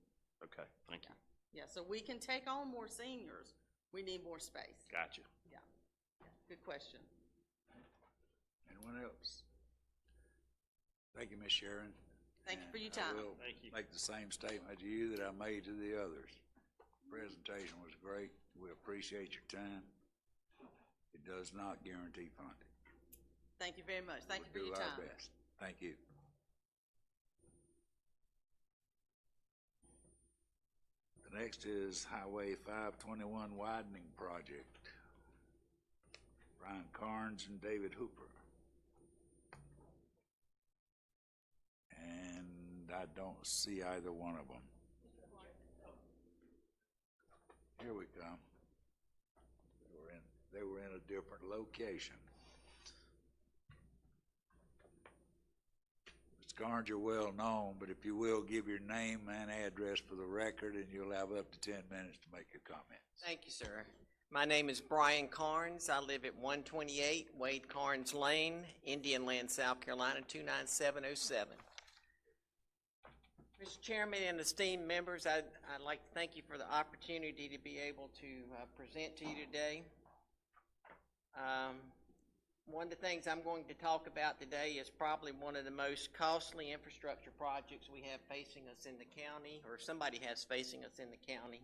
Okay, thank you. Yeah, so we can take on more seniors, we need more space. Gotcha. Yeah, good question. Anyone else? Thank you, Ms. Sharon. Thank you for your And time. I will make the same statement to you that I made to the others. Presentation was great. We appreciate your time. It does not guarantee funding. Thank you very much. Thank you for We'll your do time. our best. Thank you. The next is Highway 521 widening project. Brian Carnes and David Hooper. And I don't see either one of them. Here we come. They were in a different location. Ms. Carnes, you're well known, but if you will, give your name and address for the record, and you'll have up to 10 minutes to make your comments. Thank you, sir. My name is Brian Carnes. I live at 128 Wade Carnes Lane, Indian Land, South Carolina, 29707. Mr. Chairman and esteemed members, I'd like to thank you for the opportunity to be able to present to you today. One of the things I'm going to talk about today is probably one of the most costly infrastructure projects we have facing us in the county, or somebody has facing us in the county.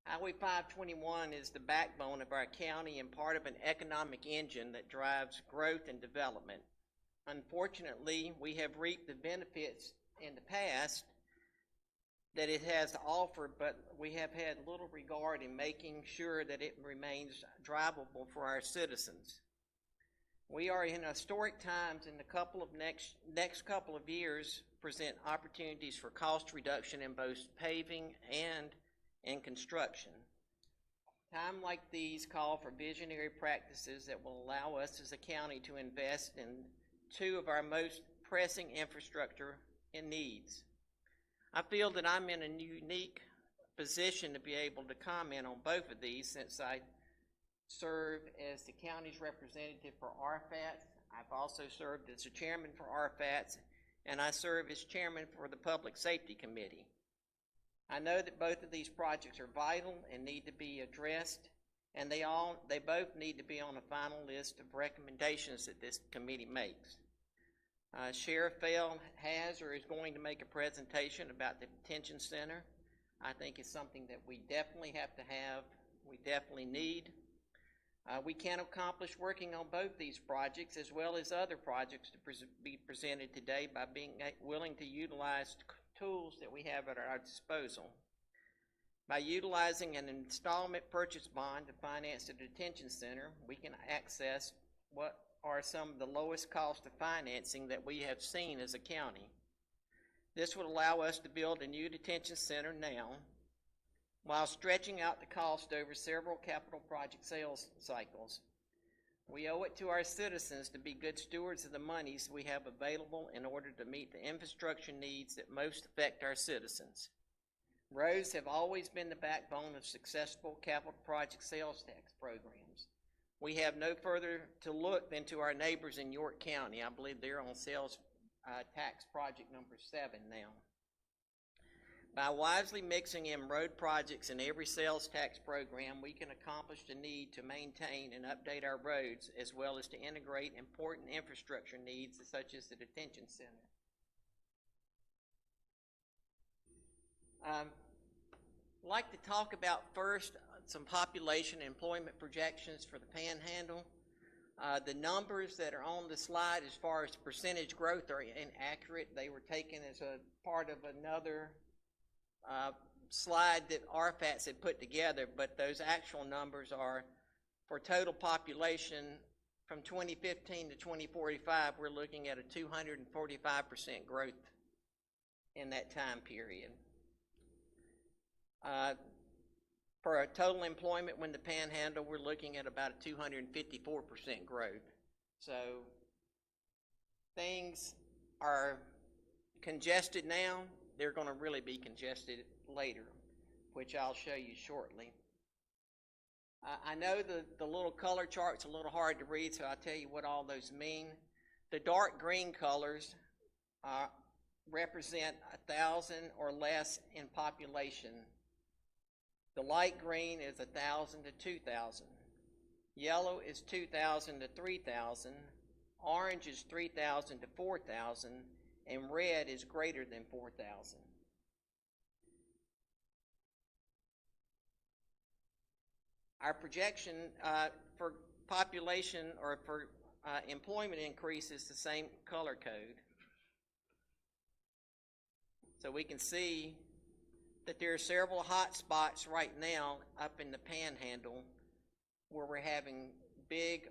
Highway 521 is the backbone of our county and part of an economic engine that drives growth and development. Unfortunately, we have reaped the benefits in the past that it has to offer, but we have had little regard in making sure that it remains drivable for our citizens. We are in historic times, and the next couple of years present opportunities for cost reduction in both paving and in construction. Times like these call for visionary practices that will allow us as a county to invest in two of our most pressing infrastructure needs. I feel that I'm in a unique position to be able to comment on both of these, since I serve as the county's representative for RFATS. I've also served as the chairman for RFATS, and I serve as chairman for the Public Safety Committee. I know that both of these projects are vital and need to be addressed, and they both need to be on a final list of recommendations that this committee makes. Sheriff Fell has or is going to make a presentation about the detention center. I think it's something that we definitely have to have, we definitely need. We can accomplish working on both these projects as well as other projects to be presented today by being willing to utilize tools that we have at our disposal. By utilizing an installment purchase bond to finance the detention center, we can access what are some of the lowest cost of financing that we have seen as a county. This would allow us to build a new detention center now, while stretching out the cost over several capital project sales cycles. We owe it to our citizens to be good stewards of the monies we have available in order to meet the infrastructure needs that most affect our citizens. Roads have always been the backbone of successful capital project sales tax programs. We have no further to look than to our neighbors in York County. I believe they're on sales tax project number 7 now. By wisely mixing in road projects in every sales tax program, we can accomplish the need to maintain and update our roads, as well as to integrate important infrastructure needs such as the detention center. I'd like to talk about first some population and employment projections for the Panhandle. The numbers that are on the slide as far as percentage growth are inaccurate. They were taken as a part of another slide that RFATS had put together, but those actual numbers are for total population from 2015 to 2045. We're looking at a 245% growth in that time period. For a total employment when the Panhandle, we're looking at about a 254% growth. So things are congested now. They're going to really be congested later, which I'll show you shortly. I know the little color chart's a little hard to read, so I'll tell you what all those mean. The dark green colors represent 1,000 or less in population. The light green is 1,000 to 2,000. Yellow is 2,000 to 3,000. Orange is 3,000 to 4,000. And red is greater than 4,000. Our projection for population or for employment increase is the same color code. So we can see that there are several hot spots right now up in the Panhandle where we're having big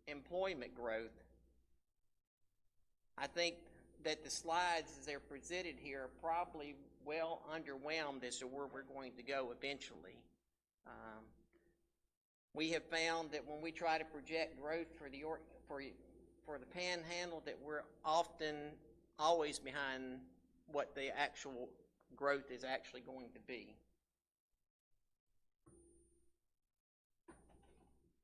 employment growth. I think that the slides as they're presented here are probably well underwhelmed as to where we're going to go eventually. We have found that when we try to project growth for the Panhandle, that we're often always behind what the actual growth is actually going to be.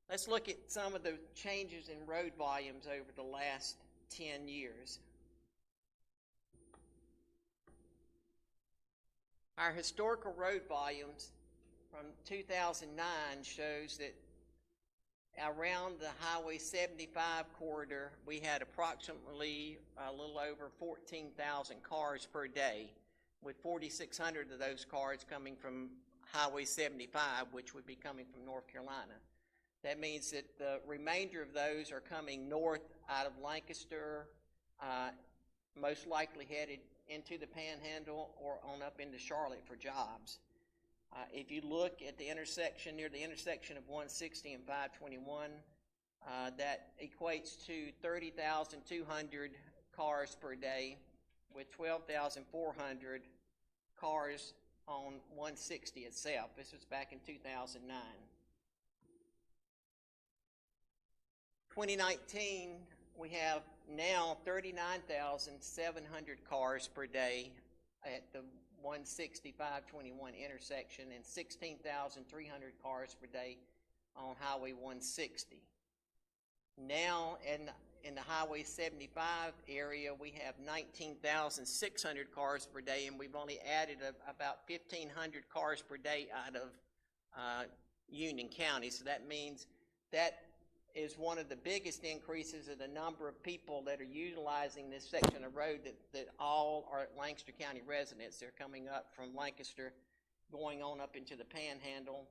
Let's look at some of the changes in road volumes over the last 10 years. Our historical road volumes from 2009 shows that around the Highway 75 corridor, we had approximately a little over 14,000 cars per day, with 4,600 of those cars coming from Highway 75, which would be coming from North Carolina. That means that the remainder of those are coming north out of Lancaster, most likely headed into the Panhandle or on up into Charlotte for jobs. If you look at the intersection, near the intersection of 160 and 521, that equates to 30,200 cars per day, with 12,400 cars on 160 itself. This was back in 2009. 2019, we have now 39,700 cars per day at the 165-21 intersection and 16,300 cars per day on Highway 160. Now in the Highway 75 area, we have 19,600 cars per day, and we've only added about 1,500 cars per day out of Union County. So that means that is one of the biggest increases in the number of people that are utilizing this section of road that all are Lancaster County residents. They're coming up from Lancaster, going on up into the Panhandle,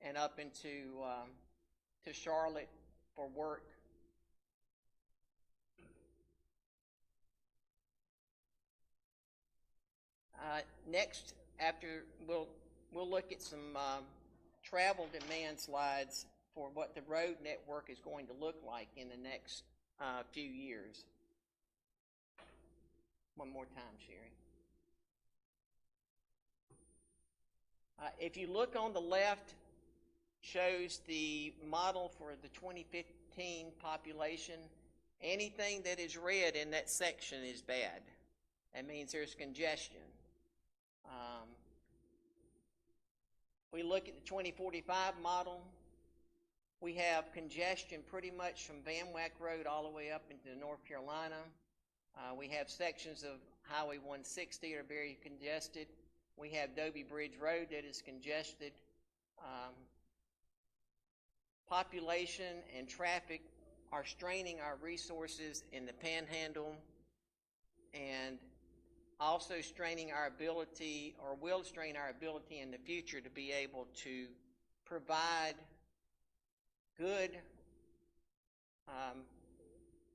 and up into to Charlotte for work. Next, after we'll look at some travel demand slides for what the road network is going to look like in the next few years. One more time, Sherry. If you look on the left, shows the model for the 2015 population. Anything that is red in that section is bad. That means there's congestion. We look at the 2045 model. We have congestion pretty much from Van Wyck Road all the way up into North Carolina. We have sections of Highway 160 that are very congested. We have Dobie Bridge Road that is congested. Population and traffic are straining our resources in the Panhandle and also straining our ability, or will strain our ability in the future to be able to provide good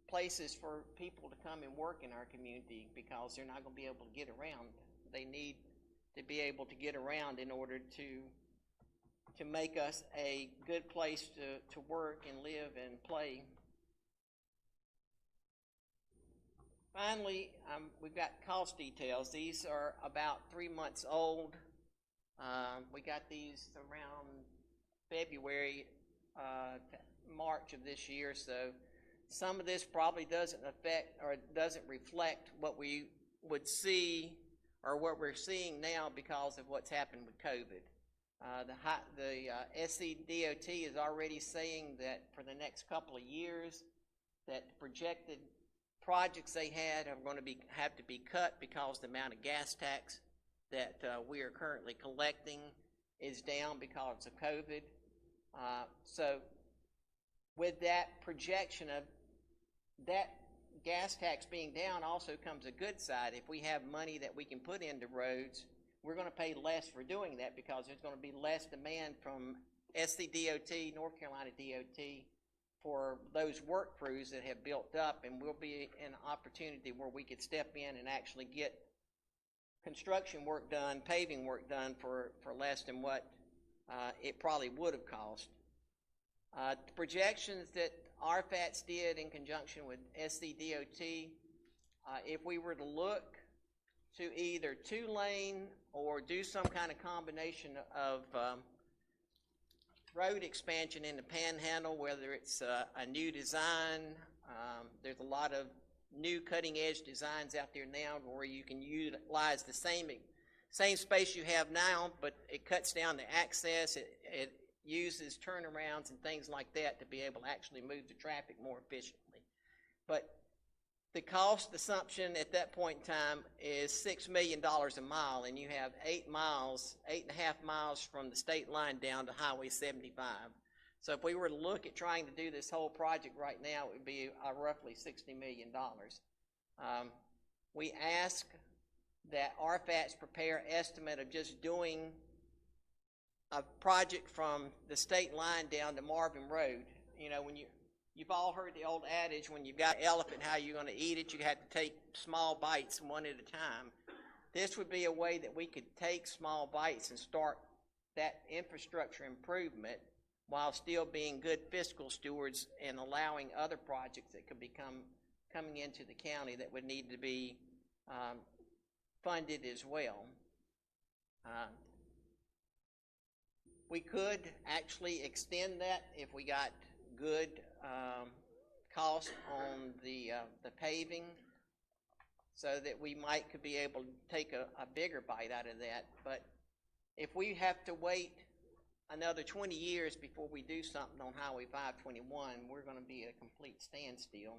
places for people to come and work in our community, because they're not going to be able to get around. They need to be able to get around in order to make us a good place to work and live and play. Finally, we've got cost details. These are about 3 months old. We got these around February, March of this year, so some of this probably doesn't affect or doesn't reflect what we would see or what we're seeing now because of what's happened with COVID. The SCDOT is already saying that for the next couple of years, that the projected projects they had are going to have to be cut because the amount of gas tax that we are currently collecting is down because of COVID. So with that projection of that gas tax being down also comes a good side. If we have money that we can put into roads, we're going to pay less for doing that because there's going to be less demand from SCDOT, North Carolina DOT, for those work crews that have built up, and we'll be in an opportunity where we could step in and actually get construction work done, paving work done for less than what it probably would have cost. The projections that RFATS did in conjunction with SCDOT, if we were to look to either two-lane or do some kind of combination of road expansion in the Panhandle, whether it's a new design, there's a lot of new cutting-edge designs out there now where you can utilize the same space you have now, but it cuts down the access, it uses turnarounds and things like that to be able to actually move the traffic more efficiently. But the cost assumption at that point in time is $6 million a mile, and you have 8.5 miles from the state line down to Highway 75. So if we were to look at trying to do this whole project right now, it would be roughly $60 million. We ask that RFATS prepare an estimate of just doing a project from the state line down to Marvin Road. You know, when you've all heard the old adage, when you've got an elephant, how you're going to eat it, you have to take small bites one at a time. This would be a way that we could take small bites and start that infrastructure improvement while still being good fiscal stewards and allowing other projects that could be coming into the county that would need to be funded as well. We could actually extend that if we got good cost on the paving, so that we could be able to take a bigger bite out of that. But if we have to wait another 20 years before we do something on Highway 521, we're going to be at a complete standstill.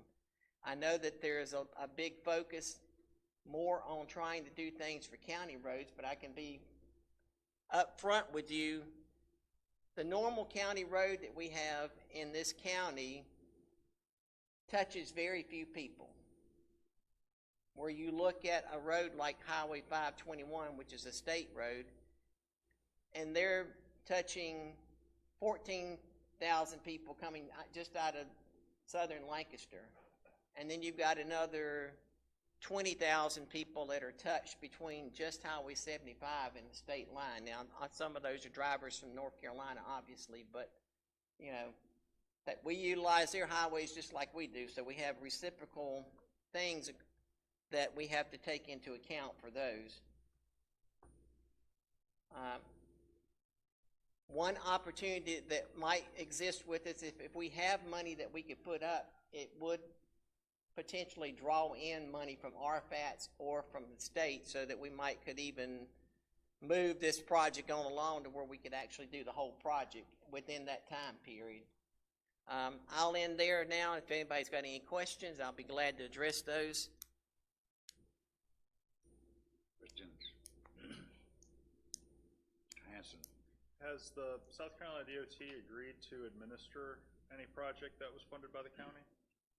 I know that there's a big focus more on trying to do things for county roads, but I can be up front with you. The normal county road that we have in this county touches very few people. Where you look at a road like Highway 521, which is a state road, and they're touching 14,000 people coming just out of southern Lancaster. And then you've got another 20,000 people that are touched between just Highway 75 and the state line. Now, some of those are drivers from North Carolina, obviously, but, you know, that we utilize their highways just like we do, so we have reciprocal things that we have to take into account for those. One opportunity that might exist with us, if we have money that we could put up, it would potentially draw in money from RFATS or from the state, so that we could even move this project on along to where we could actually do the whole project within that time period. I'll end there now. If anybody's got any questions, I'll be glad to address those. Questions? Hanson. Has the South Carolina DOT agreed to administer any project that was funded by the county?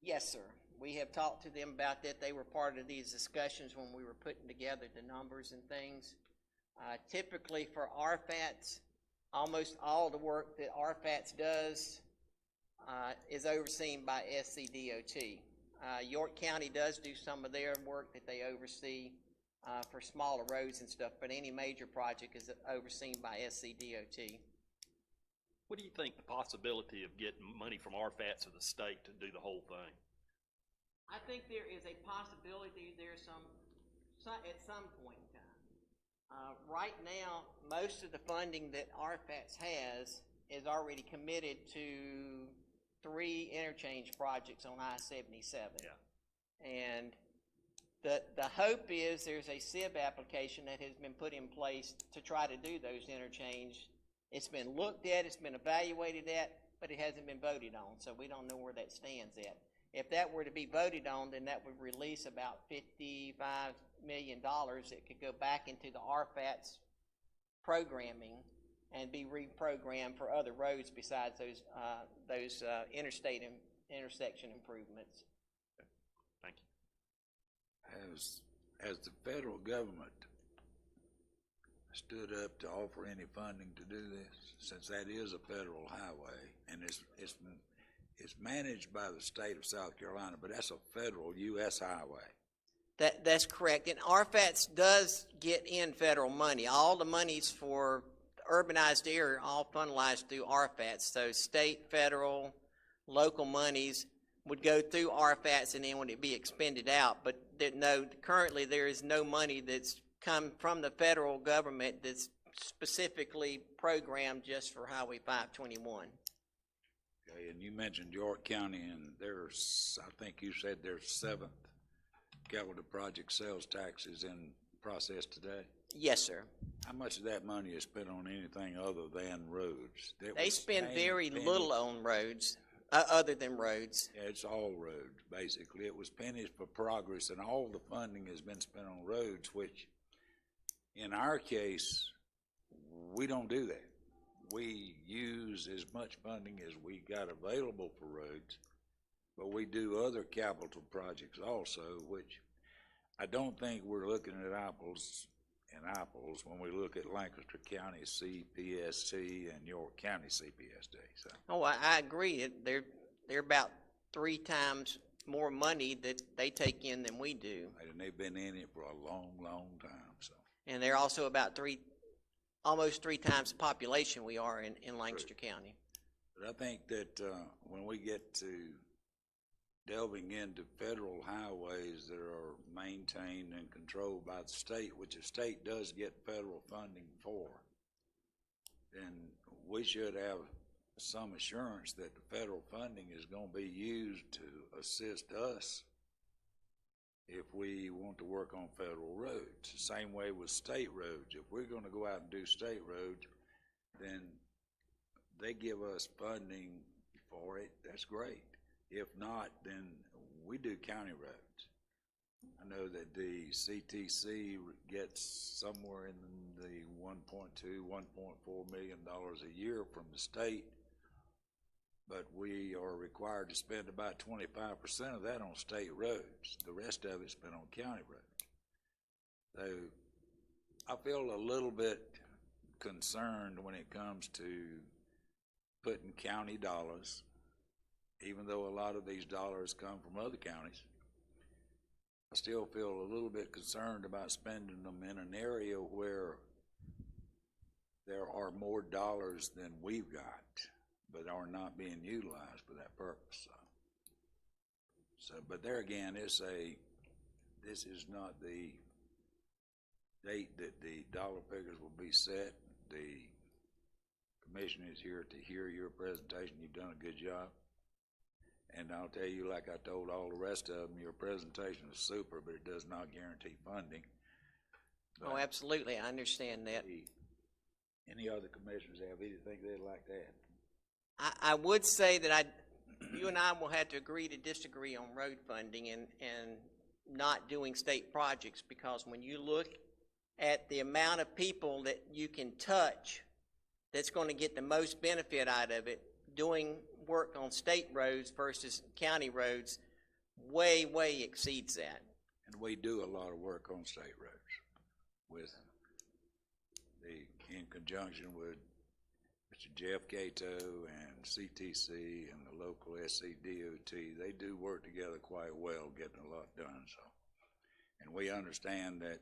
Yes, sir. We have talked to them about that. They were part of these discussions when we were putting together the numbers and things. Typically for RFATS, almost all the work that RFATS does is overseen by SCDOT. York County does do some of their work that they oversee for smaller roads and stuff, but any major project is overseen by SCDOT. What do you think the possibility of getting money from RFATS or the state to do the whole thing? I think there is a possibility there's at some point in time. Right now, most of the funding that RFATS has is already committed to 3 interchange projects on I-77. Yeah. And the hope is there's a SIB application that has been put in place to try to do those interchange. It's been looked at, it's been evaluated at, but it hasn't been voted on, so we don't know where that stands at. If that were to be voted on, then that would release about $55 million that could go back into the RFATS programming and be reprogrammed for other roads besides those intersection improvements. Thank you. Has the federal government stood up to offer any funding to do this, since that is a federal highway and it's managed by the state of South Carolina, but that's a federal U.S. highway? That's correct. And RFATS does get in federal money. All the monies for urbanized area are all funnelized through RFATS. So state, federal, local monies would go through RFATS and then would it be expended out. But currently there is no money that's come from the federal government that's specifically programmed just for Highway 521. Okay, and you mentioned York County, and there's, I think you said there's 7th capital project sales taxes in process today? Yes, sir. How much of that money is spent on anything other than roads? They spend very little on roads, other than roads. Yeah, it's all roads, basically. It was pennies for progress, and all the funding has been spent on roads, which, in our case, we don't do that. We use as much funding as we got available for roads, but we do other capital projects also, which I don't think we're looking at apples and apples when we look at Lancaster County CPST and York County CPST. So. Oh, I agree. They're about 3 times more money that they take in than we do. And they've been in it for a long, long time. So. And they're also about almost 3 times the population we are in Lancaster County. But I think that when we get to delving into federal highways that are maintained and controlled by the state, which the state does get federal funding for, then we should have some assurance that the federal funding is going to be used to assist us if we want to work on federal roads. The same way with state roads. If we're going to go out and do state roads, then they give us funding for it. That's great. If not, then we do county roads. I know that the CTC gets somewhere in the $1.2, $1.4 million a year from the state, but we are required to spend about 25% of that on state roads. The rest of it's spent on county roads. So I feel a little bit concerned when it comes to putting county dollars, even though a lot of these dollars come from other counties. I still feel a little bit concerned about spending them in an area where there are more dollars than we've got, but are not being utilized for that purpose. But there again, this is not the date that the dollar figures will be set. The commission is here to hear your presentation. You've done a good job. And I'll tell you, like I told all the rest of them, your presentation was super, but it does not guarantee funding. Oh, absolutely. I understand that. Any other commissioners have anything they'd like to add? I would say that you and I will have to agree to disagree on road funding and not doing state projects, because when you look at the amount of people that you can touch that's going to get the most benefit out of it, doing work on state roads versus county roads way exceeds that. And we do a lot of work on state roads in conjunction with Mr. Jeff Cato and CTC and the local SCDOT. They do work together quite well, getting a lot done. So, and we understand that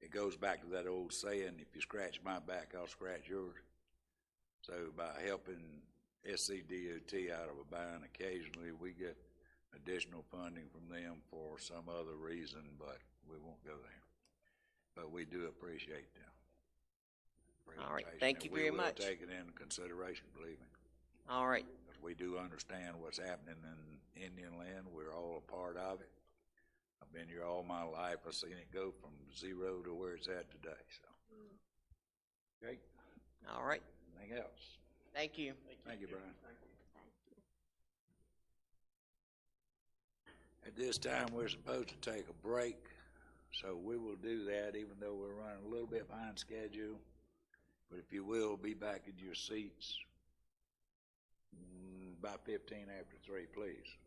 it goes back to that old saying, if you scratch my back, I'll scratch yours. So by helping SCDOT out of a bind occasionally, we get additional funding from them for some other reason, but we won't go there. But we do appreciate them. All right, thank you very much. We will take it into consideration, believe me. All right. 'Cause we do understand what's happening in Indian land. We're all a part of it. I've been here all my life. I've seen it go from zero to where it's at today, so. Okay, All right. anything else? Thank you. Thank you, Brian. At this time, we're supposed to take a break, so we will do that even though we're running a little bit behind schedule. But if you will, be back in your seats by 15 after 3, please.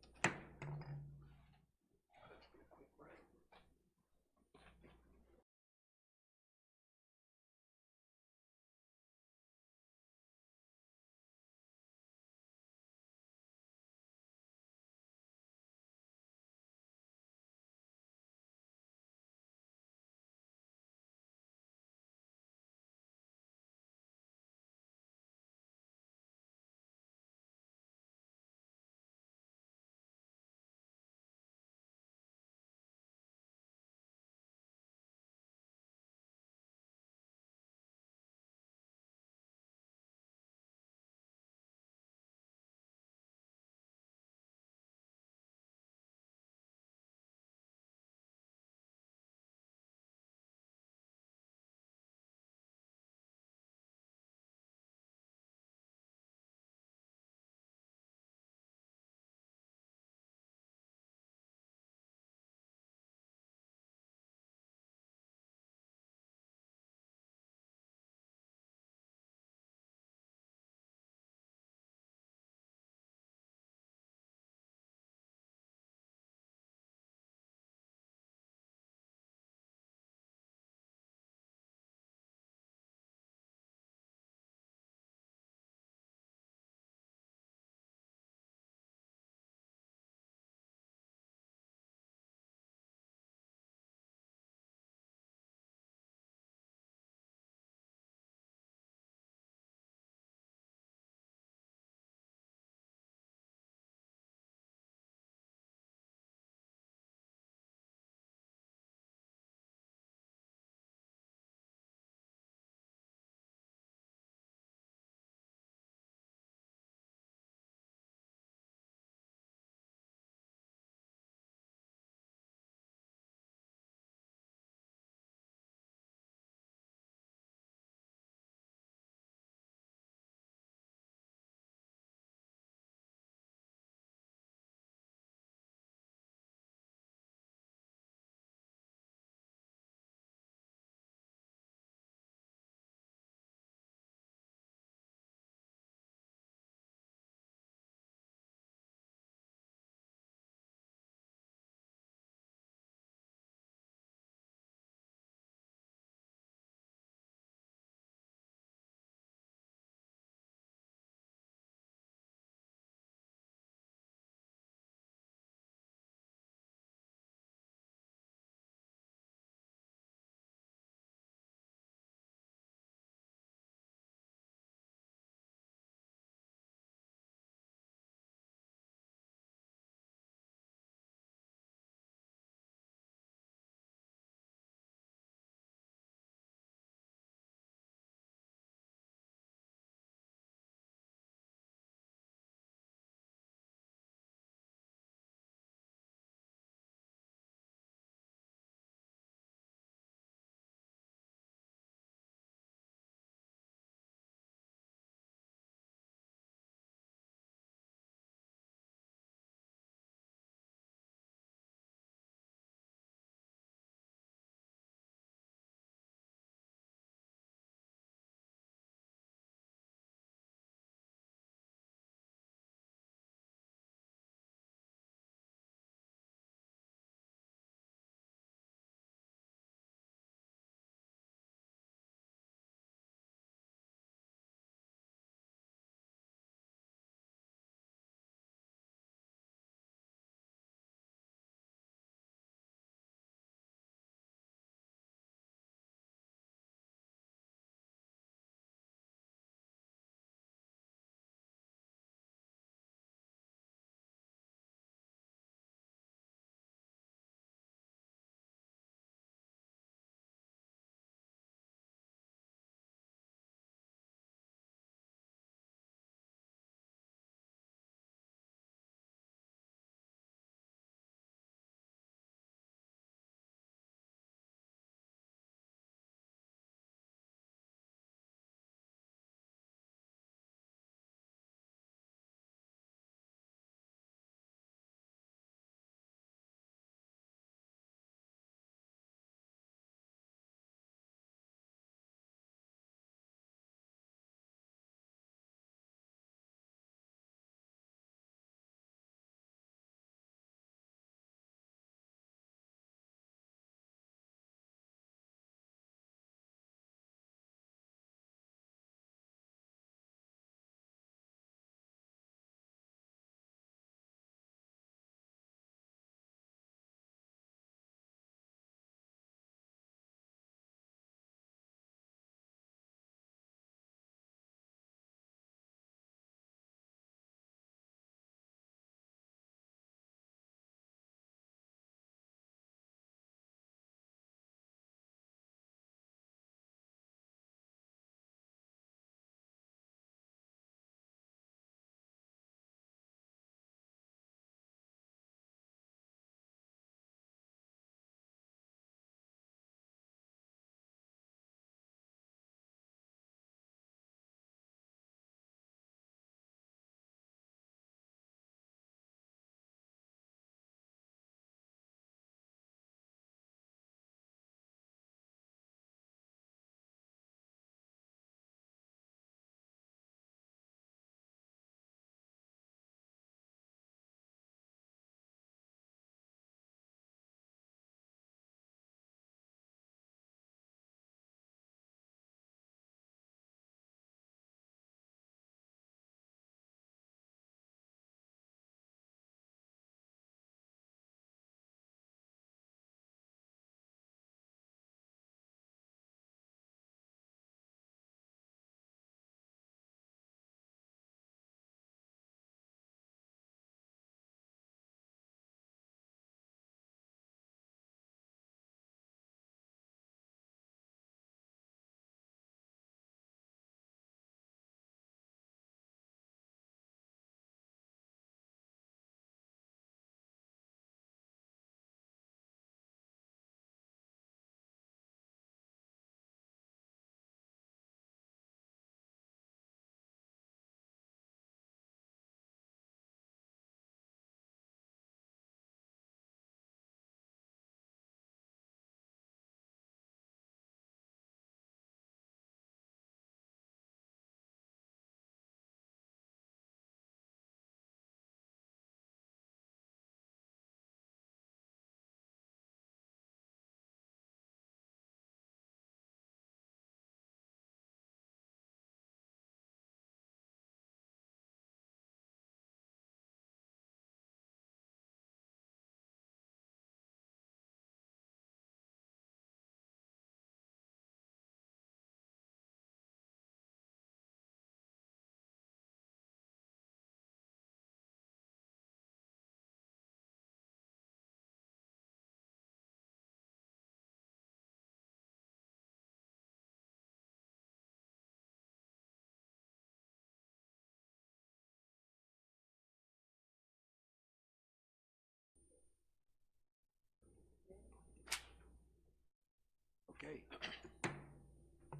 Okay.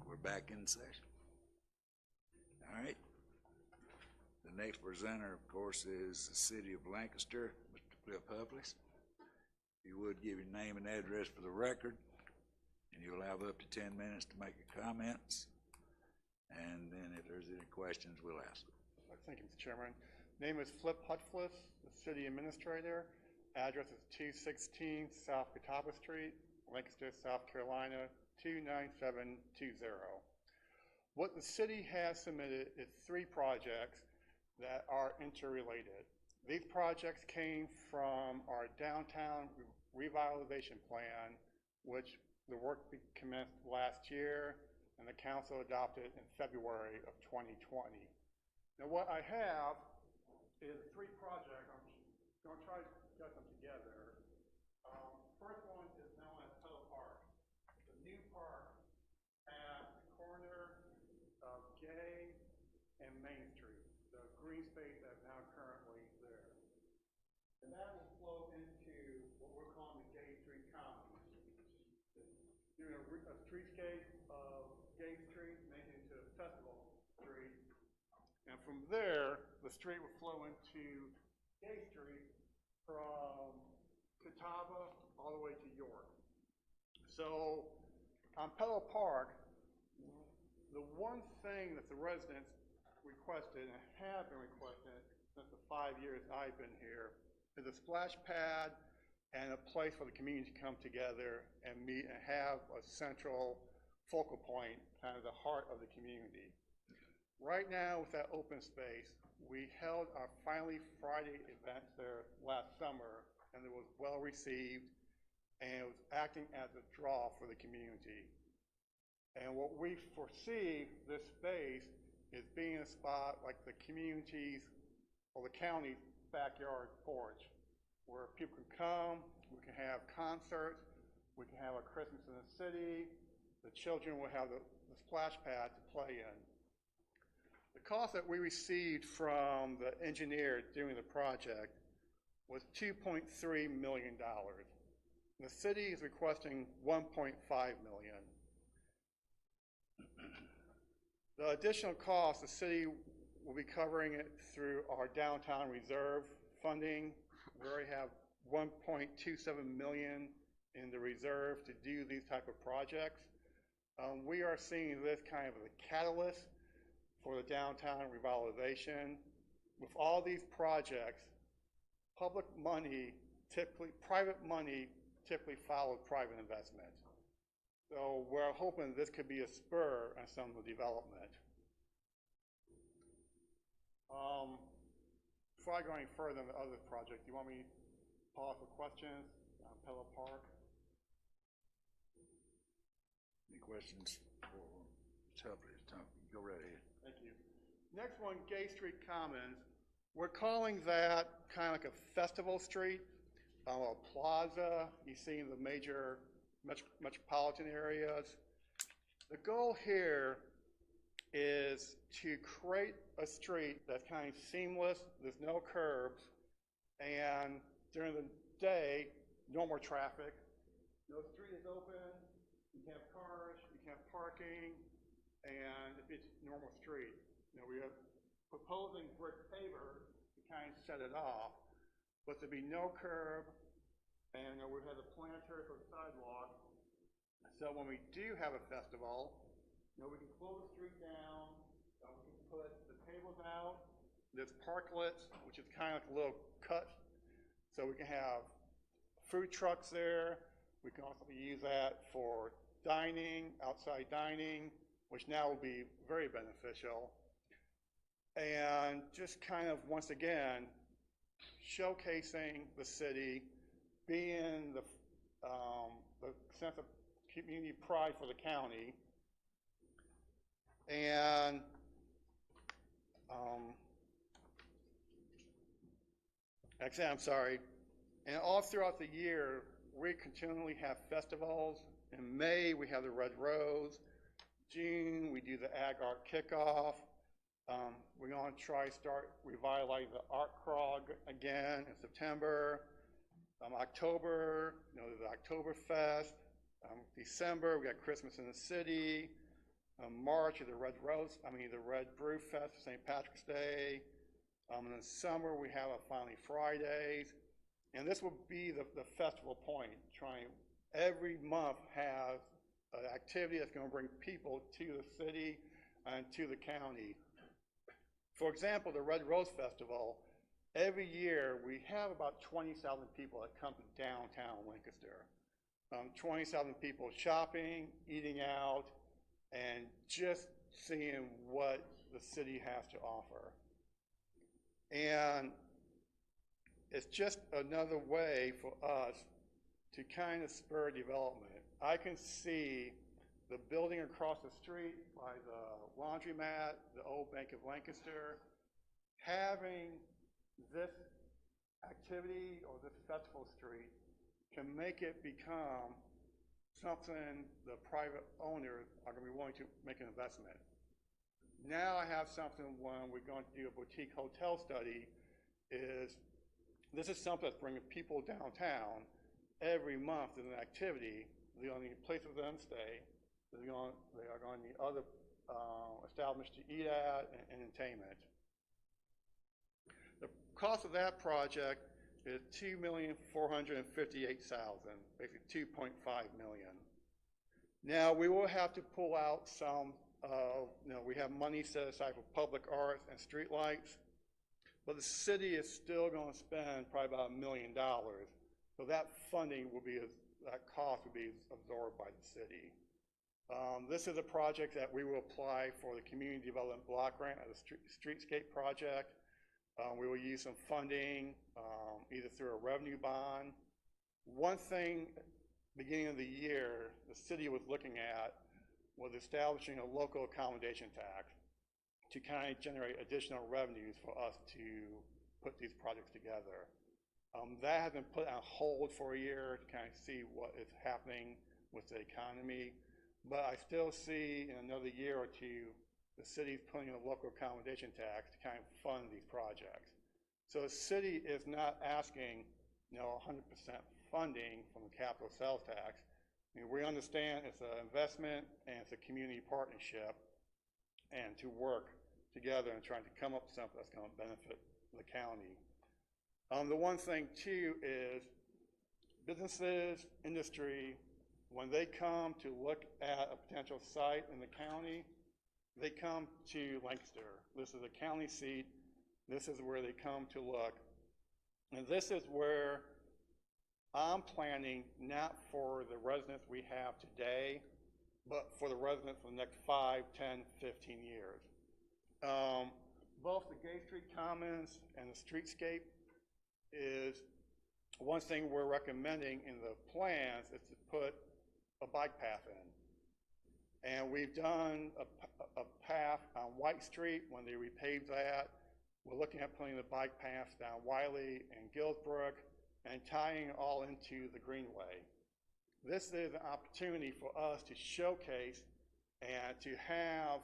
We're back in session. All right. The next presenter, of course, is the City of Lancaster, Mr. Cliff Huffley. If you would give your name and address for the record, and you'll have up to 10 minutes to make your comments. And then if there's any questions, we'll ask. Thank you, Mr. Chairman. Name is Flip Hutfliffe, the City Administrator. Address is 216 South Catawba Street, Lancaster, South Carolina, 29720. What the city has submitted is 3 projects that are interrelated. These projects came from our downtown revitalization plan, which the work commenced last year and the council adopted in February of 2020. Now what I have is 3 projects. I'm going to try to get them together. First one is known as Pello Park. The new park at the corner of Gay and Main Street, the green space that's now currently there. And that will flow into what we're calling the Gay Street Commons. Doing a streetscape of Gay Street, making it to Festival Street. And from there, the street will flow into Gay Street from Catawba all the way to York. So on Pello Park, the one thing that the residents requested and have been requesting since the 5 years I've been here is a splash pad and a place for the community to come together and meet and have a central focal point, kind of the heart of the community. Right now, with that open space, we held our Finally Friday event there last summer, and it was well received, and it was acting as a draw for the community. And what we foresee this space is being a spot like the community's or the county's backyard porch, where people can come, we can have concerts, we can have a Christmas in the city, the children will have the splash pad to play in. The cost that we received from the engineer doing the project was $2.3 million. The city is requesting $1.5 million. The additional cost, the city will be covering it through our downtown reserve funding. We already have $1.27 million in the reserve to do these type of projects. We are seeing this kind of a catalyst for the downtown revitalization. With all these projects, public money private money typically follows private investment. So we're hoping this could be a spur on some of the development. Before I go any further on the other project, do you want me to pause for questions on Pello Park? Any questions for Huffley? Go right ahead. Thank you. Next one, Gay Street Commons. We're calling that kind of like a festival street, a plaza you see in the major metropolitan areas. The goal here is to create a street that's kind of seamless, there's no curbs, and during the day, no more traffic. No street is open, you can have cars, you can have parking, and it's a normal street. You know, we are proposing brick pavers to kind of set it off, but there'll be no curb, and we have the planters or sidewalk. So when we do have a festival, we can close the street down, we can put the tables out, there's parklets, which is kind of like a little cut, so we can have food trucks there. We can also use that for dining, outside dining, which now will be very beneficial. And just kind of, once again, showcasing the city, being the sense of community pride for the county, and actually, I'm sorry, and all throughout the year, we continually have festivals. In May, we have the Red Rose. June, we do the Ag Art Kickoff. We're going to try start revitalizing the art crawl again in September. October, there's the Oktoberfest. December, we got Christmas in the City. March is the Red Brew Fest for St. Patrick's Day. In the summer, we have our Finally Fridays. And this will be the festival point, trying every month have an activity that's going to bring people to the city and to the county. For example, the Red Rose Festival, every year we have about 20,000 people that come to downtown Lancaster. 20,000 people shopping, eating out, and just seeing what the city has to offer. And it's just another way for us to kind of spur development. I can see the building across the street by the laundromat, the old Bank of Lancaster, having this activity or this festival street can make it become something the private owners are going to be willing to make an investment. Now I have something when we're going to do a boutique hotel study is this is something that's bringing people downtown every month as an activity. They're going to need a place for them to stay. They are going to need other establishments to eat at and entertainment. The cost of that project is $2,458,000, basically $2.5 million. Now we will have to pull out some. We have money set aside for public arts and street lights, but the city is still going to spend probably about $1 million. So that funding will be, that cost will be absorbed by the city. This is a project that we will apply for the Community Development Block Grant as a streetscape project. We will use some funding, either through a revenue bond. One thing, beginning of the year, the city was looking at was establishing a local accommodation tax to kind of generate additional revenues for us to put these projects together. That has been put on hold for a year to kind of see what is happening with the economy. But I still see in another year or two, the city's putting in a local accommodation tax to kind of fund these projects. So the city is not asking, 100% funding from the capital sales tax. I mean, we understand it's an investment and it's a community partnership, and to work together and trying to come up with something that's going to benefit the county. The one thing too is businesses, industry, when they come to look at a potential site in the county, they come to Lancaster. This is a county seat. This is where they come to look. And this is where I'm planning not for the residents we have today, but for the residents for the next 5, 10, 15 years. Both the Gay Street Commons and the streetscape is one thing we're recommending in the plans is to put a bike path in. And we've done a path on White Street when they repaved that. We're looking at putting the bike paths down Wiley and Gillsbrook and tying it all into the Greenway. This is an opportunity for us to showcase and to have,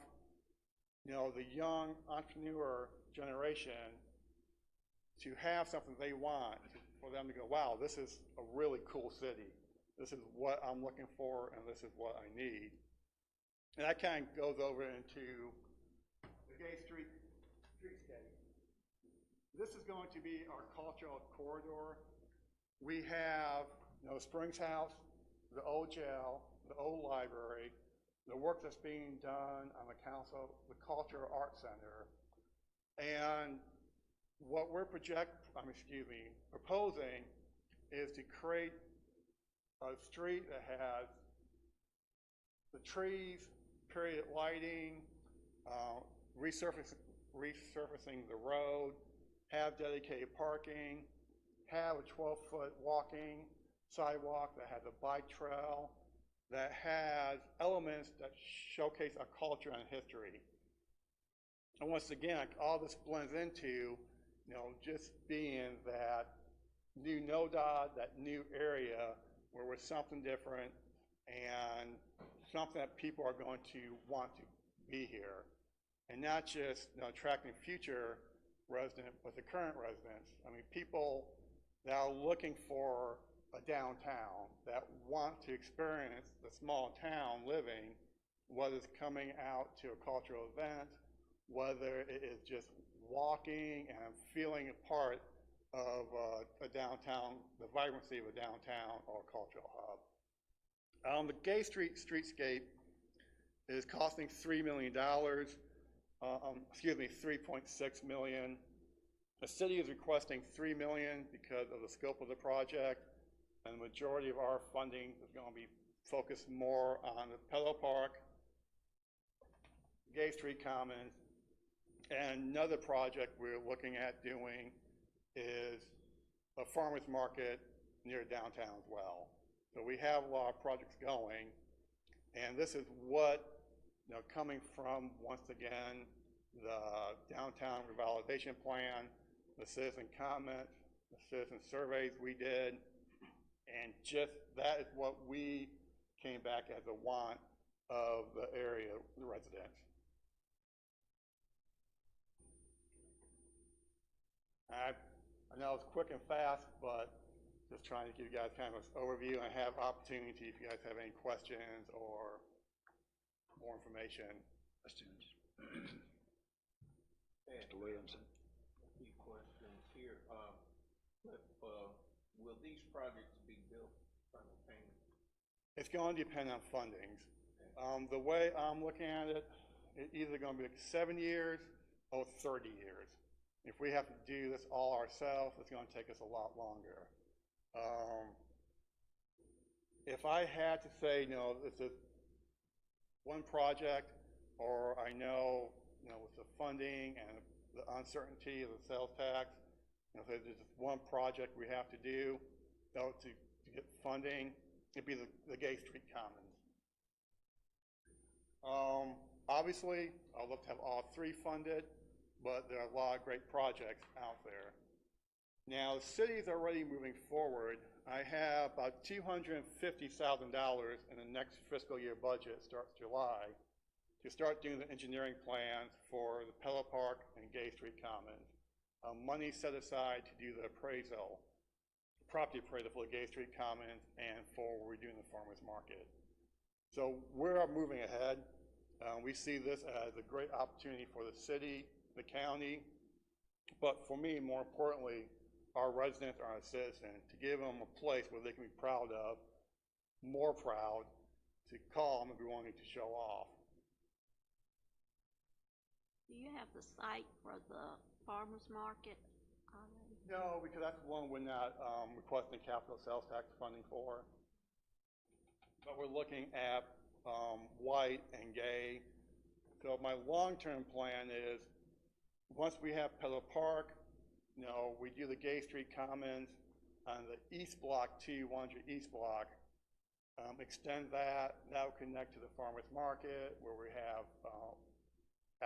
the young entrepreneur generation to have something they want, for them to go, wow, this is a really cool city. This is what I'm looking for, and this is what I need. And that kind of goes over into the Gay streetscape. This is going to be our cultural corridor. We have, Springs House, the old jail, the old library, the work that's being done on the council, the Cultural Arts Center, and what we're proposing is to create a street that has the trees, period lighting, resurfacing the road, have dedicated parking, have a 12-foot walking sidewalk that has a bike trail, that has elements that showcase our culture and history. And once again, all this blends into, just being that new NODOD, that new area where we're something different and something that people are going to want to be here. And not just attracting future residents, but the current residents. I mean, people that are looking for a downtown, that want to experience the small town living, whether it's coming out to a cultural event, whether it is just walking and feeling a part of a downtown, the vibrancy of a downtown or a cultural hub. The Gay Street streetscape is costing $3 million, excuse me, $3.6 million. The city is requesting $3 million because of the scope of the project, and the majority of our funding is going to be focused more on the Pillow Park, Gay Street Commons, and another project we're looking at doing is a farmer's market near downtown as well. So we have a lot of projects going, and this is what, coming from, once again, the downtown revitalization plan, the citizen comments, the citizen surveys we did, and just that is what we came back as a want of the area, the residents. I know it's quick and fast, but just trying to give you guys kind of an overview and have opportunity if you guys have any questions or more information. Questions? Mr. Williamson? A few questions here. Will these projects be built simultaneously? It's going to depend on fundings. The way I'm looking at it, it's either going to be like 7 years or 30 years. If we have to do this all ourselves, it's going to take us a lot longer. If I had to say, it's a one project, or I know, with the funding and the uncertainty of the sales tax, if there's just one project we have to do, to get funding, it'd be the Gay Street Commons. Obviously, I'd love to have all three funded, but there are a lot of great projects out there. Now, the city's already moving forward. I have about $250,000 in the next fiscal year budget, starts July, to start doing the engineering plans for the Pillow Park and Gay Street Commons. Money set aside to do the appraisal, property appraisal for the Gay Street Commons and for redoing the farmers market. So we're moving ahead. We see this as a great opportunity for the city, the county, but for me, more importantly, our residents are our citizens, to give them a place where they can be proud of, more proud, to call them and be wanting to show off. Do you have the site for the farmer's market already? No, because that's one we're not requesting capital sales tax funding for. But we're looking at White and Gay. So my long-term plan is, once we have Pillow Park, we do the Gay Street Commons on the east block, 200 East Block, extend that will connect to the farmers market where we have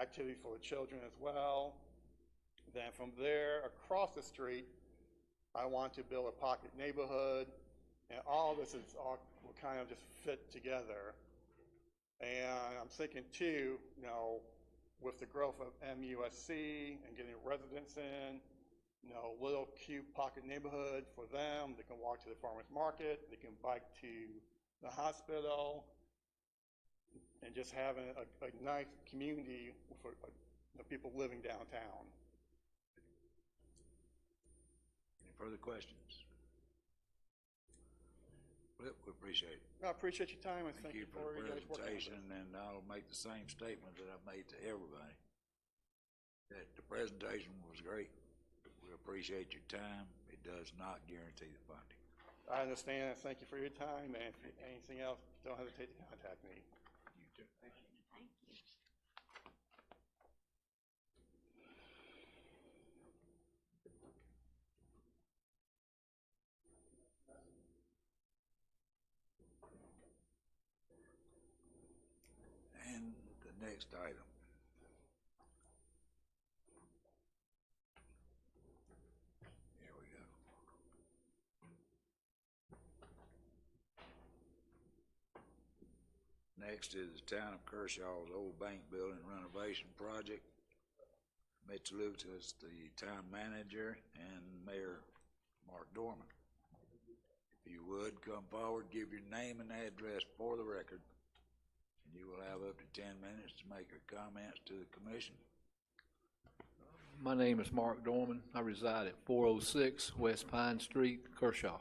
activities for the children as well. Then from there, across the street, I want to build a pocket neighborhood, and all this will kind of just fit together. And I'm thinking too, with the growth of MUSC and getting residents in, little cute pocket neighborhood for them. They can walk to the farmer's market, they can bike to the hospital, and just having a nice community for people living downtown. Any further questions? Well, we appreciate it. I appreciate your time, and Thank you for the you guys working on this. presentation, and I'll make the same statement that I've made to everybody. That the presentation was great. We appreciate your time. It does not guarantee the funding. I understand, and thank you for your time, and if anything else, don't hesitate to contact me. You too. Thank you. And the next item. Here we go. Next is the Town of Kershaw's Old Bank Building Renovation Project. Mitch Lewis is the town manager and Mayor Mark Dorman. If you would, come forward, give your name and address for the record, and you will have up to 10 minutes to make your comments to the commission. My name is Mark Dorman. I reside at 406 West Pine Street, Kershaw.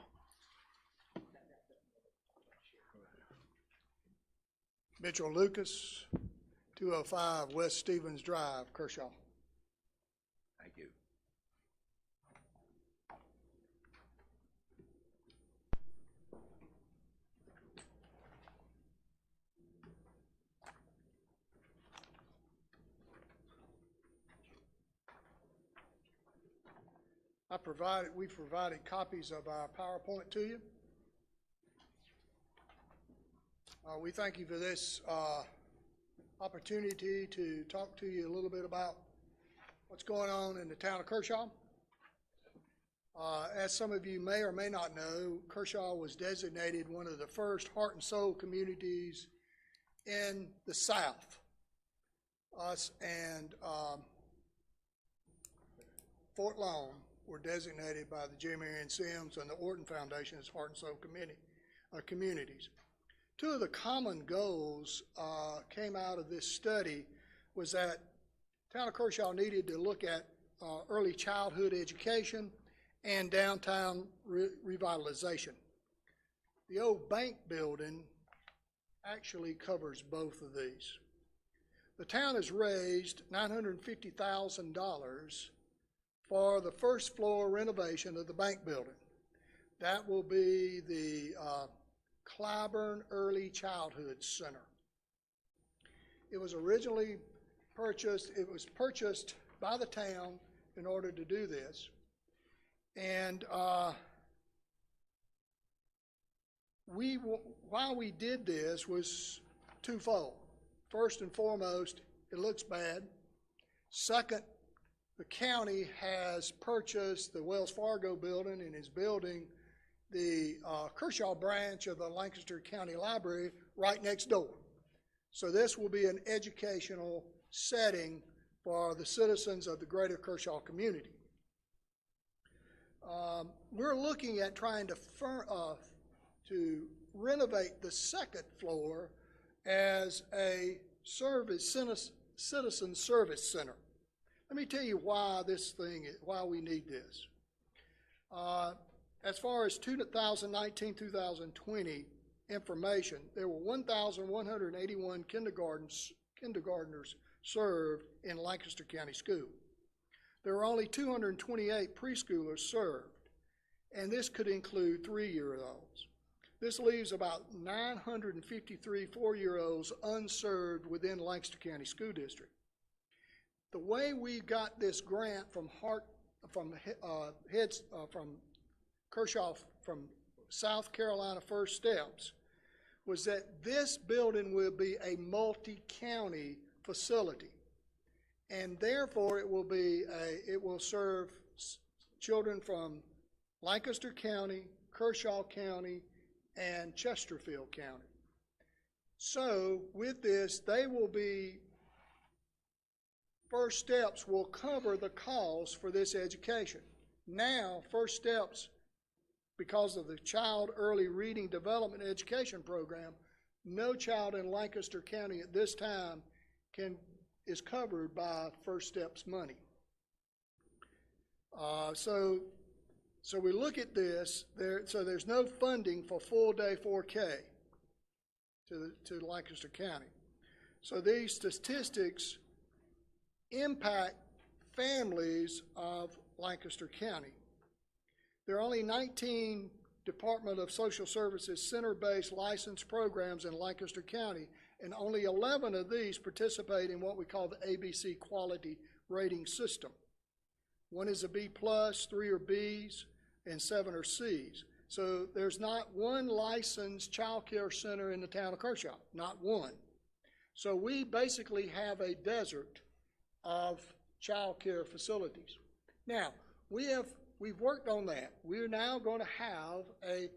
Mitchell Lucas, 205 West Stevens Drive, Kershaw. Thank you. We provided copies of our PowerPoint to you. We thank you for this opportunity to talk to you a little bit about what's going on in the town of Kershaw. As some of you may or may not know, Kershaw was designated one of the first heart and soul communities in the South. Us and Fort Lawn were designated by the J. Marion Sims and the Orton Foundation as heart and soul communities. Two of the common goals came out of this study was that town of Kershaw needed to look at early childhood education and downtown revitalization. The old bank building actually covers both of these. The town has raised $950,000 for the first floor renovation of the bank building. That will be the Clyburn Early Childhood Center. It was originally purchased by the town in order to do this. And why we did this was twofold. First and foremost, it looks bad. Second, the county has purchased the Wells Fargo building and is building the Kershaw branch of the Lancaster County Library right next door. So this will be an educational setting for the citizens of the greater Kershaw community. We're looking at trying to renovate the second floor as a citizen service center. Let me tell you why why we need this. As far as 2019-2020 information, there were 1,181 kindergartners served in Lancaster County School. There were only 228 preschoolers served, and this could include 3-year-olds. This leaves about 953 4-year-olds unserved within Lancaster County School District. The way we got this grant from Kershaw, from South Carolina First Steps, was that this building will be a multi-county facility, and therefore it will serve children from Lancaster County, Kershaw County, and Chesterfield County. So with this, First Steps will cover the cost for this education. Now, First Steps, because of the Child Early Reading Development Education Program, no child in Lancaster County at this time is covered by First Steps money. So we look at this, so there's no funding for full day 4K to Lancaster County. So these statistics impact families of Lancaster County. There are only 19 Department of Social Services center-based licensed programs in Lancaster County, and only 11 of these participate in what we call the ABC quality rating system. 1 is a B+, 3 are Bs, and 7 are Cs. So there's not one licensed child care center in the town of Kershaw, not one. So we basically have a desert of child care facilities. Now, we've worked on that. We're now going to have a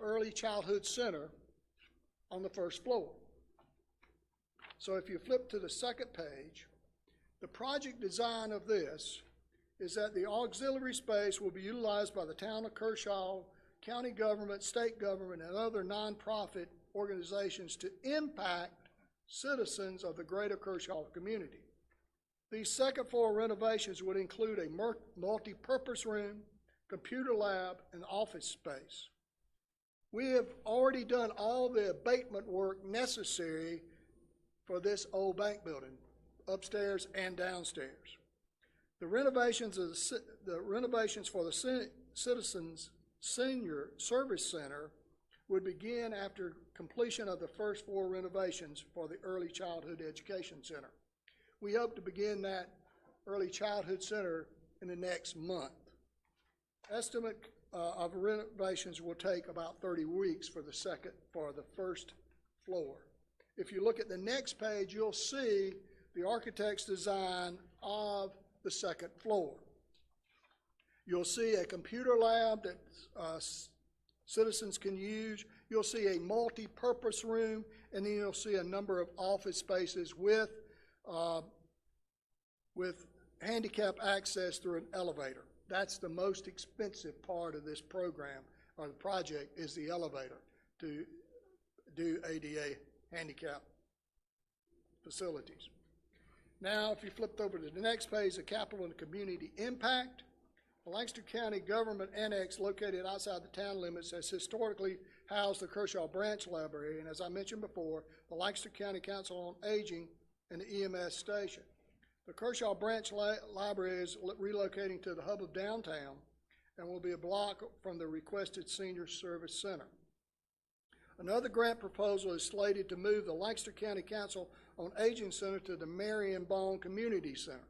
early childhood center on the first floor. So if you flip to the second page, the project design of this is that the auxiliary space will be utilized by the town of Kershaw county government, state government, and other nonprofit organizations to impact citizens of the greater Kershaw community. These second floor renovations would include a multi-purpose room, computer lab, and office space. We have already done all the abatement work necessary for this old bank building, upstairs and downstairs. The renovations for the Citizens Senior Service Center would begin after completion of the first floor renovations for the Early Childhood Education Center. We hope to begin that Early Childhood Center in the next month. Estimate of renovations will take about 30 weeks for the first floor. If you look at the next page, you'll see the architect's design of the second floor. You'll see a computer lab that citizens can use. You'll see a multi-purpose room, and then you'll see a number of office spaces with handicap access through an elevator. That's the most expensive part of this program or the project, is the elevator to do ADA handicap facilities. Now, if you flipped over to the next page, the capital and community impact. The Lancaster County Government Annex, located outside the town limits, has historically housed the Kershaw Branch Library, and as I mentioned before, the Lancaster County Council on Aging and the EMS station. The Kershaw Branch Library is relocating to the hub of downtown and will be a block from the requested Senior Service Center. Another grant proposal is slated to move the Lancaster County Council on Aging Center to the Marion Bone Community Center.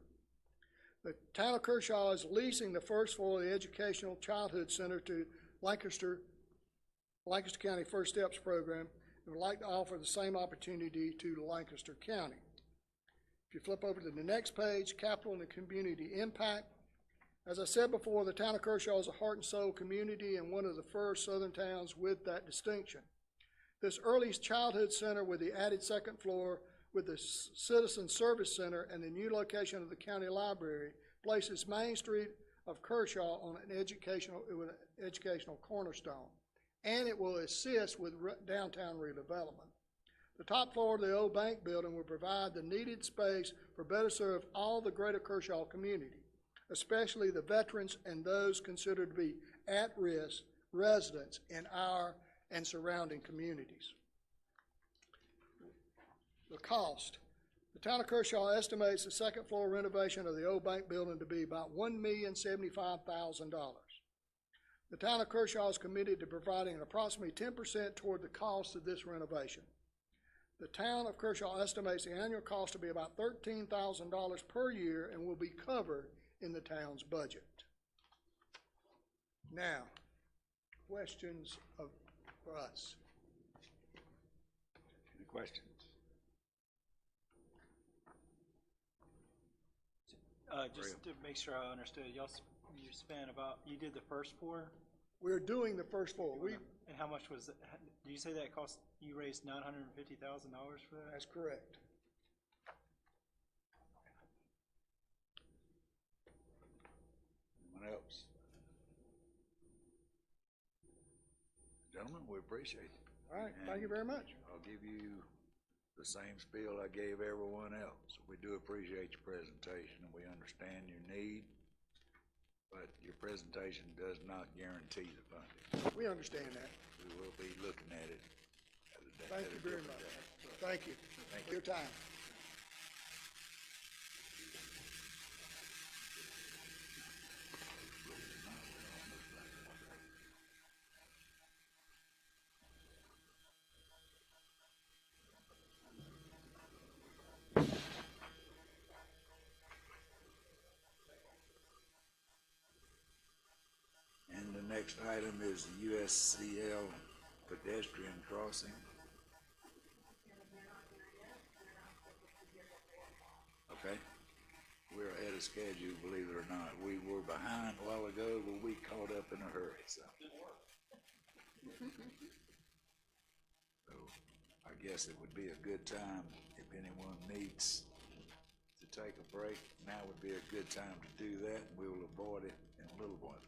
The town of Kershaw is leasing the first floor of the Educational Childhood Center to Lancaster County First Steps program, and would like to offer the same opportunity to Lancaster County. If you flip over to the next page, capital and community impact. As I said before, the town of Kershaw is a heart and soul community and one of the first southern towns with that distinction. This early childhood center with the added second floor with the Citizen Service Center and the new location of the county library places Main Street of Kershaw on an educational cornerstone, and it will assist with downtown redevelopment. The top floor of the old bank building will provide the needed space for better serve all the greater Kershaw community, especially the veterans and those considered to be at-risk residents in our and surrounding communities. The cost. The town of Kershaw estimates the second floor renovation of the old bank building to be about $1,075,000. The town of Kershaw is committed to providing approximately 10% toward the cost of this renovation. The town of Kershaw estimates the annual cost to be about $13,000 per year and will be covered in the town's budget. Now, questions for us? Any questions? Just to make sure I understood, you spent you did the first floor? We're doing the first floor. And how much was it? Did you say that cost, you raised $950,000 for that? That's correct. Anyone else? Gentlemen, we appreciate it. All right, thank you very much. I'll give you the same spiel I gave everyone else. We do appreciate your presentation, and we understand your need, but your presentation does not guarantee the funding. We understand that. We will be looking at it. Thank you very much. Thank you for your time. And the next item is the USCL pedestrian crossing. Okay, we're ahead of schedule, believe it or not. We were behind a while ago, but we caught up in a hurry, so. So I guess it would be a good time if anyone needs to take a break. Now would be a good time to do that, and we will avoid it in a little while.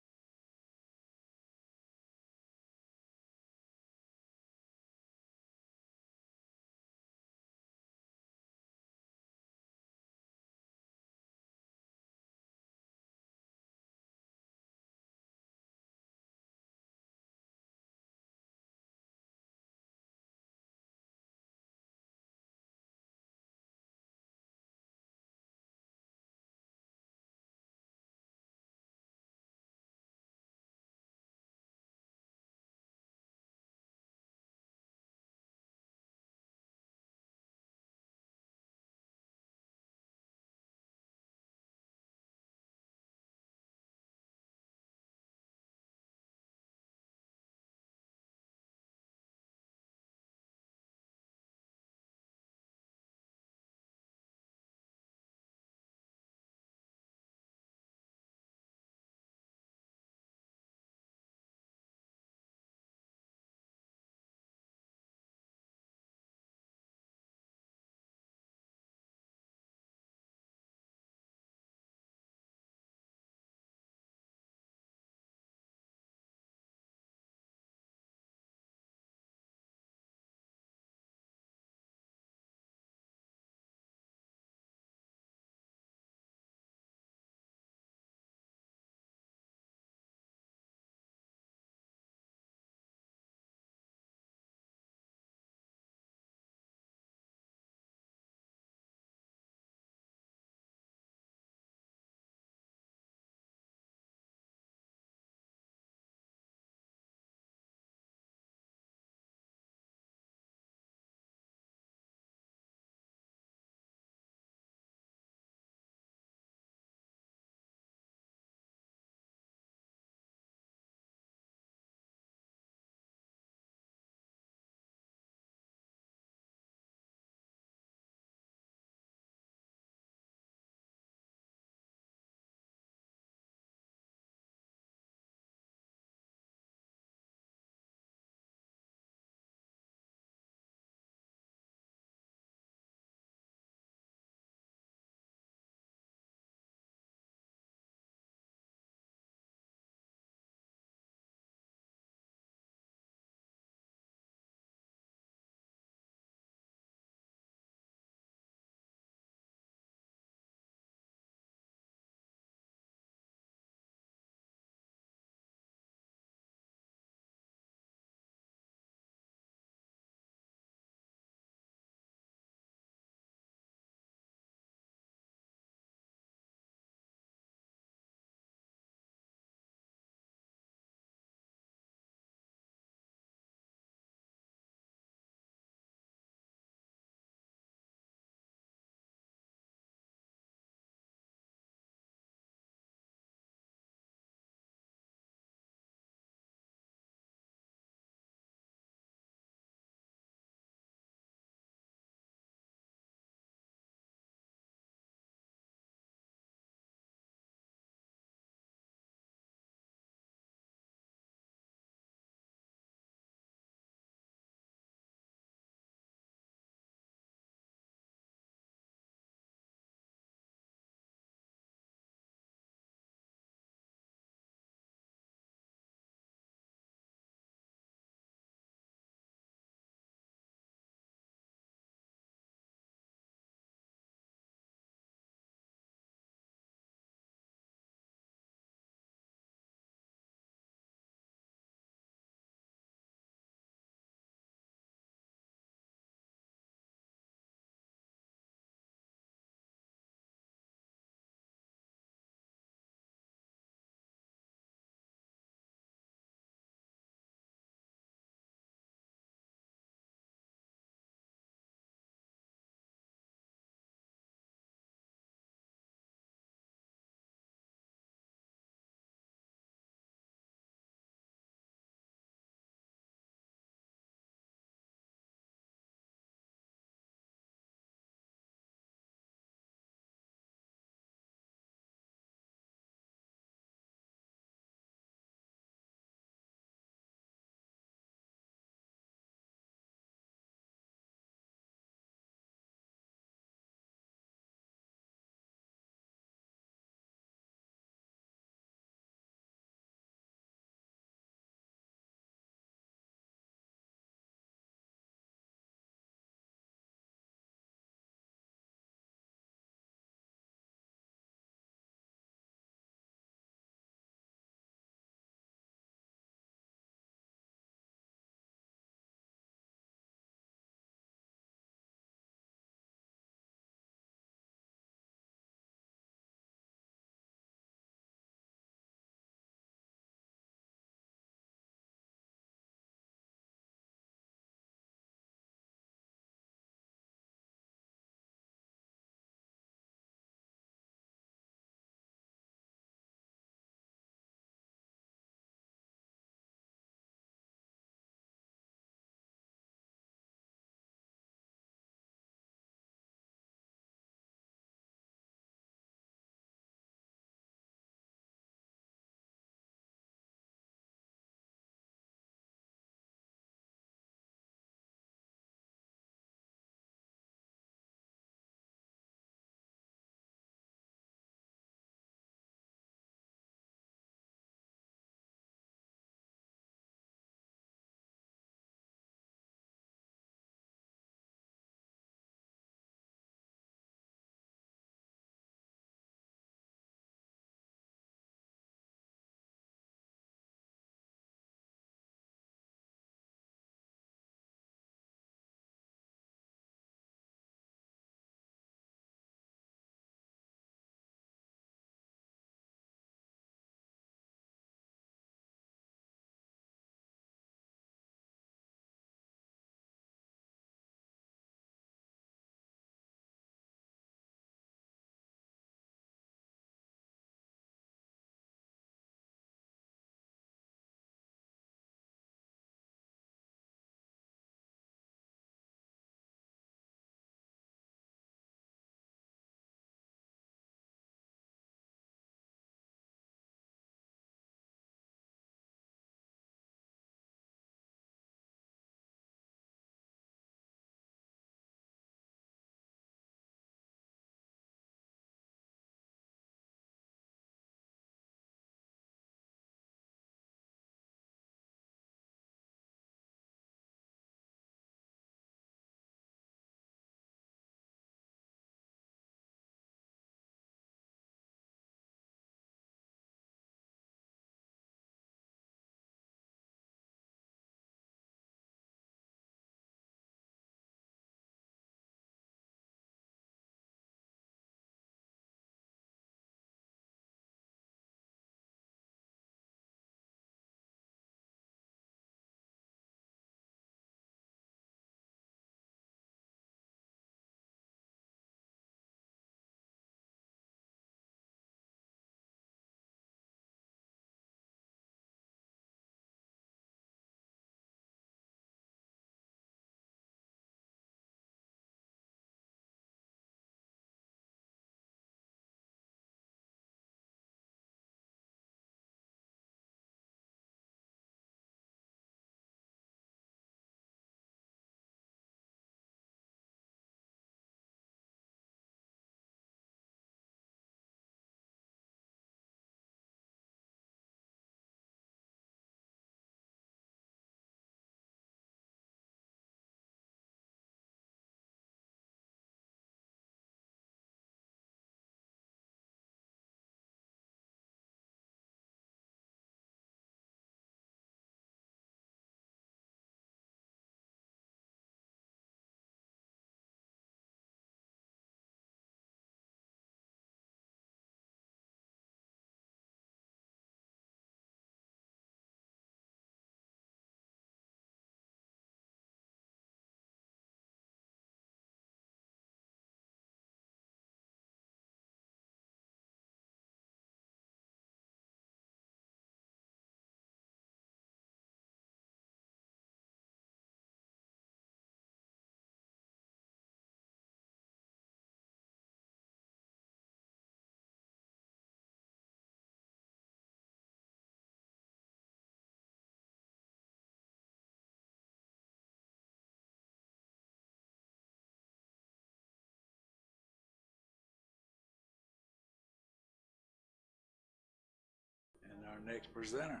Our next presenter,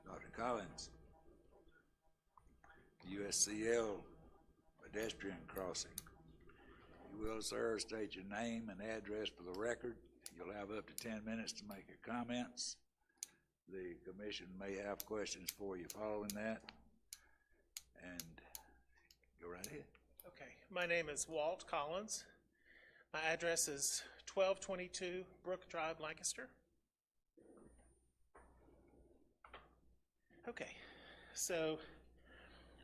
Dr. Collins, USCL pedestrian crossing. You will, sir, state your name and address for the record. You'll have up to 10 minutes to make your comments. The commission may have questions for you following that. And go right ahead. Okay, my name is Walt Collins. My address is 1222 Brook Drive, Lancaster. Okay, so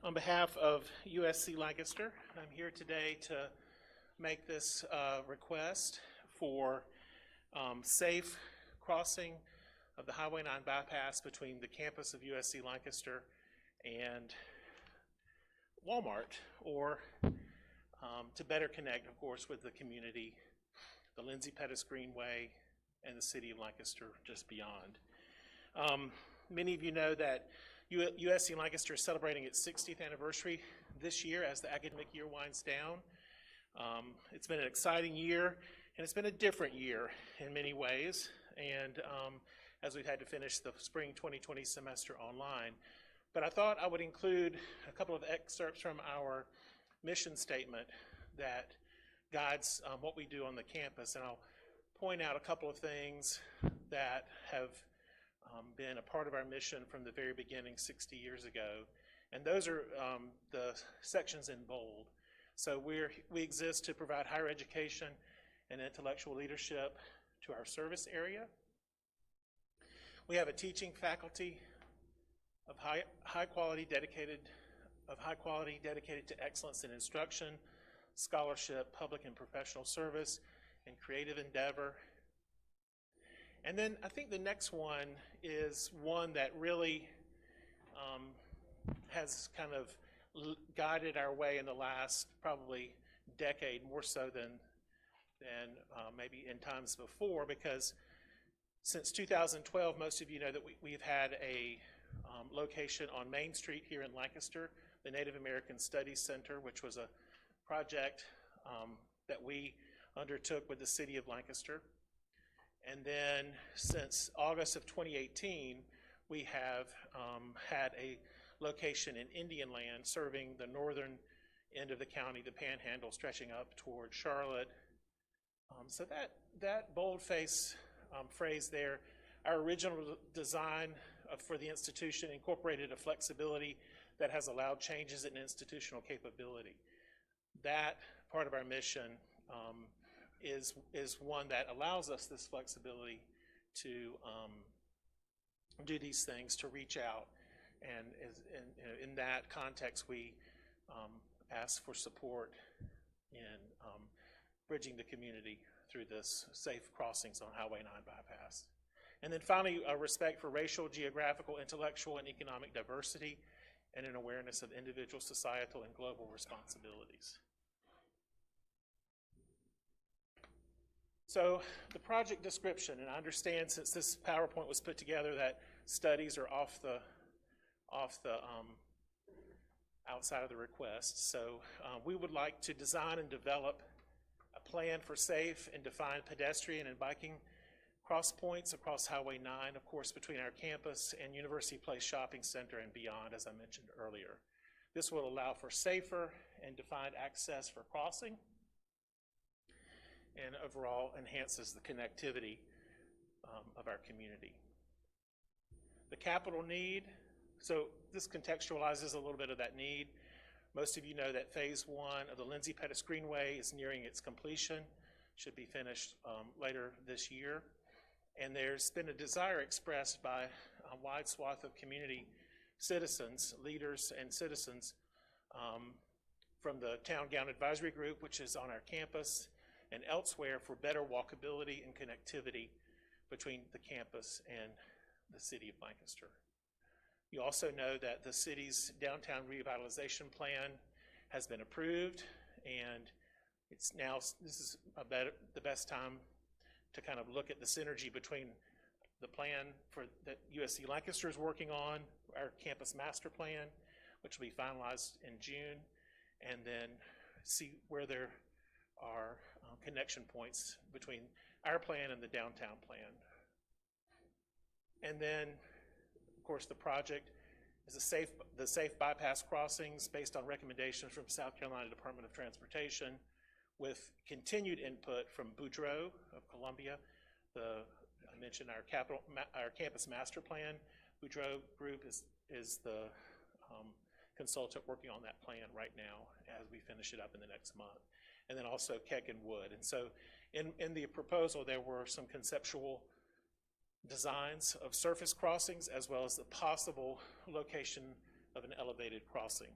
on behalf of USC Lancaster, I'm here today to make this request for safe crossing of the Highway 9 bypass between the campus of USC Lancaster and Walmart, or to better connect, of course, with the community, the Lindsay Pettis Greenway, and the city of Lancaster just beyond. Many of you know that USC Lancaster is celebrating its 60th anniversary this year as the academic year winds down. It's been an exciting year, and it's been a different year in many ways, and as we've had to finish the spring 2020 semester online. But I thought I would include a couple of excerpts from our mission statement that guides what we do on the campus, and I'll point out a couple of things that have been a part of our mission from the very beginning 60 years ago, and those are the sections in bold. So we exist to provide higher education and intellectual leadership to our service area. We have a teaching faculty of high quality dedicated to excellence in instruction, scholarship, public and professional service, and creative endeavor. And then I think the next one is one that really has kind of guided our way in the last probably decade, more so than maybe in times before, because since 2012, most of you know that we've had a location on Main Street here in Lancaster, the Native American Studies Center, which was a project that we undertook with the city of Lancaster. And then since August of 2018, we have had a location in Indian Land serving the northern end of the county, the Panhandle, stretching up toward Charlotte. So that boldface phrase there, our original design for the institution incorporated a flexibility that has allowed changes in institutional capability. That part of our mission is one that allows us this flexibility to do these things, to reach out, and in that context, we ask for support in bridging the community through this safe crossings on Highway 9 bypass. And then finally, a respect for racial, geographical, intellectual, and economic diversity, and an awareness of individual, societal, and global responsibilities. So the project description, and I understand since this PowerPoint was put together that studies are off the outside of the request. So we would like to design and develop a plan for safe and defined pedestrian and biking cross points across Highway 9, of course, between our campus and University Place Shopping Center and beyond, as I mentioned earlier. This will allow for safer and defined access for crossing, and overall enhances the connectivity of our community. The capital need, so this contextualizes a little bit of that need. Most of you know that Phase 1 of the Lindsay Pettis Greenway is nearing its completion, should be finished later this year. And there's been a desire expressed by a wide swath of community citizens, leaders and citizens from the Town Gown Advisory Group, which is on our campus, and elsewhere for better walkability and connectivity between the campus and the city of Lancaster. You also know that the city's downtown revitalization plan has been approved, and it's now, this is the best time to kind of look at the synergy between the plan that USC Lancaster is working on, our campus master plan, which will be finalized in June, and then see where there are connection points between our plan and the downtown plan. And then, of course, the project is the safe bypass crossings based on recommendations from South Carolina Department of Transportation with continued input from Boudreaux of Columbia. I mentioned our campus master plan. Boudreaux Group is the consultant working on that plan right now as we finish it up in the next month. And then also Keck and Wood. And so in the proposal, there were some conceptual designs of surface crossings as well as the possible location of an elevated crossing.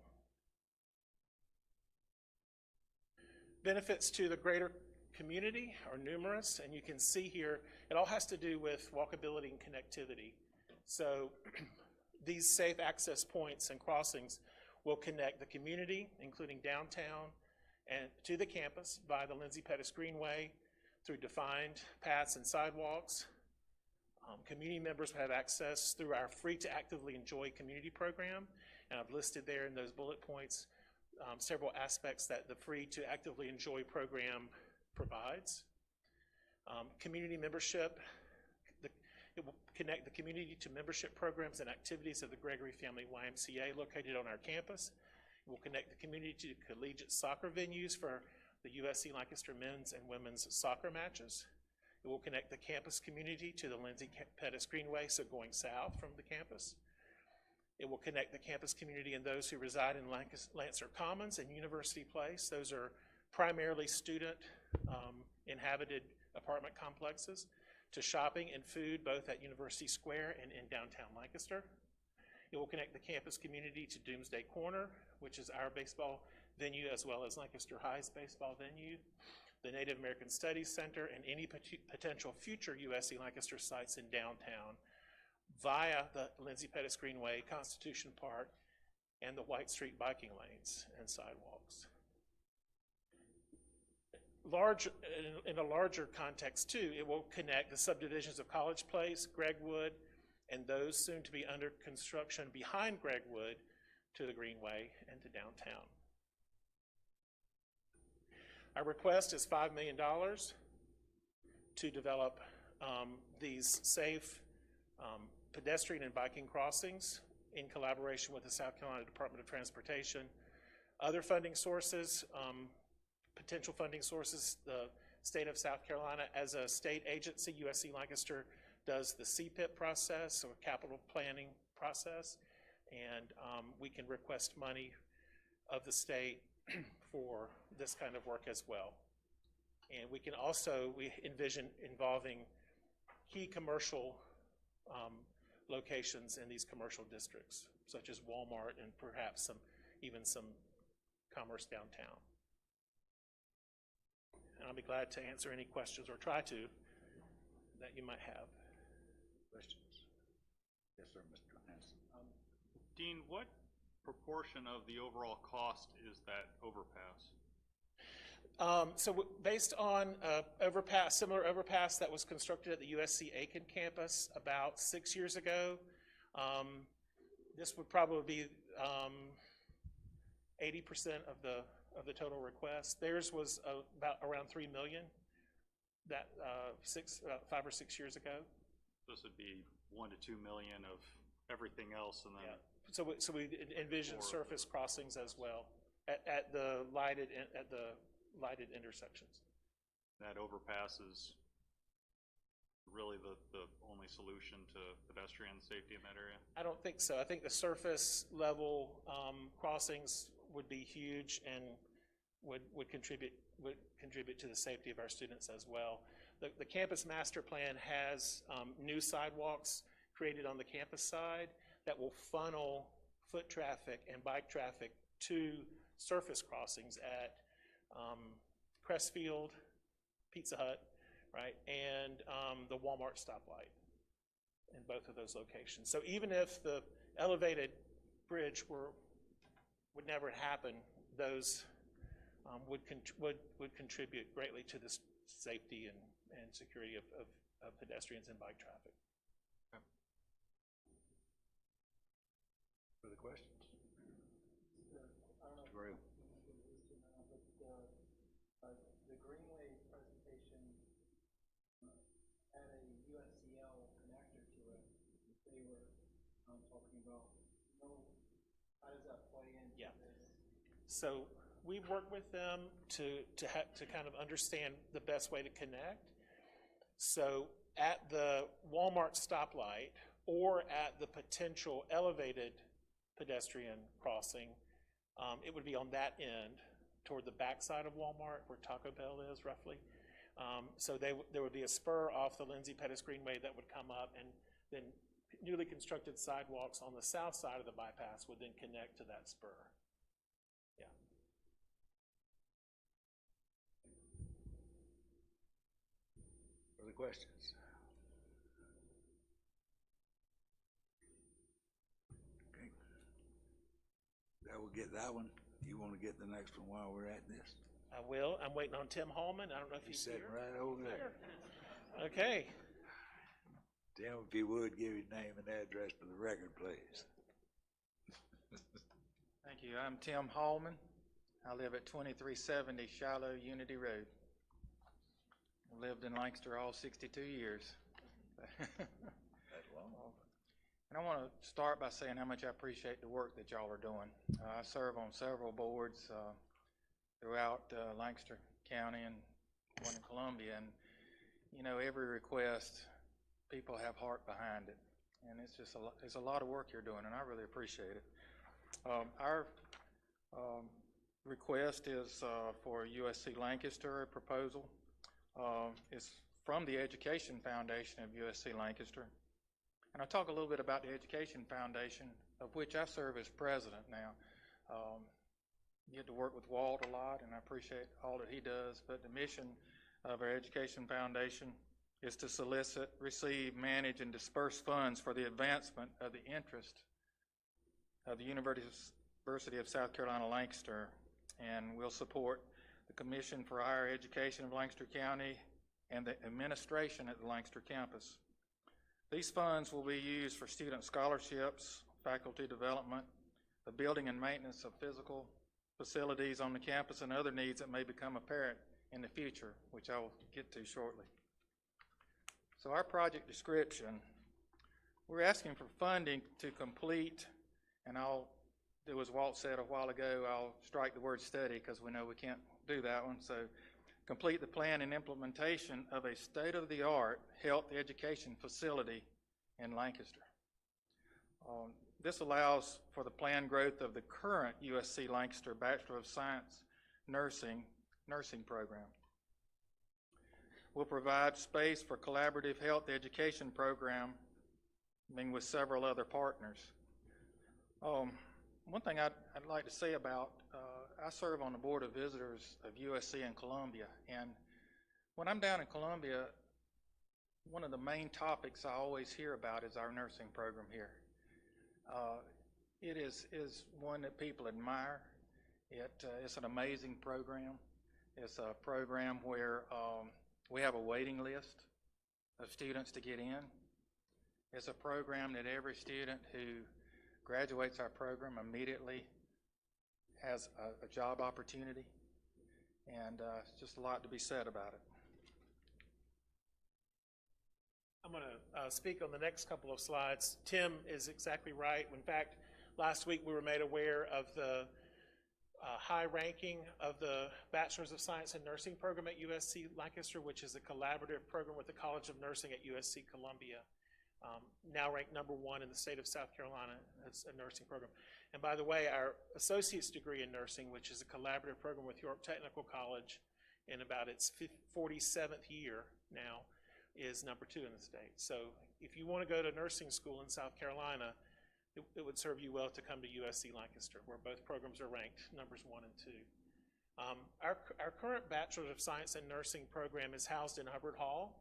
Benefits to the greater community are numerous, and you can see here, it all has to do with walkability and connectivity. So these safe access points and crossings will connect the community, including downtown, and to the campus by the Lindsay Pettis Greenway through defined paths and sidewalks. Community members will have access through our Free to Actively Enjoy community program, and I've listed there in those bullet points several aspects that the Free to Actively Enjoy program provides. Community membership, it will connect the community to membership programs and activities of the Gregory Family YMCA located on our campus. It will connect the community to collegiate soccer venues for the USC Lancaster men's and women's soccer matches. It will connect the campus community to the Lindsay Pettis Greenway, so going south from the campus. It will connect the campus community and those who reside in Lancaster Commons and University Place. Those are primarily student inhabited apartment complexes, to shopping and food both at University Square and in downtown Lancaster. It will connect the campus community to Doomsday Corner, which is our baseball venue, as well as Lancaster High's baseball venue, the Native American Studies Center, and any potential future USC Lancaster sites in downtown via the Lindsay Pettis Greenway, Constitution Park, and the White Street biking lanes and sidewalks. In a larger context too, it will connect the subdivisions of College Place, Gregwood, and those soon to be under construction behind Gregwood to the Greenway and to downtown. Our request is $5 million to develop these safe pedestrian and biking crossings in collaboration with the South Carolina Department of Transportation. Other funding sources, potential funding sources, the state of South Carolina as a state agency, USC Lancaster does the CPIP process or capital planning process, and we can request money of the state for this kind of work as well. And we can also, we envision involving key commercial locations in these commercial districts, such as Walmart and perhaps even some commerce downtown. And I'll be glad to answer any questions, or try to, that you might have. Questions? Yes, sir, Mr. Hanson. Dean, what proportion of the overall cost is that overpass? So based on similar overpass that was constructed at the USC Aiken campus about 6 years ago, this would probably be 80% of the total request. Theirs was about around $3 million. That 5 or 6 years ago. This would be 1 to 2 million of everything else, and then. Yeah. So we envision surface crossings as well at the lighted intersections. That overpass is really the only solution to pedestrian safety in that area? I don't think so. I think the surface level crossings would be huge and would contribute to the safety of our students as well. The campus master plan has new sidewalks created on the campus side that will funnel foot traffic and bike traffic to surface crossings at Crestfield, Pizza Hut, right, and the Walmart stoplight in both of those locations. So even if the elevated bridge would never happen, those would contribute greatly to the safety and security of pedestrians and bike traffic. Okay. Further questions? Great. The Greenway presentation had a USCL connector to it. So we've worked with them to kind of understand the best way to connect. So at the Walmart stoplight or at the potential elevated pedestrian crossing, it would be on that end toward the backside of Walmart where Taco Bell is roughly. So there would be a spur off the Lindsay Pettis Greenway that would come up, and then newly constructed sidewalks on the south side of the bypass would then connect to that spur. Yeah. Other questions? Okay. That will get that one. You want to get the next one while we're at this? I will. I'm waiting on Tim Hallman. I don't know if he's sitting here. right over there. Okay. Tim, if you would, give your name and address for the record, please. Thank you. I'm Tim Hallman. I live at 2370 Shiloh Unity Road. I've lived in Lancaster all 62 years. That's long. And I want to start by saying how much I appreciate the work that y'all are doing. I serve on several boards throughout Lancaster County and one in Columbia, and you know, every request, people have heart behind it, and it's a lot of work you're doing, and I really appreciate it. Our request is for USC Lancaster, a proposal. It's from the Education Foundation of USC Lancaster, and I'll talk a little bit about the Education Foundation, of which I serve as president now. Get to work with Walt a lot, and I appreciate all that he does, but the mission of our Education Foundation is to solicit, receive, manage, and disperse funds for the advancement of the interest of the University of South Carolina, Lancaster, and will support the Commission for Higher Education of Lancaster County and the administration at the Lancaster campus. These funds will be used for student scholarships, faculty development, the building and maintenance of physical facilities on the campus, and other needs that may become apparent in the future, which I will get to shortly. So our project description, we're asking for funding to complete, and I'll do as Walt said a while ago, I'll strike the word study because we know we can't do that one. So complete the plan and implementation of a state-of-the-art health education facility in Lancaster. This allows for the planned growth of the current USC Lancaster Bachelor of Science nursing program. We'll provide space for collaborative health education programming with several other partners. One thing I'd like to say about, I serve on the Board of Visitors of USC in Columbia, and when I'm down in Columbia, one of the main topics I always hear about is our nursing program here. It is one that people admire. It's an amazing program. It's a program where we have a waiting list of students to get in. It's a program that every student who graduates our program immediately has a job opportunity, and it's just a lot to be said about it. I'm going to speak on the next couple of slides. Tim is exactly right. In fact, last week we were made aware of the high ranking of the Bachelor's of Science in Nursing program at USC Lancaster, which is a collaborative program with the College of Nursing at USC Columbia. Now ranked #1 in the state of South Carolina as a nursing program. And by the way, our associate's degree in nursing, which is a collaborative program with York Technical College in about its 47th year now, is #2 in the state. So if you want to go to nursing school in South Carolina, it would serve you well to come to USC Lancaster, where both programs are ranked numbers 1 and 2. Our current Bachelor of Science in Nursing program is housed in Hubbard Hall,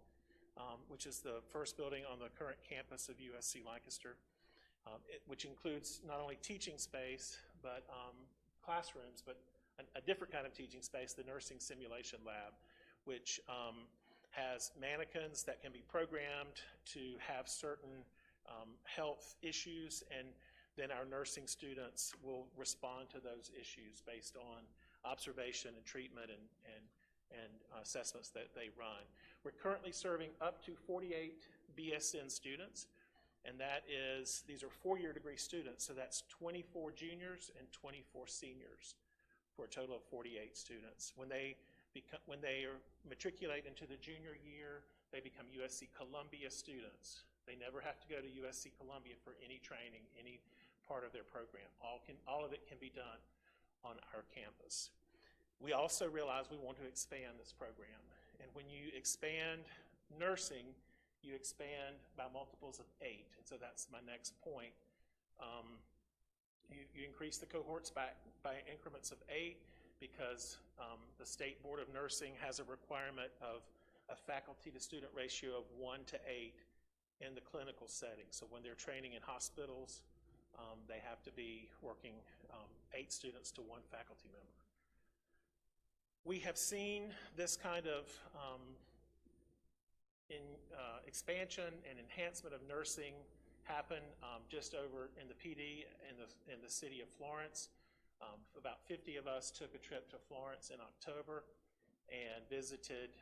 which is the first building on the current campus of USC Lancaster, which includes not only teaching space, but classrooms, but a different kind of teaching space, the Nursing Simulation Lab, which has mannequins that can be programmed to have certain health issues, and then our nursing students will respond to those issues based on observation and treatment and assessments that they run. We're currently serving up to 48 BSN students, and these are 4-year degree students, so that's 24 juniors and 24 seniors for a total of 48 students. When they matriculate into the junior year, they become USC Columbia students. They never have to go to USC Columbia for any training, any part of their program. All of it can be done on our campus. We also realize we want to expand this program. And when you expand nursing, you expand by multiples of 8. And so that's my next point. You increase the cohorts by increments of 8 because the State Board of Nursing has a requirement of a faculty-to-student ratio of 1 to 8 in the clinical setting. So when they're training in hospitals, they have to be working 8 students to 1 faculty member. We have seen this kind of expansion and enhancement of nursing happen just over in the PD in the city of Florence. About 50 of us took a trip to Florence in October and visited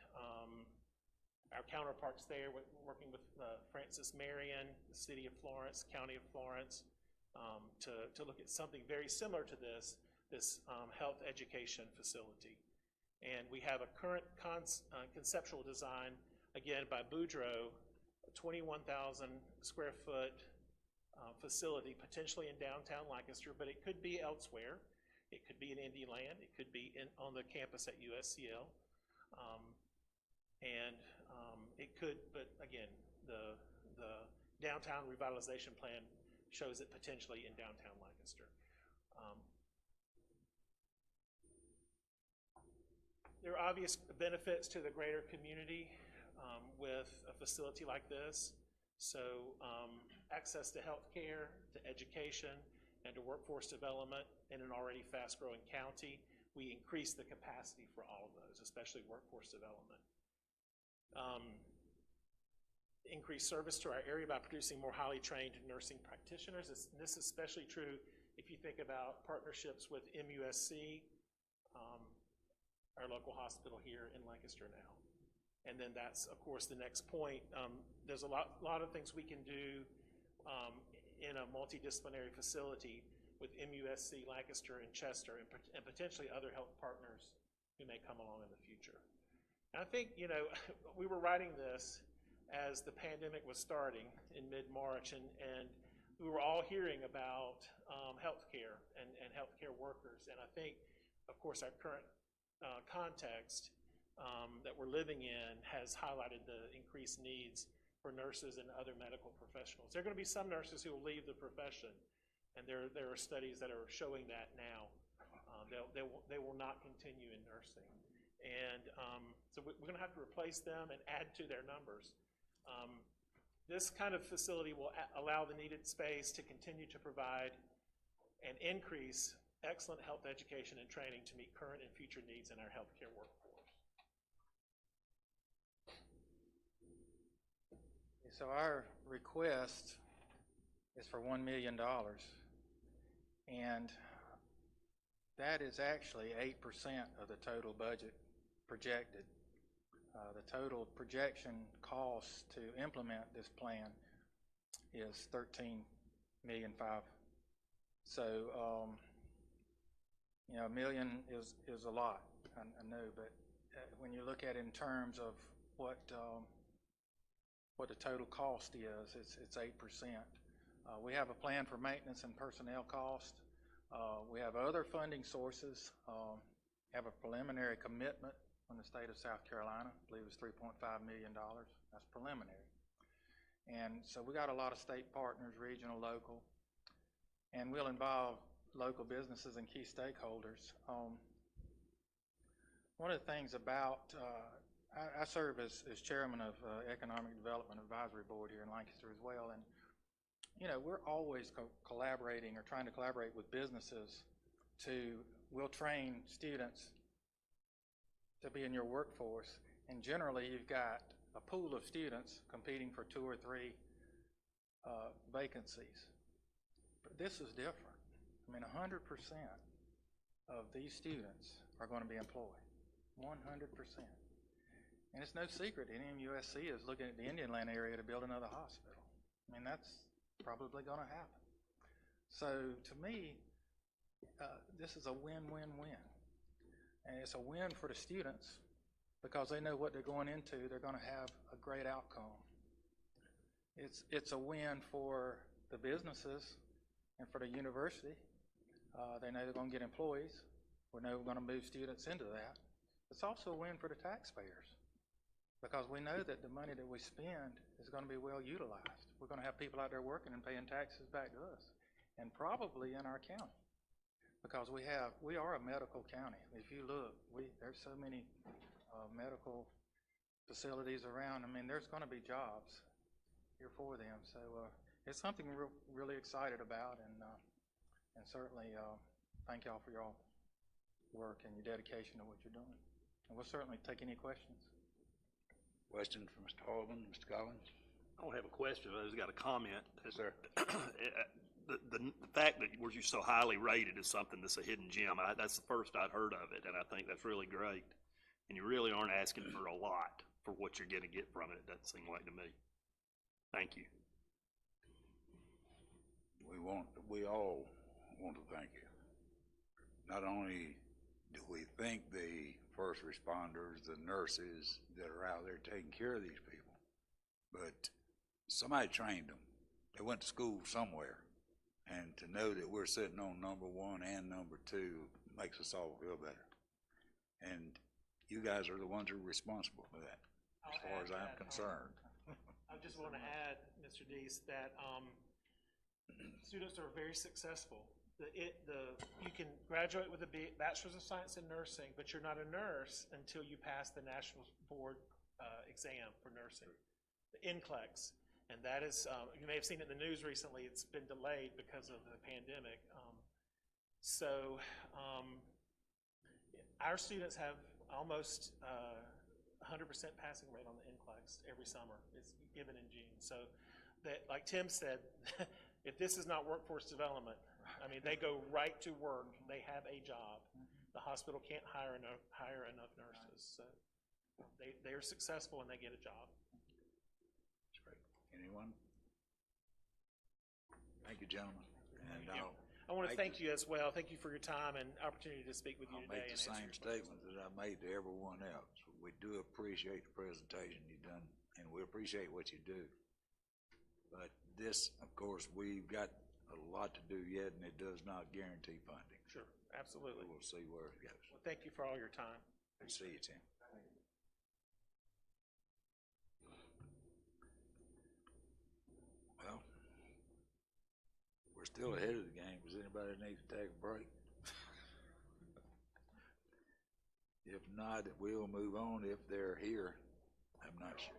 our counterparts there, working with Francis Marion, the city of Florence, county of Florence, to look at something very similar to this health education facility. And we have a current conceptual design, again, by Boudreaux, a 21,000 square foot facility, potentially in downtown Lancaster, but it could be elsewhere. It could be in Indyland. It could be on the campus at USCL. It could, but again, the downtown revitalization plan shows it potentially in downtown Lancaster. There are obvious benefits to the greater community with a facility like this. So access to health care, to education, and to workforce development in an already fast-growing county. We increase the capacity for all of those, especially workforce development. Increase service to our area by producing more highly trained nursing practitioners. This is especially true if you think about partnerships with MUSC, our local hospital here in Lancaster now. And then that's, of course, the next point. There's a lot of things we can do in a multidisciplinary facility with MUSC, Lancaster, and Chester, and potentially other health partners who may come along in the future. And I think, we were writing this as the pandemic was starting in mid-March, and we were all hearing about healthcare and healthcare workers. And I think, of course, our current context that we're living in has highlighted the increased needs for nurses and other medical professionals. There are going to be some nurses who will leave the profession, and there are studies that are showing that now. They will not continue in nursing. And so we're going to have to replace them and add to their numbers. This kind of facility will allow the needed space to continue to provide and increase excellent health education and training to meet current and future needs in our healthcare workforce. So our request is for $1 million, and that is actually 8% of the total budget projected. The total projection cost to implement this plan is $13.5 million. So, $1 million is a lot, I know, but when you look at it in terms of what the total cost is, it's 8%. We have a plan for maintenance and personnel cost. We have other funding sources. Have a preliminary commitment from the state of South Carolina. I believe it's $3.5 million. That's preliminary. And so we got a lot of state partners, regional, local, and we'll involve local businesses and key stakeholders. One of the things about, I serve as chairman of Economic Development Advisory Board here in Lancaster as well, and we're always collaborating or trying to collaborate with businesses we'll train students to be in your workforce, and generally you've got a pool of students competing for 2 or 3 vacancies. But this is different. I mean, 100% of these students are going to be employed, 100%. And it's no secret NMUSC is looking at the Indian Land area to build another hospital. I mean, that's probably going to happen. So to me, this is a win-win-win. And it's a win for the students because they know what they're going into. They're going to have a great outcome. It's a win for the businesses and for the university. They know they're going to get employees. We know we're going to move students into that. It's also a win for the taxpayers because we know that the money that we spend is going to be well utilized. We're going to have people out there working and paying taxes back to us, and probably in our county, because we are a medical county. If you look, there's so many medical facilities around. I mean, there's going to be jobs here for them. So it's something we're really excited about, and certainly thank y'all for your work and your dedication to what you're doing. And we'll certainly take any questions. Question from Mr. Holman, Mr. Collins? I don't have a question, I just got a comment. Sir. The fact that we're just so highly rated is something that's a hidden gem. That's the first I'd heard of it, and I think that's really great. And you really aren't asking for a lot for what you're going to get from it, it doesn't seem like to me. Thank you. We all want to thank you. Not only do we thank the first responders, the nurses that are out there taking care of these people, but somebody trained them. They went to school somewhere. And to know that we're sitting on number 1 and number 2 makes us all feel better. And you guys are the ones who are responsible for that, as far as I'm concerned. I just want to add, Mr. Deese, that students are very successful. You can graduate with a Bachelor's of Science in Nursing, but you're not a nurse until you pass the National Board exam for nursing, the NCLEX. And that is, you may have seen it in the news recently, it's been delayed because of the pandemic. Our students have almost 100% passing rate on the NCLEX every summer. It's given in June. So that, like Tim said, if this is not workforce development, I mean, they go right to work. They have a job. The hospital can't hire enough nurses. So they are successful and they get a job. That's great. Anyone? Thank you, gentlemen. And I want to thank you as well. Thank you for your time and opportunity to speak with you today. I'll make the same statement that I made to everyone else. We do appreciate the presentation you've done, and we appreciate what you do. But this, of course, we've got a lot to do yet, and it does not guarantee funding. Sure, absolutely. We'll see where it goes. Well, thank you for all your time. Good to see you, Tim. Well, we're still ahead of the game. Does anybody need to take a break? If not, we'll move on if they're here. I'm not sure.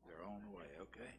They're on the way, okay.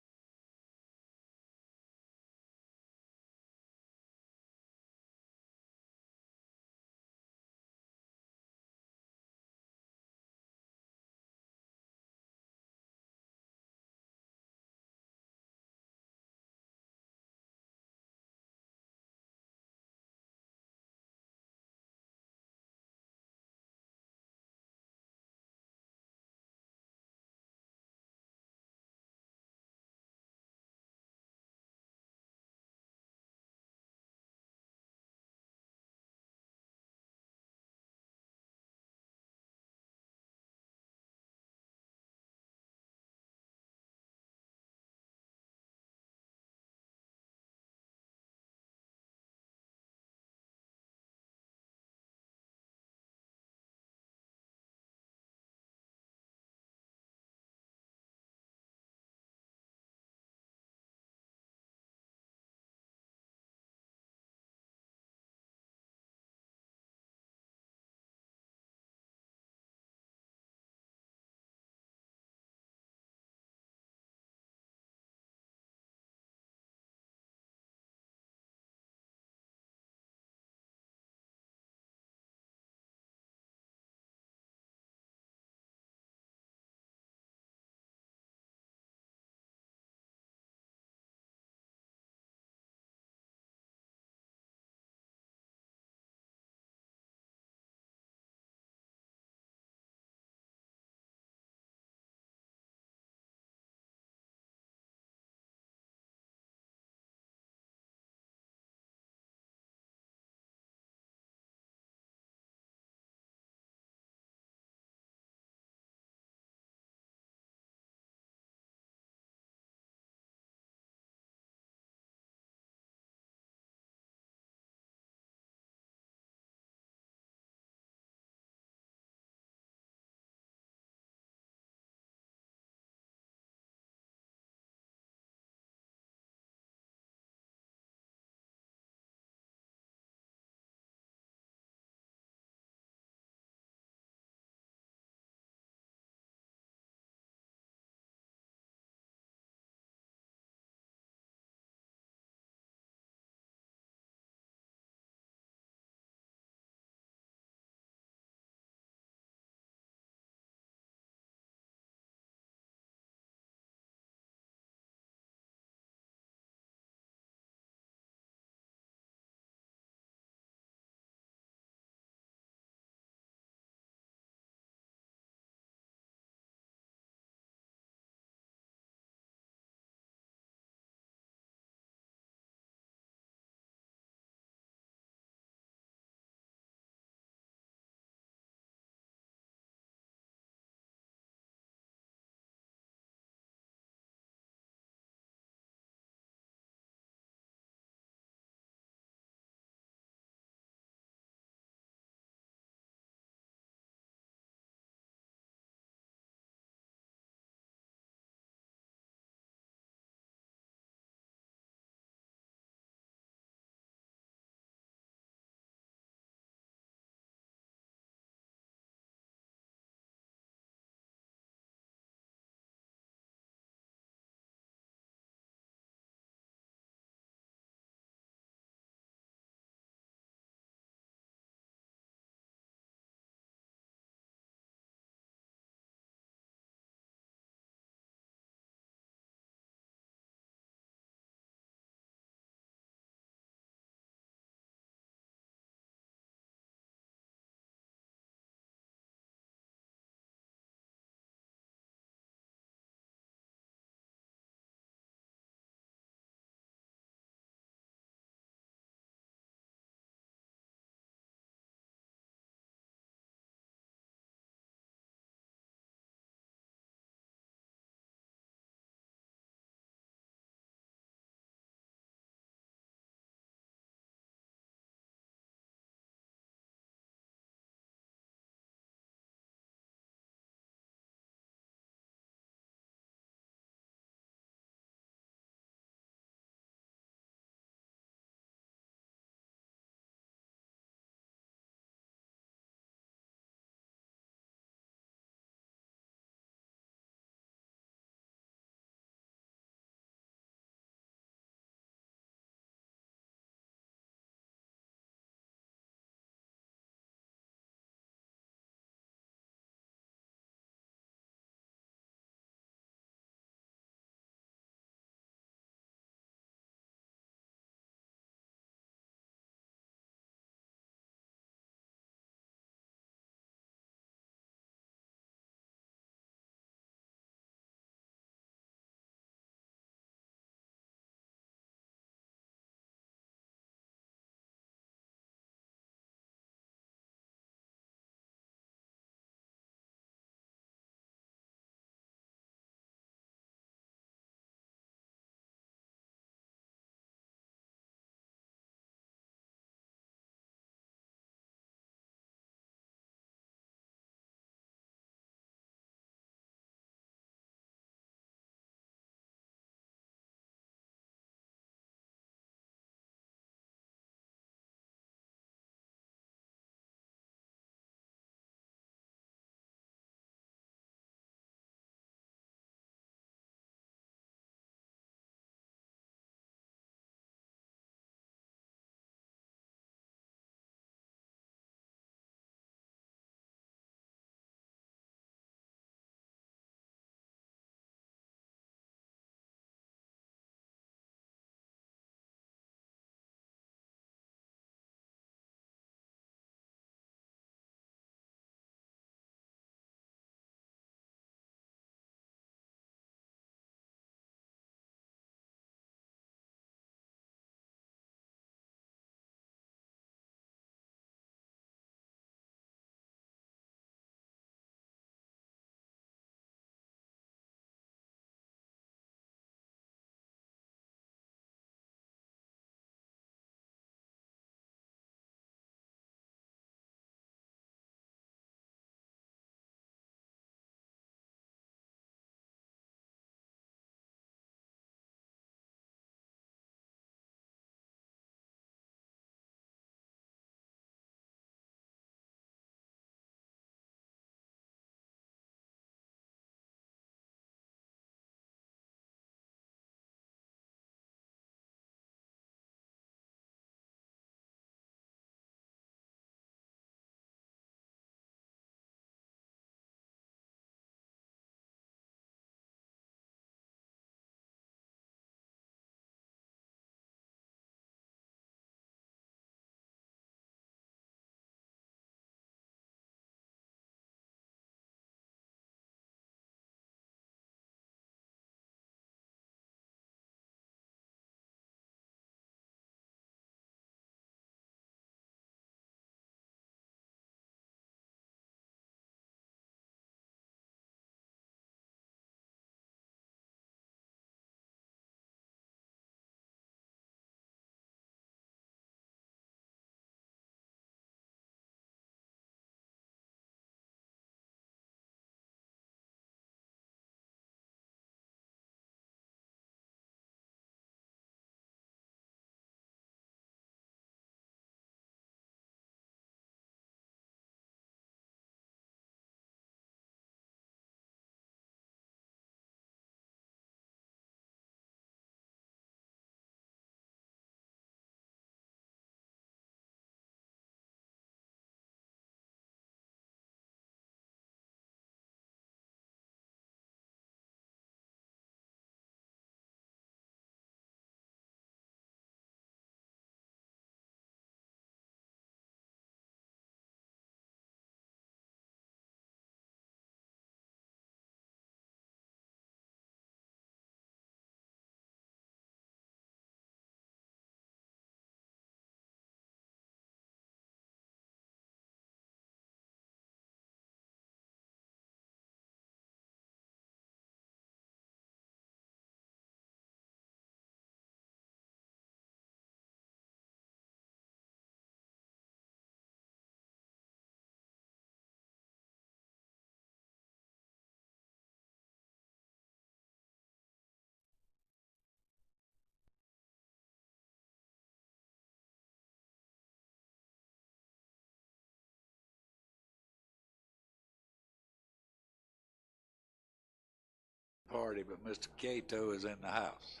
party, but Mr. Cato is in the house.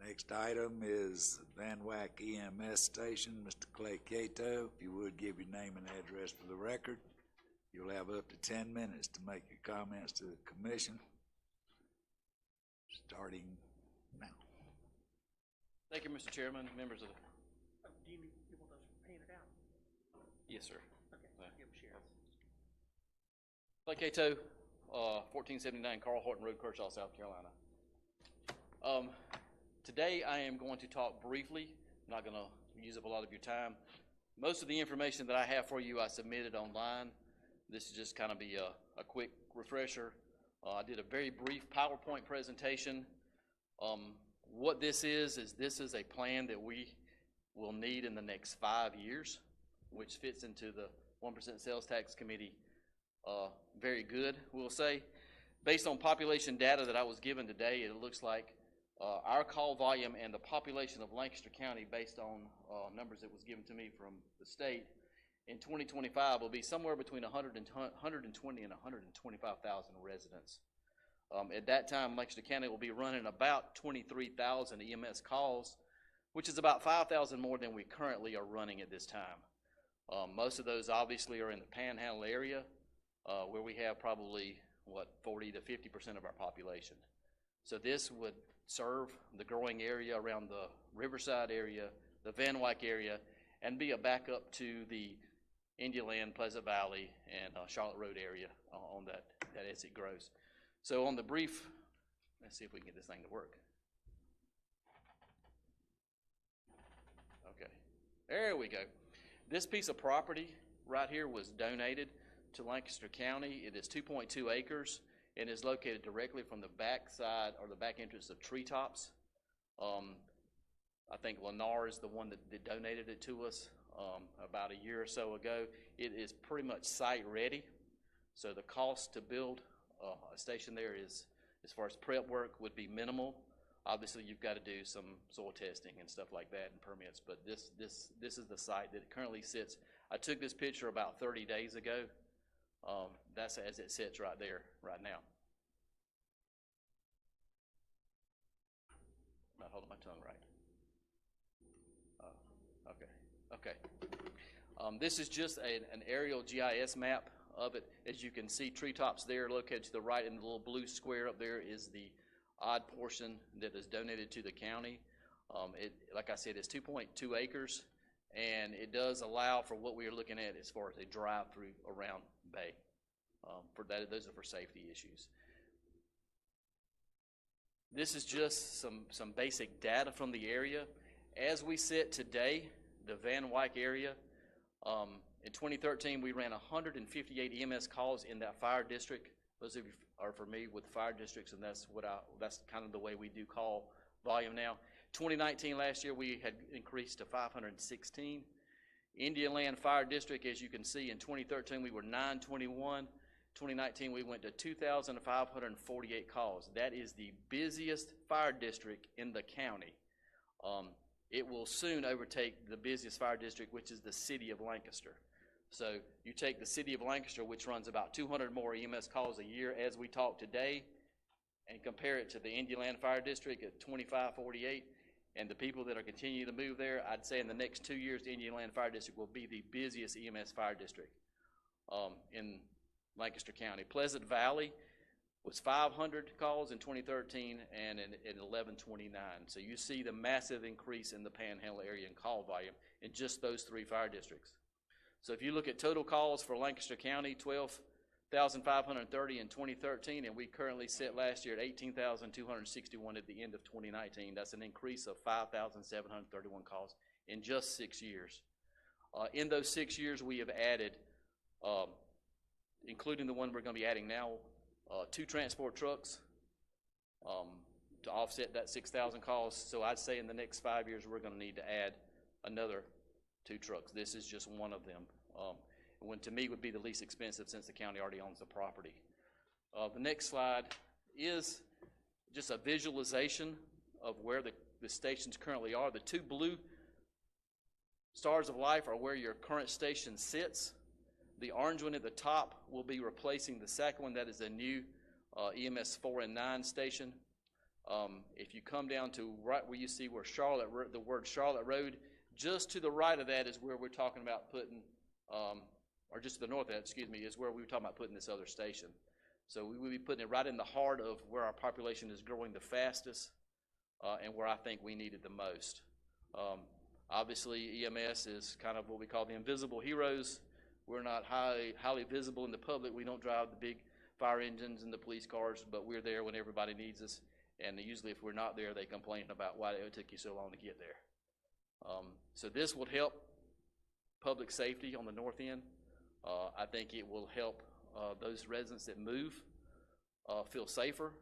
Next item is Van Wyck EMS Station. Mr. Clay Cato, if you would give your name and address for the record. You'll have up to 10 minutes to make your comments to the commission, starting now. Thank you, Mr. Chairman, members of the... Do you want those painted out? Yes, sir. Okay, give them Sheriff. Clay Cato, 1479 Carl Horton Road, Kershaw, South Carolina. Today I am going to talk briefly. I'm not going to use up a lot of your time. Most of the information that I have for you I submitted online. This is just kind of be a quick refresher. I did a very brief PowerPoint presentation. What this is this is a plan that we will need in the next 5 years, which fits into the 1% Sales Tax Committee very good, we'll say. Based on population data that I was given today, it looks like our call volume and the population of Lancaster County, based on numbers that was given to me from the state, in 2025 will be somewhere between 120 and 125,000 residents. At that time, Lancaster County will be running about 23,000 EMS calls, which is about 5,000 more than we currently are running at this time. Most of those obviously are in the Panhandle area, where we have probably, 40 to 50% of our population. So this would serve the growing area around the Riverside area, the Van Wyck area, and be a backup to the Indialand, Pleasant Valley, and Charlotte Road area on that as it grows. So on the brief, let's see if we can get this thing to work. Okay, there we go. This piece of property right here was donated to Lancaster County. It is 2.2 acres and is located directly from the back side or the back entrance of Treetops. I think Lennar is the one that donated it to us about a year or so ago. It is pretty much site ready, so the cost to build a station there is, as far as prep work, would be minimal. Obviously, you've got to do some soil testing and stuff like that and permits, but this is the site that it currently sits. I took this picture about 30 days ago. That's as it sits right there, right now. I'm not holding my tongue right. Okay. This is just an aerial GIS map of it. As you can see, Treetops there located to the right, and the little blue square up there is the odd portion that is donated to the county. Like I said, it's 2.2 acres, and it does allow for what we are looking at as far as a drive-through around Bay. For that, those are for safety issues. This is just some basic data from the area. As we sit today, the Van Wyck area, in 2013, we ran 158 EMS calls in that fire district. Those of you are familiar with fire districts, and that's kind of the way we do call volume now. 2019, last year, we had increased to 516. Indialand Fire District, as you can see, in 2013, we were 921. 2019, we went to 2,548 calls. That is the busiest fire district in the county. It will soon overtake the busiest fire district, which is the city of Lancaster. So you take the city of Lancaster, which runs about 200 more EMS calls a year as we talk today, and compare it to the Indialand Fire District at 2,548, and the people that are continuing to move there, I'd say in the next 2 years, the Indialand Fire District will be the busiest EMS fire district in Lancaster County. Pleasant Valley was 500 calls in 2013 and in 1129. So you see the massive increase in the Panhandle area in call volume in just those 3 fire districts. So if you look at total calls for Lancaster County, 12,530 in 2013, and we currently sit last year at 18,261 at the end of 2019. That's an increase of 5,731 calls in just 6 years. In those 6 years, we have added, including the one we're going to be adding now, 2 transport trucks to offset that 6,000 calls. So I'd say in the next 5 years, we're going to need to add another 2 trucks. This is just one of them. When to me would be the least expensive since the county already owns the property. The next slide is just a visualization of where the stations currently are. The 2 blue Stars of life are where your current station sits. The orange one at the top will be replacing the second one. That is a new EMS 4 and 9 station. If you come down to right where you see where the word Charlotte Road, just to the right of that is where we're talking about putting, or just to the north of that, excuse me, is where we were talking about putting this other station. So we will be putting it right in the heart of where our population is growing the fastest and where I think we need it the most. Obviously, EMS is kind of what we call the invisible heroes. We're not highly visible in the public. We don't drive the big fire engines and the police cars, but we're there when everybody needs us. And usually if we're not there, they complain about why it took you so long to get there. So this will help public safety on the north end. I think it will help those residents that move feel safer.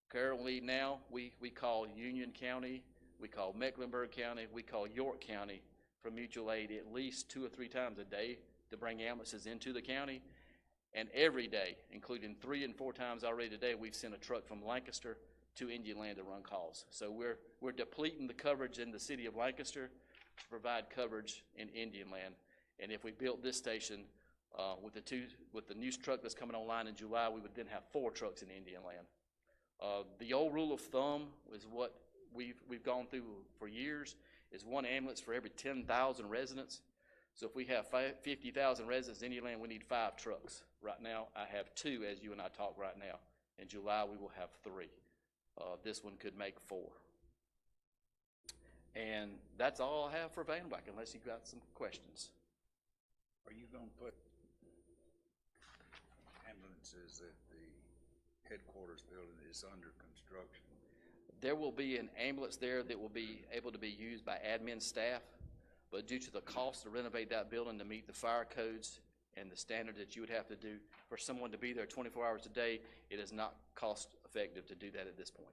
Currently now, we call Union County, we call Mecklenburg County, we call York County for mutual aid at least 2 or 3 times a day to bring ambulances into the county. And every day, including 3 and 4 times already today, we've sent a truck from Lancaster to Indian Land to run calls. So we're depleting the coverage in the city of Lancaster to provide coverage in Indian Land. And if we built this station with the new truck that's coming online in July, we would then have 4 trucks in Indian Land. The old rule of thumb is what we've gone through for years, is 1 ambulance for every 10,000 residents. So if we have 50,000 residents in Indian Land, we need 5 trucks. Right now, I have 2 as you and I talk right now. In July, we will have 3. This one could make 4. And that's all I have for Van Wyck, unless you've got some questions. Are you gonna put ambulances at the headquarters building that's under construction? There will be an ambulance there that will be able to be used by admin staff, but due to the cost to renovate that building to meet the fire codes and the standard that you would have to do for someone to be there 24 hours a day, it is not cost effective to do that at this point.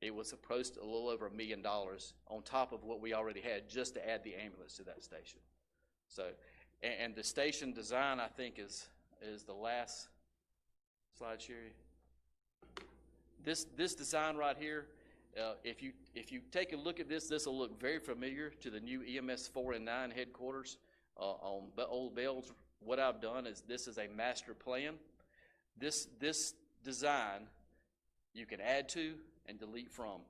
It was supposed to a little over $1 million on top of what we already had just to add the ambulance to that station. So, and the station design, I think, is the last slide, Sherry. This design right here, if you take a look at this will look very familiar to the new EMS 4 and 9 headquarters on Old Bells. What I've done is this is a master plan. This design you can add to and delete from.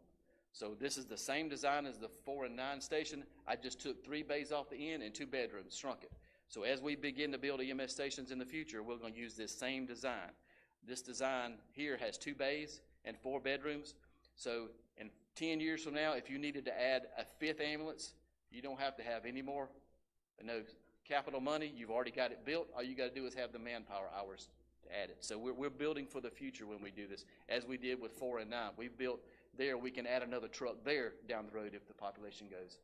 So this is the same design as the 4 and 9 station. I just took 3 bays off the end and 2 bedrooms, shrunk it. So as we begin to build EMS stations in the future, we're going to use this same design. This design here has 2 bays and 4 bedrooms. So in 10 years from now, if you needed to add a 5th ambulance, you don't have to have any more capital money. You've already got it built. All you got to do is have the manpower hours to add it. So we're building for the future when we do this, as we did with 4 and 9. We built there. We can add another truck there down the road if the population goes.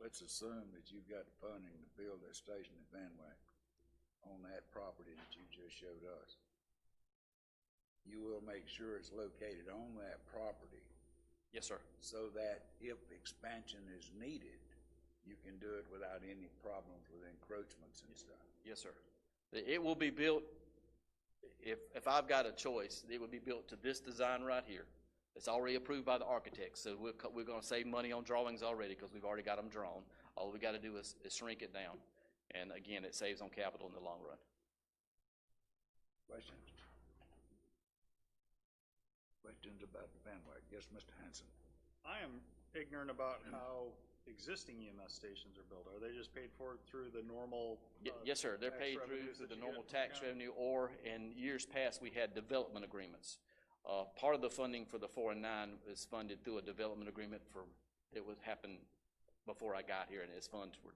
Let's assume that you've got the funding to build that station at Van Wyck on that property that you just showed us. You will make sure it's located on that property. Yes, sir. So that if expansion is needed, you can do it without any problems with encroachments and stuff. Yes, sir. It will be built, if I've got a choice, it would be built to this design right here. It's already approved by the architects, so we're going to save money on drawings already because we've already got them drawn. All we got to do is shrink it down. And again, it saves on capital in the long run. Questions? Questions about the Van Wyck? Yes, Mr. Hanson. I am ignorant about how existing EMS stations are built. Are they just paid for through the normal? Yes, sir. They're paid through the normal tax revenue, or in years past, we had development agreements. Part of the funding for the 4 and 9 is funded through a development agreement it would happen before I got here, and its funds were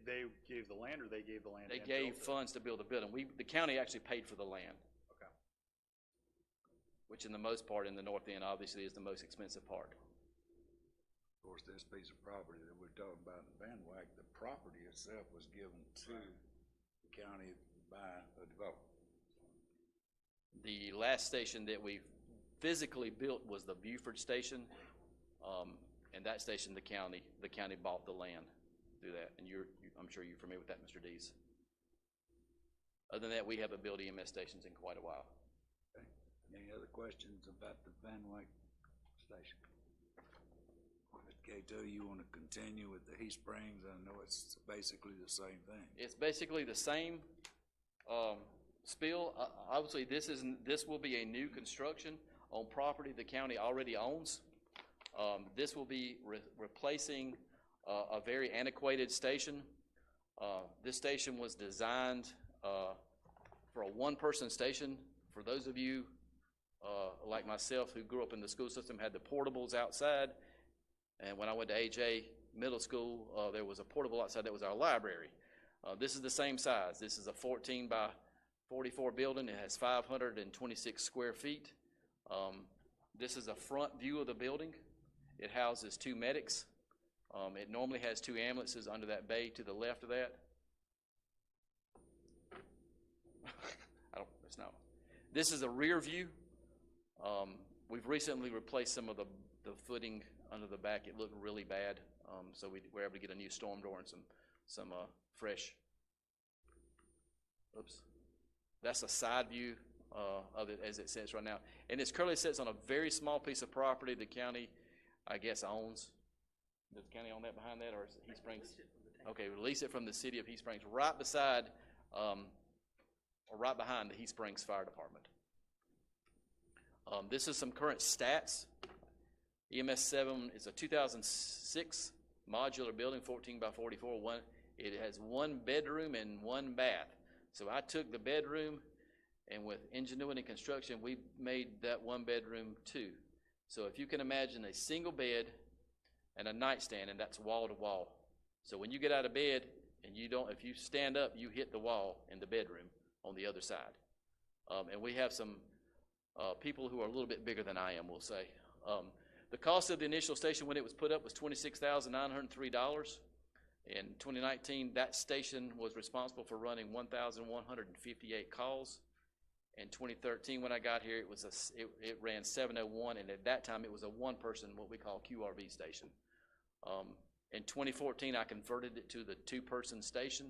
They gave the land, or they gave the land? They gave funds to build a building. The county actually paid for the land. Okay. Which in the most part, in the north end, obviously is the most expensive part. Of course, this piece of property that we're talking about in Van Wyck, the property itself was given to the county by a developer. The last station that we physically built was the Buford station, and that station, the county bought the land through that, and I'm sure you're familiar with that, Mr. Dees. Other than that, we haven't built EMS stations in quite a while. Okay. Any other questions about the Van Wyck station? Cato, you want to continue with the Heat Springs? I know it's basically the same thing. It's basically the same spill. Obviously, this will be a new construction on property the county already owns. This will be replacing a very antiquated station. This station was designed for a one-person station. For those of you like myself who grew up in the school system, had the portables outside. And when I went to AJ Middle School, there was a portable outside that was our library. This is the same size. This is a 14 by 44 building. It has 526 square feet. This is a front view of the building. It houses 2 medics. It normally has 2 ambulances under that bay to the left of that. It's not. This is a rear view. We've recently replaced some of the footing under the back. It looked really bad, so we were able to get a new storm door and some fresh. Oops. That's a side view of it as it sits right now, and it currently sits on a very small piece of property the county, I guess, owns. Does the county own that behind that, or is it Heat Springs? Okay, release it from the city of Heat Springs, right beside, or right behind the Heat Springs Fire Department. This is some current stats. EMS 7 is a 2006 modular building, 14 by 44. It has 1 bedroom and 1 bath. So I took the bedroom, and with ingenuity and construction, we made that 1 bedroom 2. So if you can imagine a single bed and a nightstand, and that's wall to wall. So when you get out of bed and if you stand up, you hit the wall in the bedroom on the other side. And we have some people who are a little bit bigger than I am, we'll say. The cost of the initial station when it was put up was $26,903. In 2019, that station was responsible for running 1,158 calls. In 2013, when I got here, it ran 701, and at that time, it was a one-person, what we call QRV station. In 2014, I converted it to the 2-person station.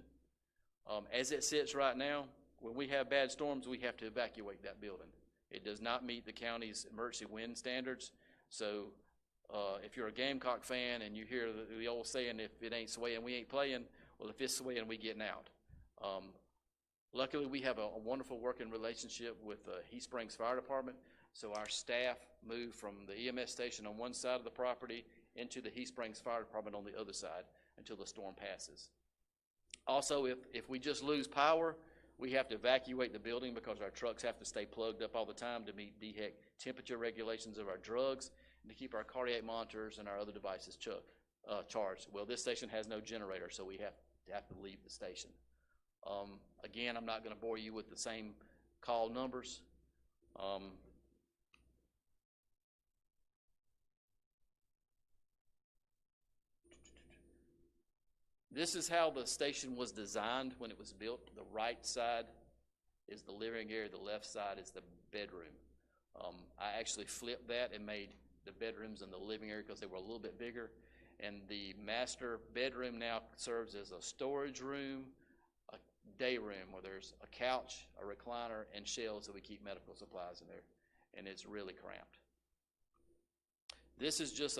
As it sits right now, when we have bad storms, we have to evacuate that building. It does not meet the county's emergency wind standards. So if you're a Gamecock fan and you hear the old saying, if it ain't swaying, we ain't playing, well, if it's swaying, we getting out. Luckily, we have a wonderful working relationship with the Heat Springs Fire Department, so our staff moved from the EMS station on one side of the property into the Heat Springs Fire Department on the other side until the storm passes. Also, if we just lose power, we have to evacuate the building because our trucks have to stay plugged up all the time to meet DHEC temperature regulations of our drugs and to keep our cardiac monitors and our other devices charged. Well, this station has no generator, so we have to leave the station. Again, I'm not going to bore you with the same call numbers. This is how the station was designed when it was built. The right side is the living area, the left side is the bedroom. I actually flipped that and made the bedrooms in the living area because they were a little bit bigger. And the master bedroom now serves as a storage room, a day room where there's a couch, a recliner, and shelves that we keep medical supplies in there. And it's really cramped. This is just,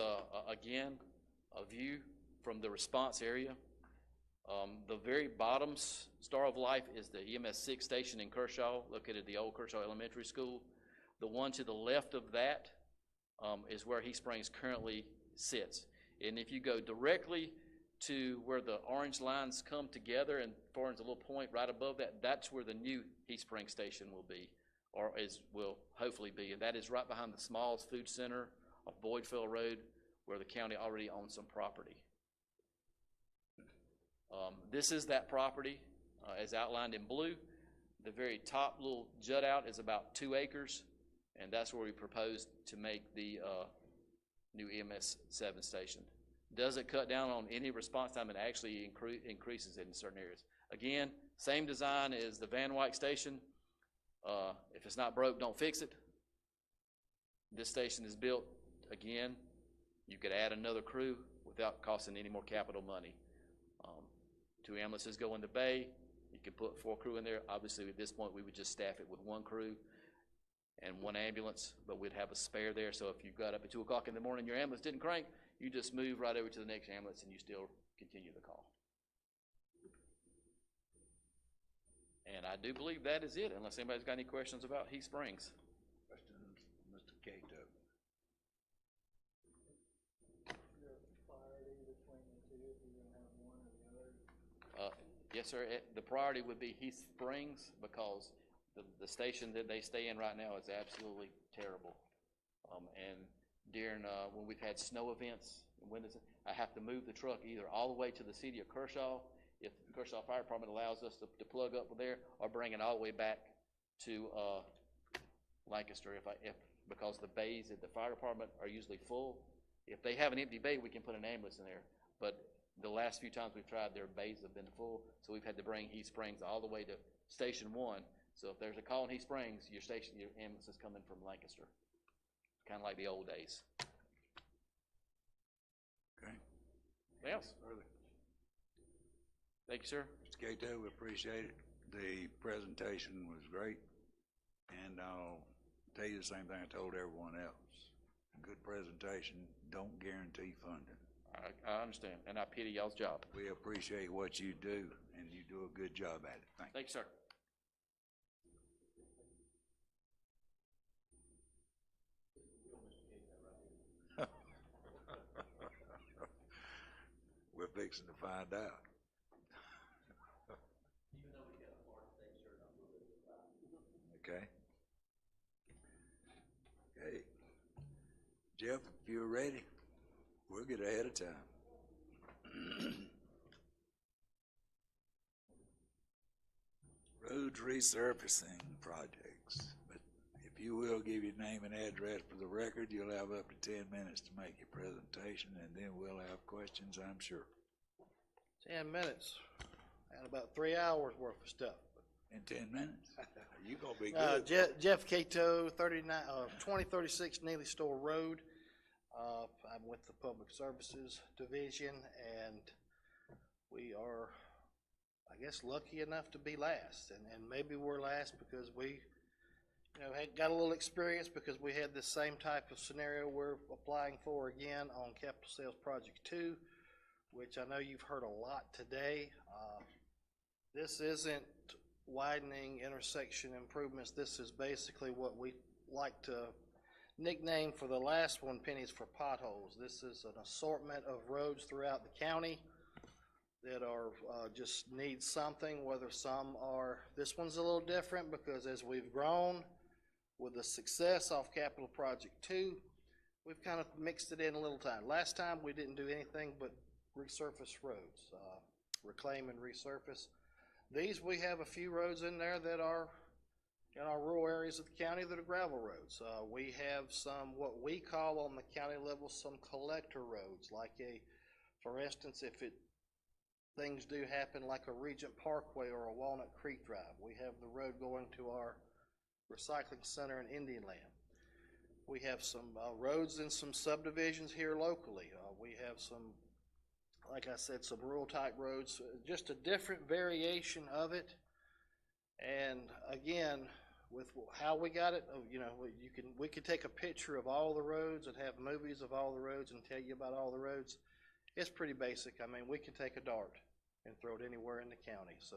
again, a view from the response area. The very bottom star of life is the EMS 6 station in Kershaw, located at the old Kershaw Elementary School. The one to the left of that is where Heat Springs currently sits. And if you go directly to where the orange lines come together and forms a little point right above that, that's where the new Heat Springs station will be, or will hopefully be. And that is right behind the Smalls Food Center of Boydville Road, where the county already owns some property. This is that property as outlined in blue. The very top little jut out is about 2 acres, and that's where we propose to make the new EMS 7 station. Does it cut down on any response time? It actually increases it in certain areas. Again, same design as the Van Wyck station. If it's not broke, don't fix it. This station is built, again, you could add another crew without costing any more capital money. 2 ambulances go in the bay. You can put 4 crew in there. Obviously, at this point, we would just staff it with 1 crew. and one ambulance, but we'd have a spare there, so if you got up at 2 o'clock in the morning, your ambulance didn't crank, you just move right over to the next ambulance and you still continue the call. And I do believe that is it, unless anybody's got any questions about Heath Springs. Questions, Mr. Cato? Yes, sir. The priority would be Heath Springs because the station that they stay in right now is absolutely terrible. And during, when we've had snow events, I have to move the truck either all the way to the city of Kershaw, if the Kershaw Fire Department allows us to plug up there, or bring it all the way back to Lancaster because the bays at the fire department are usually full. If they have an empty bay, we can put an ambulance in there. But the last few times we've tried, their bays have been full, so we've had to bring Heath Springs all the way to Station 1. So if there's a call in Heath Springs, your ambulance is coming from Lancaster. Kind of like the old days. Okay. Anything else? Further? Thank you, sir. Mr. Cato, we appreciate it. The presentation was great, and I'll tell you the same thing I told everyone else. A good presentation don't guarantee funding. I understand, and I pity y'all's job. We appreciate what you do, and you do a good job at it. Thank you, sir. We're fixing to find out. Okay. Okay. Jeff, if you're ready, we'll get ahead of time. Roads resurfacing projects. But if you will give your name and address for the record, you'll have up to 10 minutes to make your presentation, and then we'll have questions, I'm sure. 10 minutes. And about 3 hours worth of stuff. In 10 minutes? You gonna be good. Jeff Cato, 2036 Neely Store Road. I'm with the Public Services Division, and we are, I guess, lucky enough to be last. And maybe we're last because we, had got a little experience because we had this same type of scenario we're applying for again on Capital Sales Project 2, which I know you've heard a lot today. This isn't widening intersection improvements. This is basically what we like to nickname for the last one, pennies for potholes. This is an assortment of roads throughout the county that are just need something, whether some are, this one's a little different because as we've grown with the success off Capital Project 2, we've kind of mixed it in a little time. Last time we didn't do anything but resurface roads, reclaim and resurface. These, we have a few roads in there that are in our rural areas of the county that are gravel roads. We have some, what we call on the county level, some collector roads, like for instance, if things do happen like a Regent Parkway or a Walnut Creek Drive. We have the road going to our recycling center in Indian Land. We have some roads in some subdivisions here locally. We have some, like I said, some rural type roads, just a different variation of it. And again, with how we got it, we could take a picture of all the roads and have movies of all the roads and tell you about all the roads. It's pretty basic. I mean, we can take a dart and throw it anywhere in the county. So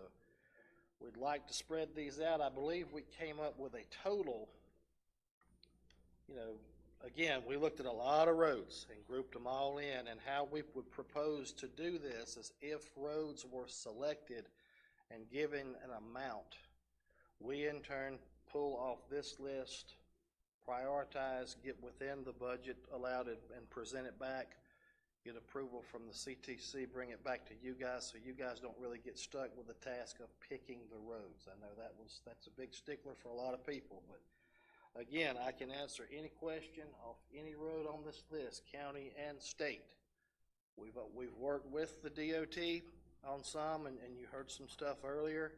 we'd like to spread these out. I believe we came up with a total, again, we looked at a lot of roads and grouped them all in, and how we would propose to do this is if roads were selected and given an amount, we in turn pull off this list, prioritize, get within the budget allowed and present it back, get approval from the CTC, bring it back to you guys so you guys don't really get stuck with the task of picking the roads. I know that's a big stickler for a lot of people, but again, I can answer any question off any road on this list, county and state. We've worked with the DOT on some, and you heard some stuff earlier.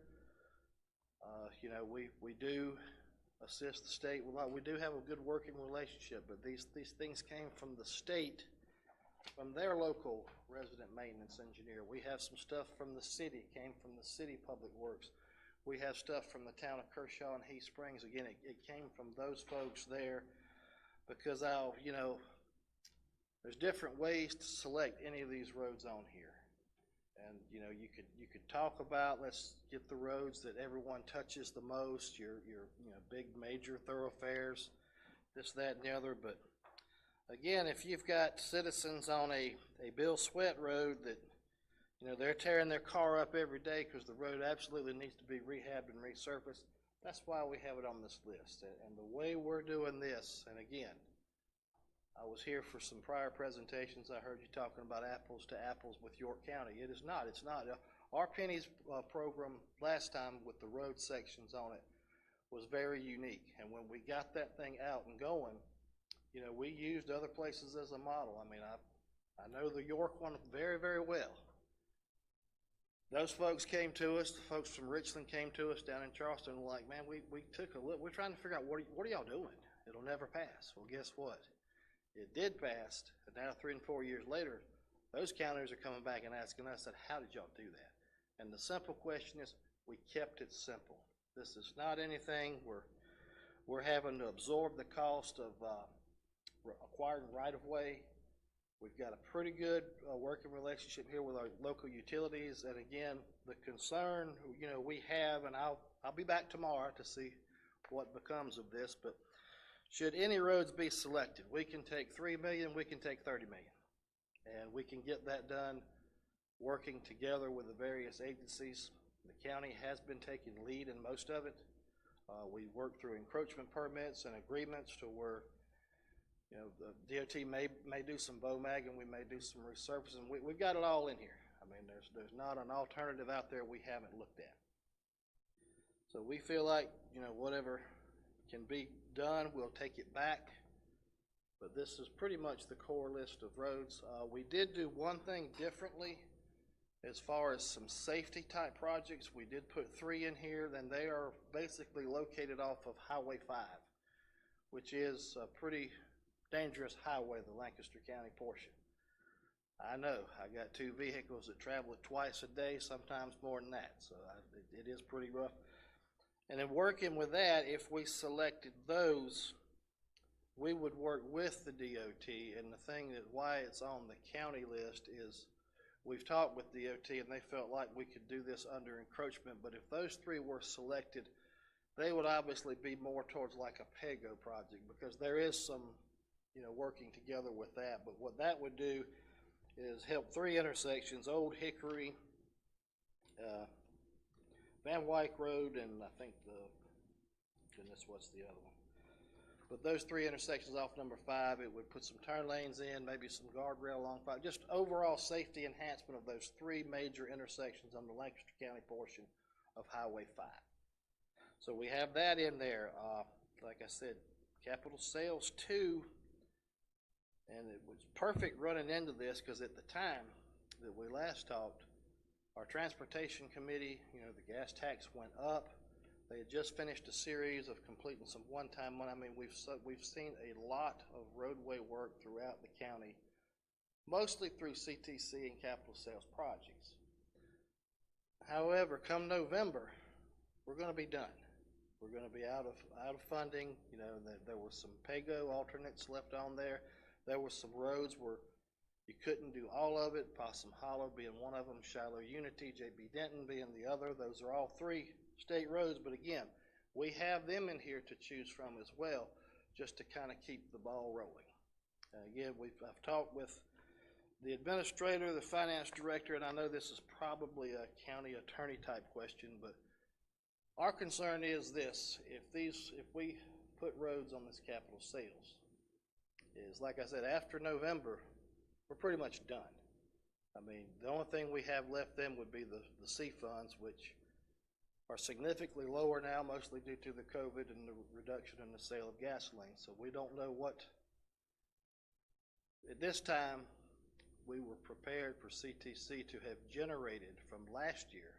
We do assist the state a lot. We do have a good working relationship, but these things came from the state, from their local resident maintenance engineer. We have some stuff from the city, came from the city public works. We have stuff from the town of Kershaw and Heath Springs. Again, it came from those folks there because there's different ways to select any of these roads on here. And, you could talk about, let's get the roads that everyone touches the most, your big major thoroughfares, this, that, and the other. But again, if you've got citizens on a Bill Sweat road that, they're tearing their car up every day because the road absolutely needs to be rehabbed and resurfaced, that's why we have it on this list. And the way we're doing this, and again, I was here for some prior presentations. I heard you talking about apples to apples with York County. It's not. Our pennies program last time with the road sections on it was very unique. And when we got that thing out and going, we used other places as a model. I mean, I know the York one very, very well. Those folks came to us, the folks from Richland came to us down in Charleston, and were like, man, we took a look. We're trying to figure out what are y'all doing? It'll never pass. Well, guess what? It did pass, and now 3 and 4 years later, those counties are coming back and asking us, how did y'all do that? And the simple question is, we kept it simple. This is not anything we're having to absorb the cost of acquiring right-of-way. We've got a pretty good working relationship here with our local utilities, and again, the concern we have, and I'll be back tomorrow to see what becomes of this, but should any roads be selected, we can take $3 million, we can take $30 million, and we can get that done working together with the various agencies. The county has been taking lead in most of it. We work through encroachment permits and agreements to where the DOT may do some BOMAG and we may do some resurfacing. We've got it all in here. I mean, there's not an alternative out there we haven't looked at. So we feel like, whatever can be done, we'll take it back. But this is pretty much the core list of roads. We did do one thing differently as far as some safety type projects. We did put 3 in here, then they are basically located off of Highway 5, which is a pretty dangerous highway, the Lancaster County portion. I know, I got 2 vehicles that travel it twice a day, sometimes more than that, so it is pretty rough. And in working with that, if we selected those, we would work with the DOT, and the thing that why it's on the county list is we've talked with DOT and they felt like we could do this under encroachment, but if those 3 were selected, they would obviously be more towards like a PEGO project because there is some working together with that. But what that would do is help 3 intersections, Old Hickory, Van Wyck Road, and I think what's the other one? But those 3 intersections off number 5, it would put some turn lanes in, maybe some guardrail along 5, just overall safety enhancement of those 3 major intersections on the Lancaster County portion of Highway 5. So we have that in there. Like I said, capital sales 2. And it was perfect running into this because at the time that we last talked, our transportation committee, the gas tax went up. They had just finished a series of completing some one-time money. I mean, we've seen a lot of roadway work throughout the county, mostly through CTC and capital sales projects. However, come November, we're going to be done. We're going to be out of funding. There were some PEGO alternates left on there. There were some roads where you couldn't do all of it, Possum Hollow being one of them, Shiloh Unity, J.B. Denton being the other. Those are all 3 state roads, but again, we have them in here to choose from as well, just to kind of keep the ball rolling. Again, I've talked with the administrator, the finance director, and I know this is probably a county attorney type question, but our concern is this: if we put roads on this capital sales, is like I said, after November, we're pretty much done. I mean, the only thing we have left then would be the C funds, which are significantly lower now, mostly due to the COVID and the reduction in the sale of gasoline. So we don't know what, at this time, we were prepared for CTC to have generated from last year.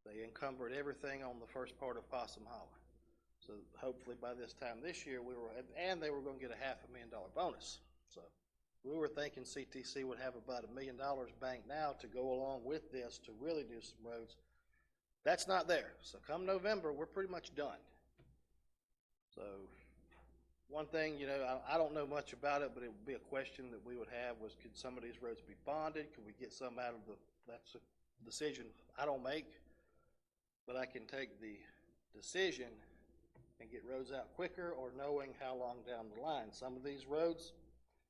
They encumbered everything on the first part of Possum Hollow. So hopefully by this time this year, and they were going to get a $500,000 bonus. So we were thinking CTC would have about $1 million banked now to go along with this to really do some roads. That's not there. So come November, we're pretty much done. So one thing, you know, I don't know much about it, but it would be a question that we would have was, could some of these roads be bonded? Could we get some out of that's a decision I don't make, but I can take the decision and get roads out quicker, or knowing how long down the line. Some of these roads,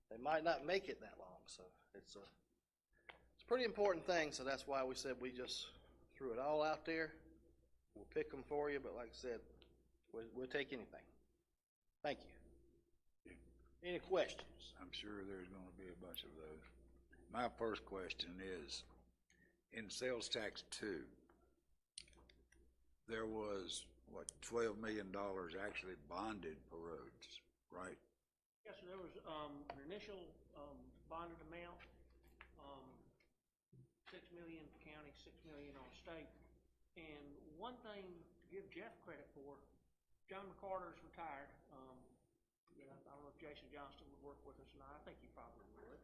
they might not make it that long, so it's a pretty important thing, so that's why we said we just threw it all out there. We'll pick them for you, but like I said, we'll take anything. Thank you. Any questions? I'm sure there's gonna be a bunch of those. My first question is, in sales tax 2, there was, what, $12 million actually bonded for roads, right? Yes, sir, there was, an initial, bonded amount, 6 million for county, 6 million on state. And one thing to give Jeff credit for, John McCarter's retired. You know, I don't know if Jason Johnston would work with us or not. I think he probably would.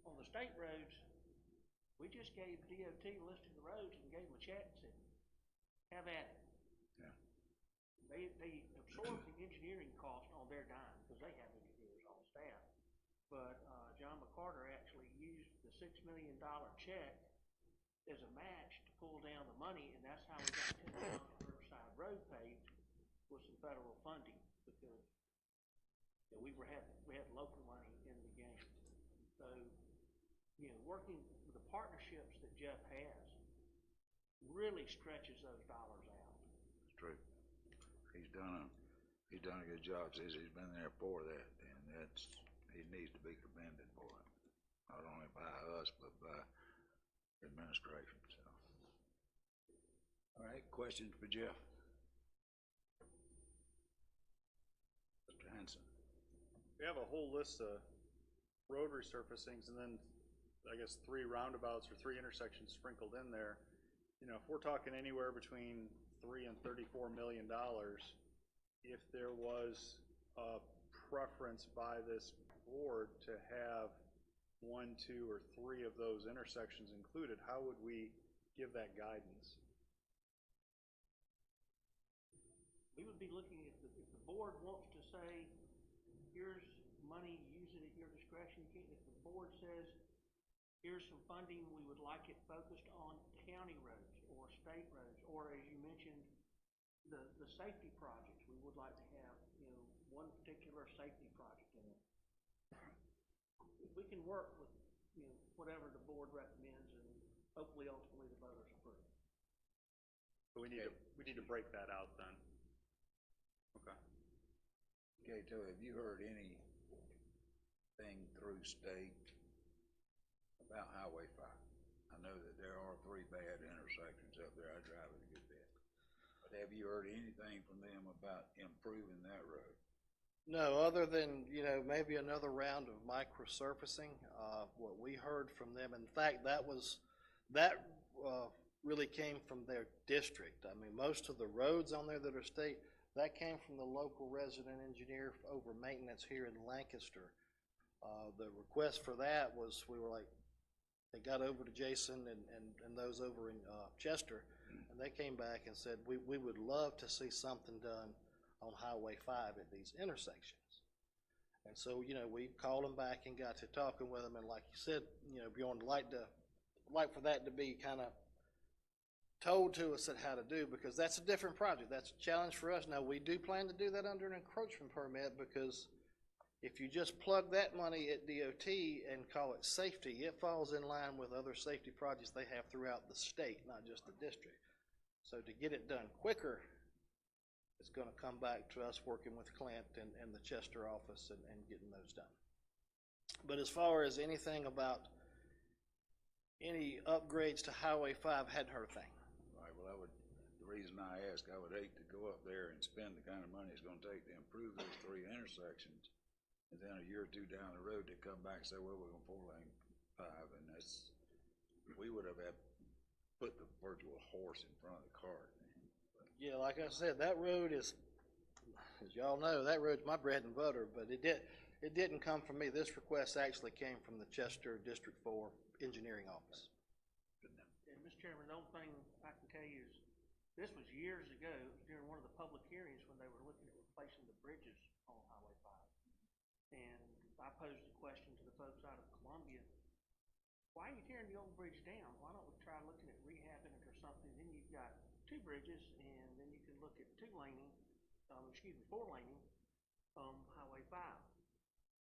On the state roads, we just gave DOT a list of the roads and gave them a check and said, have at it. Yeah. They absorbed the engineering cost on their dime because they have engineers on staff. But John McCarter actually used the $6 million check as a match to pull down the money, and that's how we got 10 miles of Riverside Road paved with some federal funding, because you know, we had local money in the game. So, you know, working with the partnerships that Jeff has really stretches those dollars out. It's true. He's done a good job since he's been there for that, and he needs to be commended for it. Not only by us, but by administration, so. All right, questions for Jeff? Mr. Hanson. We have a whole list of road resurfacings and then, I guess, 3 roundabouts or 3 intersections sprinkled in there. You know, if we're talking anywhere between $3 and $34 million, if there was a preference by this board to have 1, 2, or 3 of those intersections included, how would we give that guidance? We would be looking at if the board wants to say, here's money, use it at your discretion. If the board says, here's some funding, we would like it focused on county roads or state roads, or as you mentioned, the safety projects. We would like to have, you know, one particular safety project in it. We can work with, you know, whatever the board recommends, and hopefully ultimately the voters approve. So we need to break that out then. Okay. Okay, so have you heard anything through state about Highway 5? I know that there are 3 bad intersections up there. I drive it a good bit. But have you heard anything from them about improving that road? No, other than, you know, maybe another round of microsurfacing. What we heard from them, in fact, that really came from their district. I mean, most of the roads on there that are state, that came from the local resident engineer over maintenance here in Lancaster. The request for that was, we were like, they got over to Jason and those over in Chester, and they came back and said, we would love to see something done on Highway 5 at these intersections. And so, you know, we called them back and got to talking with them, and like you said, you know, Bjorn, like for that to be kind of told to us at how to do, because that's a different project. That's a challenge for us. Now, we do plan to do that under an encroachment permit, because if you just plug that money at DOT and call it safety, it falls in line with other safety projects they have throughout the state, not just the district. So to get it done quicker, it's going to come back to us working with Clint and the Chester office and getting those done. But as far as anything about any upgrades to Highway 5, hadn't heard a thing. Right, well, the reason I ask, I would hate to go up there and spend the kind of money it's going to take to improve those 3 intersections, and then a year or 2 down the road they come back and say, well, we're going to 4-lane 5, and we would have had put the virtual horse in front of the cart. Yeah, like I said, that road is, as y'all know, that road's my bread and butter, but it didn't come from me. This request actually came from the Chester District 4 Engineering Office. And Mr. Mr. Chairman, the only thing I can tell you is, this was years ago, it was during one of the public hearings when they were looking at replacing the bridges on Highway 5. And I posed a question to the folks out of Columbia, why are you tearing the old bridge down? Why don't we try looking at rehabbing it or something? Then you've got 2 bridges, and then you can look at 4 laning, Highway 5.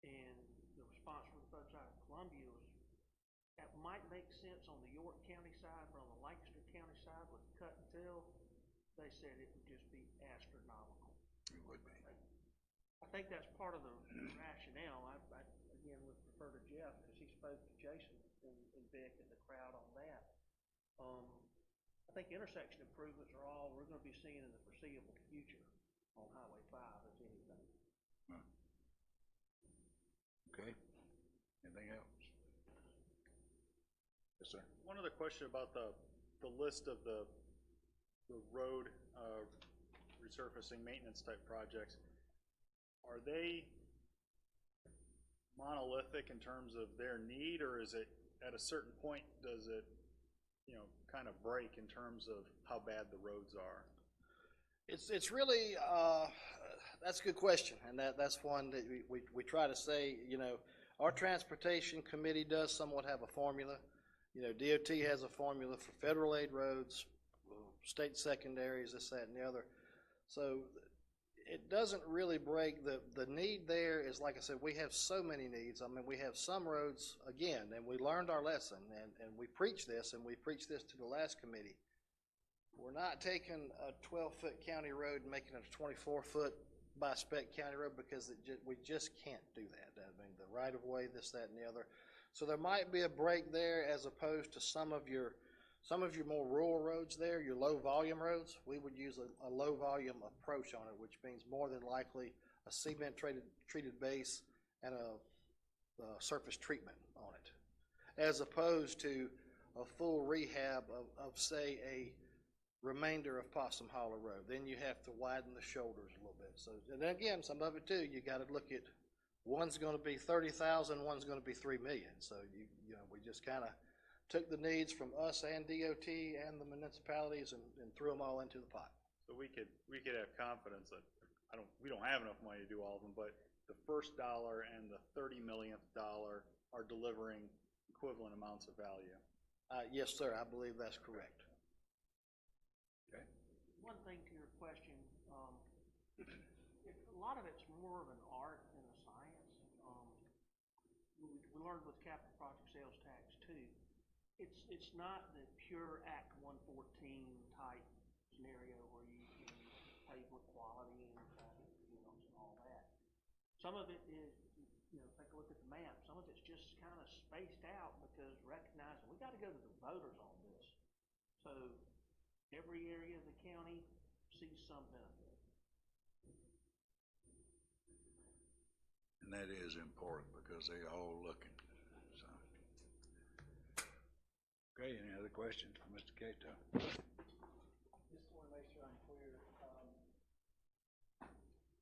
And the response from the folks out of Columbia was, that might make sense on the York County side, but on the Lancaster County side with cut and fill, they said it would just be astronomical. It would be. I think that's part of the rationale. I again would prefer to Jeff, because he spoke to Jason and Vic and the crowd on that. I think intersection improvements are all we're going to be seeing in the foreseeable future on Highway 5, if anything. Okay. Anything else? Yes, sir. One other question about the list of the road resurfacing maintenance type projects. Are they monolithic in terms of their need, or is it at a certain point, does it, kind of break in terms of how bad the roads are? It's really, that's a good question, and that's one that we try to say, our transportation committee does somewhat have a formula. DOT has a formula for federal aid roads, state secondaries, this, that, and the other. So it doesn't really break. The need there is, like I said, we have so many needs. I mean, we have some roads, again, and we learned our lesson, and we preach this, and we preached this to the last committee. We're not taking a 12-foot county road and making it a 24-foot by spec county road, because we just can't do that. I mean, the right-of-way, this, that, and the other. So there might be a break there, as opposed to some of your more rural roads there, your low-volume roads. We would use a low-volume approach on it, which means more than likely a cement-treated base and a surface treatment on it, as opposed to a full rehab of say, a remainder of Possum Hollow Road. Then you have to widen the shoulders a little bit. So, and then again, some of it too, you got to look at, one's going to be 30,000, one's going to be 3 million. So we just kind of took the needs from us and DOT and the municipalities and threw them all into the pot. So we could have confidence that we don't have enough money to do all of them, but the first dollar and the 30 millionth dollar are delivering equivalent amounts of value. Yes, sir. I believe that's correct. Okay. One thing to your question, a lot of it's more of an art than a science. We learned with capital project sales tax too. It's not the pure Act 114 type scenario where you can pay with quality and all that. Some of it is, take a look at the map. Some of it's just kind of spaced out, because recognizing we got to go to the voters on this. So every area of the county sees some benefit. And that is important, because they all looking. So, okay, any other questions for Mr. Cato? Just want to make sure I'm clear.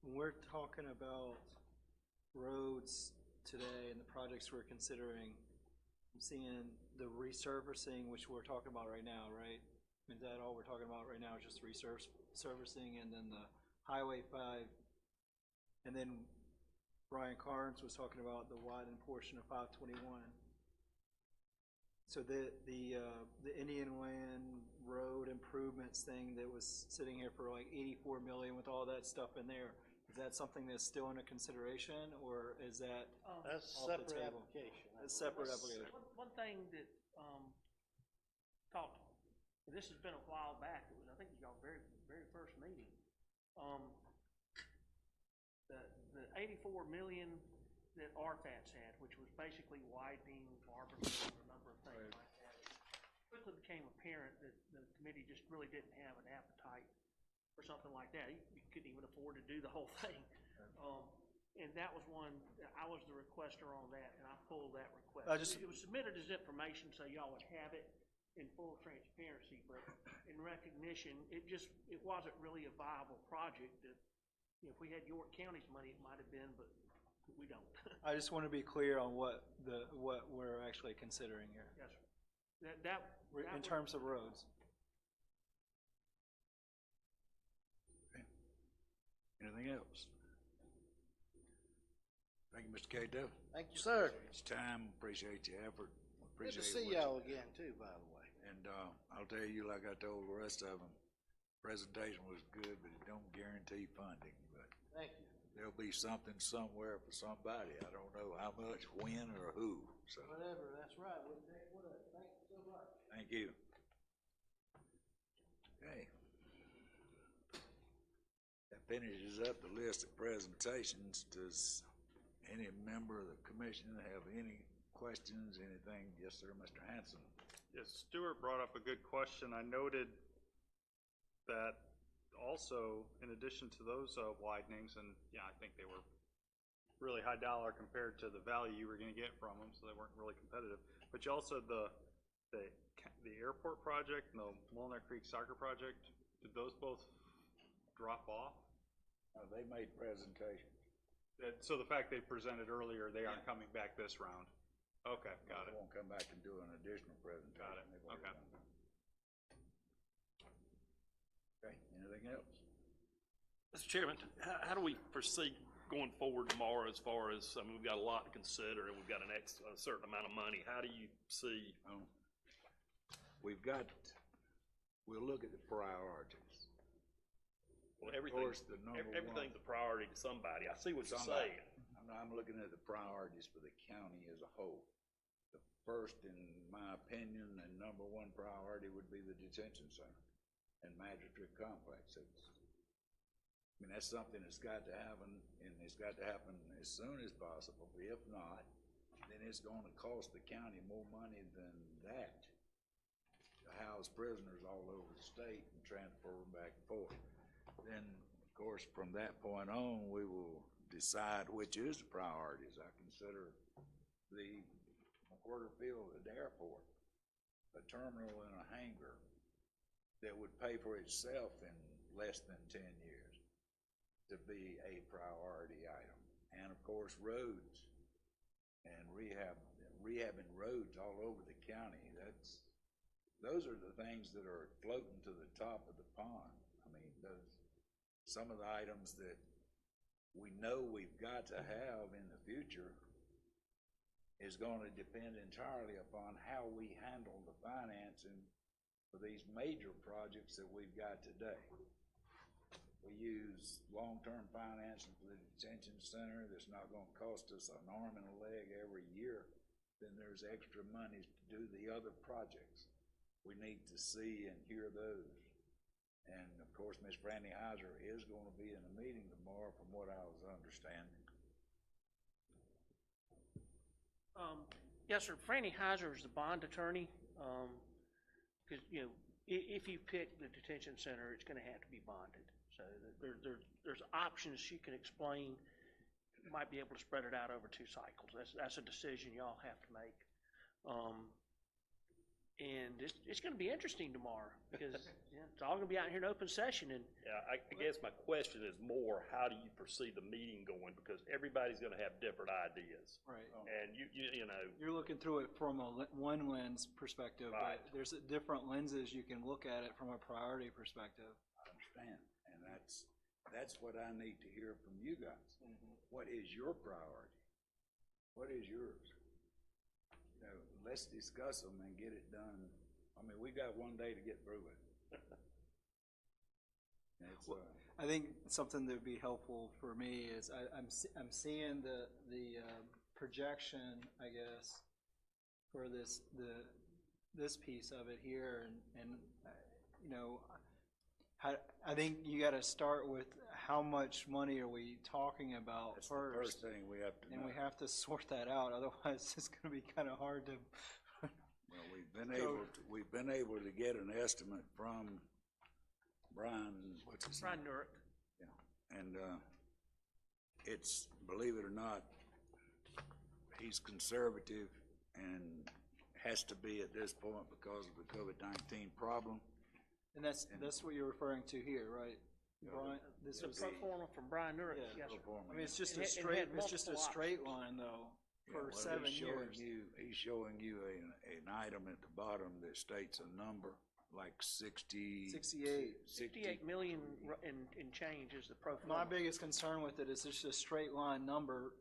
When we're talking about roads today and the projects we're considering, I'm seeing the resurfacing, which we're talking about right now, right? Is that all we're talking about right now, just resurfacing, and then the Highway 5, and then Brian Carnes was talking about the widened portion of 521. So the Indian Land Road improvements thing that was sitting here for like 84 million with all that stuff in there, is that something that's still under consideration, or is that that's off separate the table? application? That's separate application. One thing that talked, and this has been a while back. It was, I think, y'all very first meeting. The 84 million that RFATS had, which was basically widening Barberville and a number of things like that, it quickly became apparent that the committee just really didn't have an appetite for something like that. You couldn't even afford to do the whole thing. And that was one, I was the requester on that, and I pulled that request. It was submitted as information, so y'all would have it in full transparency, but in recognition, it wasn't really a viable project. That, if we had York County's money, it might have been, but we don't. I just want to be clear on what we're actually considering here. Yes, sir. That in would- terms of roads. Anything else? Thank you, Mr. Cato. Thank you, sir. Appreciate your time, appreciate your effort. Good to appreciate see what you- y'all again too, by the way. And, I'll tell you, like I told the rest of them, presentation was good, but it don't guarantee funding, but Thank you. there'll be something somewhere for somebody. I don't know how much, when, or who, so, Whatever, that's right. Whatever. Thank you so much. thank you. Okay. That finishes up the list of presentations. Does any member of the commission have any questions, anything? Yes, sir, Mr. Hanson. Yes, Stuart brought up a good question. I noted that also, in addition to those widenings, and yeah, I think they were really high dollar compared to the value you were gonna get from them, so they weren't really competitive. But you also, the airport project and the Walnut Creek soccer project, did those both drop off? They made presentations. So the fact they presented earlier, they aren't coming back this round? Okay, got it. They won't come back and do an additional presentation. Got it, They've already okay. done that. Okay, anything else? Mr. Chairman, how do we proceed going forward tomorrow as far as, I mean, we've got a lot to consider and we've got a certain amount of money. How do you see? We'll look at the priorities. Well, Of course, the number everything's one- a priority to somebody. I see what you're Somebody. saying. I'm looking at the priorities for the county as a whole. The first, in my opinion, and number one priority would be the detention center and magistrate complex. That's something that's got to happen, and it's got to happen as soon as possible. If not, then it's going to cost the county more money than that to house prisoners all over the state and transfer them back and forth. Then, of course, from that point on, we will decide which is the priorities. I consider the McWhirter Field at the airport, a terminal and a hangar that would pay for itself in less than 10 years to be a priority item. And of course, roads and rehabbing roads all over the county. Those are the things that are floating to the top of the pond. Some of the items that we know we've got to have in the future is going to depend entirely upon how we handle the financing for these major projects that we've got today. We use long-term financing for the detention center that's not going to cost us an arm and a leg every year. Then there's extra money to do the other projects. We need to see and hear those. And of course, Ms. Brandy Heiser is going to be in a meeting tomorrow from what I was understanding. Yes, sir. Franny Heiser is the bond attorney. Because, if you pick the detention center, it's going to have to be bonded. So there's options she can explain. You might be able to spread it out over 2 cycles. That's a decision y'all have to make. And it's going to be interesting tomorrow because it's all going to be out here in open session. And Yeah, I guess my question is more, how do you foresee the meeting going? Because everybody's gonna have different ideas. Right. And you know, You're looking through it from one lens perspective, Right. but there's different lenses you can look at it from a priority perspective. I understand, and that's what I need to hear from you guys. What is your priority? What is yours? Let's discuss them and get it done. We got one day to get through it. I think something that would be helpful for me is I'm seeing the projection, I guess, for this piece of it here, and I think you got to start with how much money are we talking about That's first. the first thing we have to know. And we have to sort that out, otherwise it's going to be kind of hard to. Well, we've been able to get an estimate from Brian, what's his name? Brian Nurk. Yeah, and it's, believe it or not, he's conservative and has to be at this point because of the COVID-19 problem. And that's what you're referring to here, right, Brian? This The was pro forma from Brian Nurk. Yeah. Yes, sir. I mean, it's just It a had straight. It's just a multiple straight line, though. for well, 7 he's showing years. he's showing you an item at the bottom that states a number, like 68. 68 million in change is the pro forma. My biggest concern with it is it's just a straight line number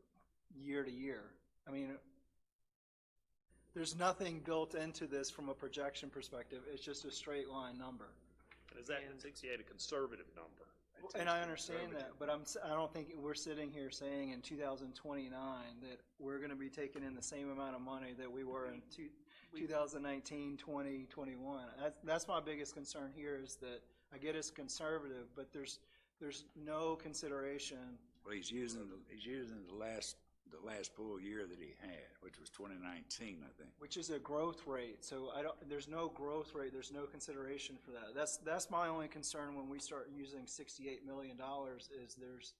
year to year. I mean, there's nothing built into this from a projection perspective. It's just a straight line number. And is that 68 a conservative number? And I understand that, but I don't think we're sitting here saying in 2029 that we're going to be taking in the same amount of money that we were in 2019, 20, 21. That's my biggest concern here is that I get it's conservative, but there's no consideration. Well, he's using the last full year that he had, which was 2019, I think. Which is a growth rate, so there's no growth rate, there's no consideration for that. That's my only concern when we start using $68 million is there's.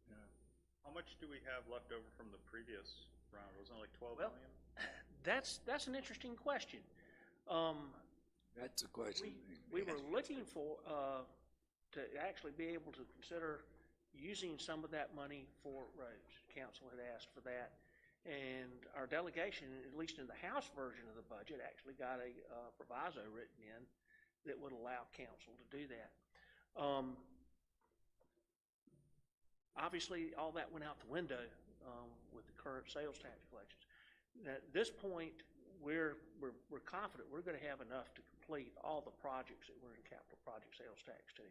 Yeah. How much do we have left over from the previous round? Wasn't it like 12 Well, million? that's an interesting question. That's a question. We were looking for, to actually be able to consider using some of that money for roads. Council had asked for that. And our delegation, at least in the House version of the budget, actually got a proviso written in that would allow council to do that. Obviously, all that went out the window with the current sales tax collections. At this point, we're confident we're going to have enough to complete all the projects that we're in capital project sales tax to.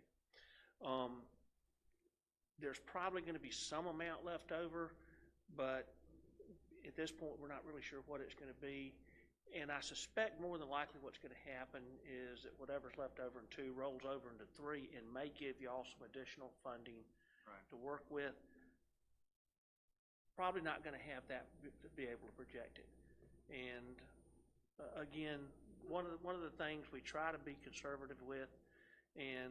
There's probably going to be some amount left over, but at this point, we're not really sure what it's going to be. And I suspect more than likely what's going to happen is that whatever's left over in 2 rolls over into 3 and may give you all some additional funding to work with. Probably not going to have that to be able to project it. And again, one of the things we try to be conservative with, and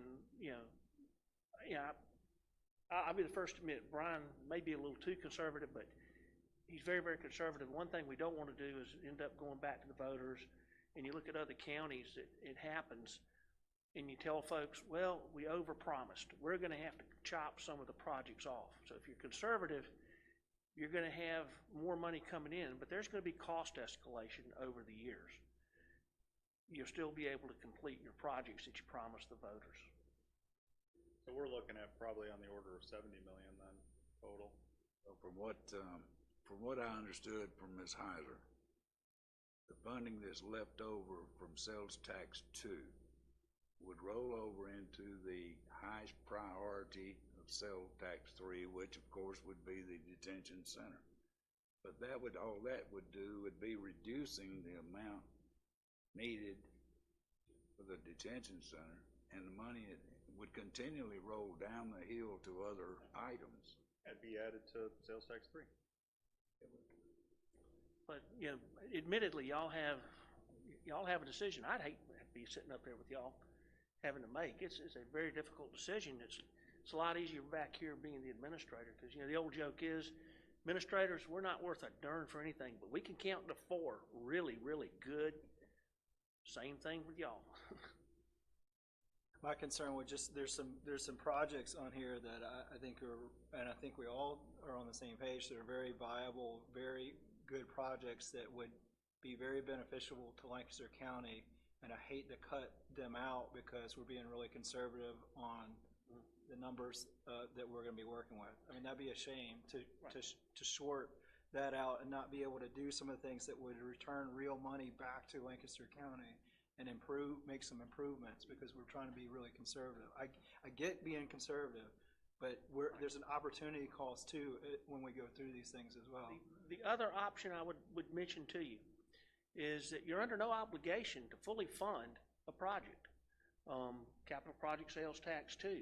I'll be the first to admit Brian may be a little too conservative, but he's very, very conservative. One thing we don't want to do is end up going back to the voters, and you look at other counties, it happens, and you tell folks, well, we overpromised. We're going to have to chop some of the projects off. So if you're conservative, you're going to have more money coming in, but there's going to be cost escalation over the years. You'll still be able to complete your projects that you promised the voters. So we're looking at probably on the order of 70 million then, total. So from what I understood from Ms. Heiser, the funding that's left over from sales tax 2 would roll over into the highest priority of sales tax 3, which of course would be the detention center. But all that would do would be reducing the amount needed for the detention center, and the money would continually roll down the hill to other items. And be added to sales tax 3. But admittedly, y'all have a decision. I'd hate to be sitting up there with y'all having to make. It's a very difficult decision. It's a lot easier back here being the administrator, because the old joke is administrators, we're not worth a darn for anything, but we can count to 4 really, really good. Same thing with y'all. My concern with there's some projects on here that I think we all are on the same page, that are very viable, very good projects that would be very beneficial to Lancaster County, and I hate to cut them out because we're being really conservative on the numbers that we're going to be working with. I mean, that'd be a shame to short that out and not be able to do some of the things that would return real money back to Lancaster County and make some improvements, because we're trying to be really conservative. I get being conservative, but there's an opportunity cost too when we go through these things as well. The other option I would mention to you is that you're under no obligation to fully fund a project. Capital project sales tax 2,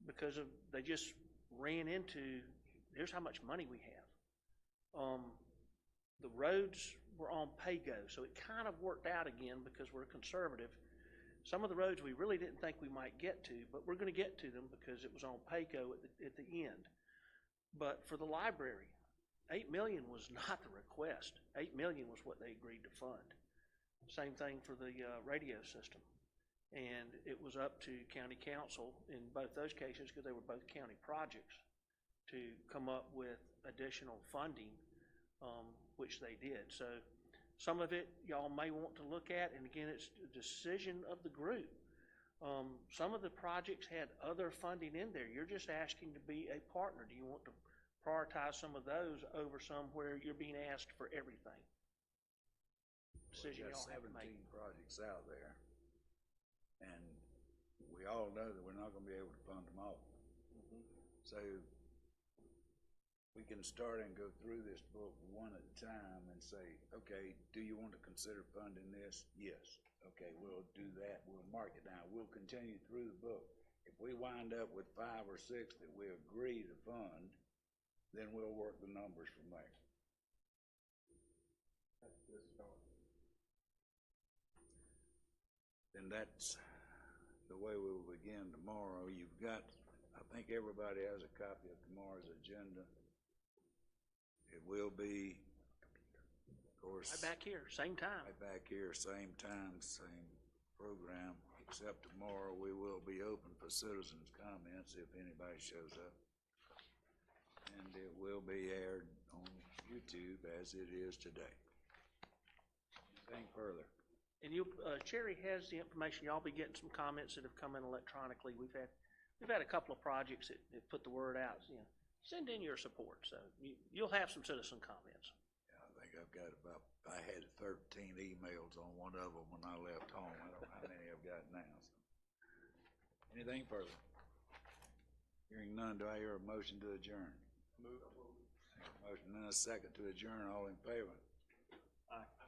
because they just ran into, here's how much money we have. The roads were on pay-go, so it kind of worked out again because we're conservative. Some of the roads we really didn't think we might get to, but we're going to get to them because it was on pay-go at the end. But for the library, $8 million was not the request. $8 million was what they agreed to fund. Same thing for the radio system. And it was up to county council in both those cases, because they were both county projects, to come up with additional funding, which they did. So some of it y'all may want to look at, and again, it's the decision of the group. Some of the projects had other funding in there. You're just asking to be a partner. Do you want to prioritize some of those over some where you're being asked for everything? Decision We've got y'all have to make. 17 projects out there, and we all know that we're not gonna be able to fund them all. So we can start and go through this book one at a time and say, okay, do you want to consider funding this? Yes. Okay, we'll do that. We'll mark it down. We'll continue through the book. If we wind up with 5 or 6 that we agree to fund, then we'll work the numbers from there. That's a good start. And that's the way we will begin tomorrow. You've got, I think everybody has a copy of tomorrow's agenda. It will be, of course. Right back here, same time. Right back here, same time, same program, except tomorrow we will be open for citizens' comments if anybody shows up. And it will be aired on YouTube as it is today. Anything further? And you, Cherry has the information. Y'all be getting some comments that have come in electronically. We've had a couple of projects that put the word out. You know, send in your support. So you'll have some citizen comments. Yeah, I think I've got I had 13 emails on one of them when I left home. I don't know how many I've got now. So. Anything further? Hearing none, do I hear a motion to adjourn? Move. Motion and a second to adjourn. All in favor? Aye.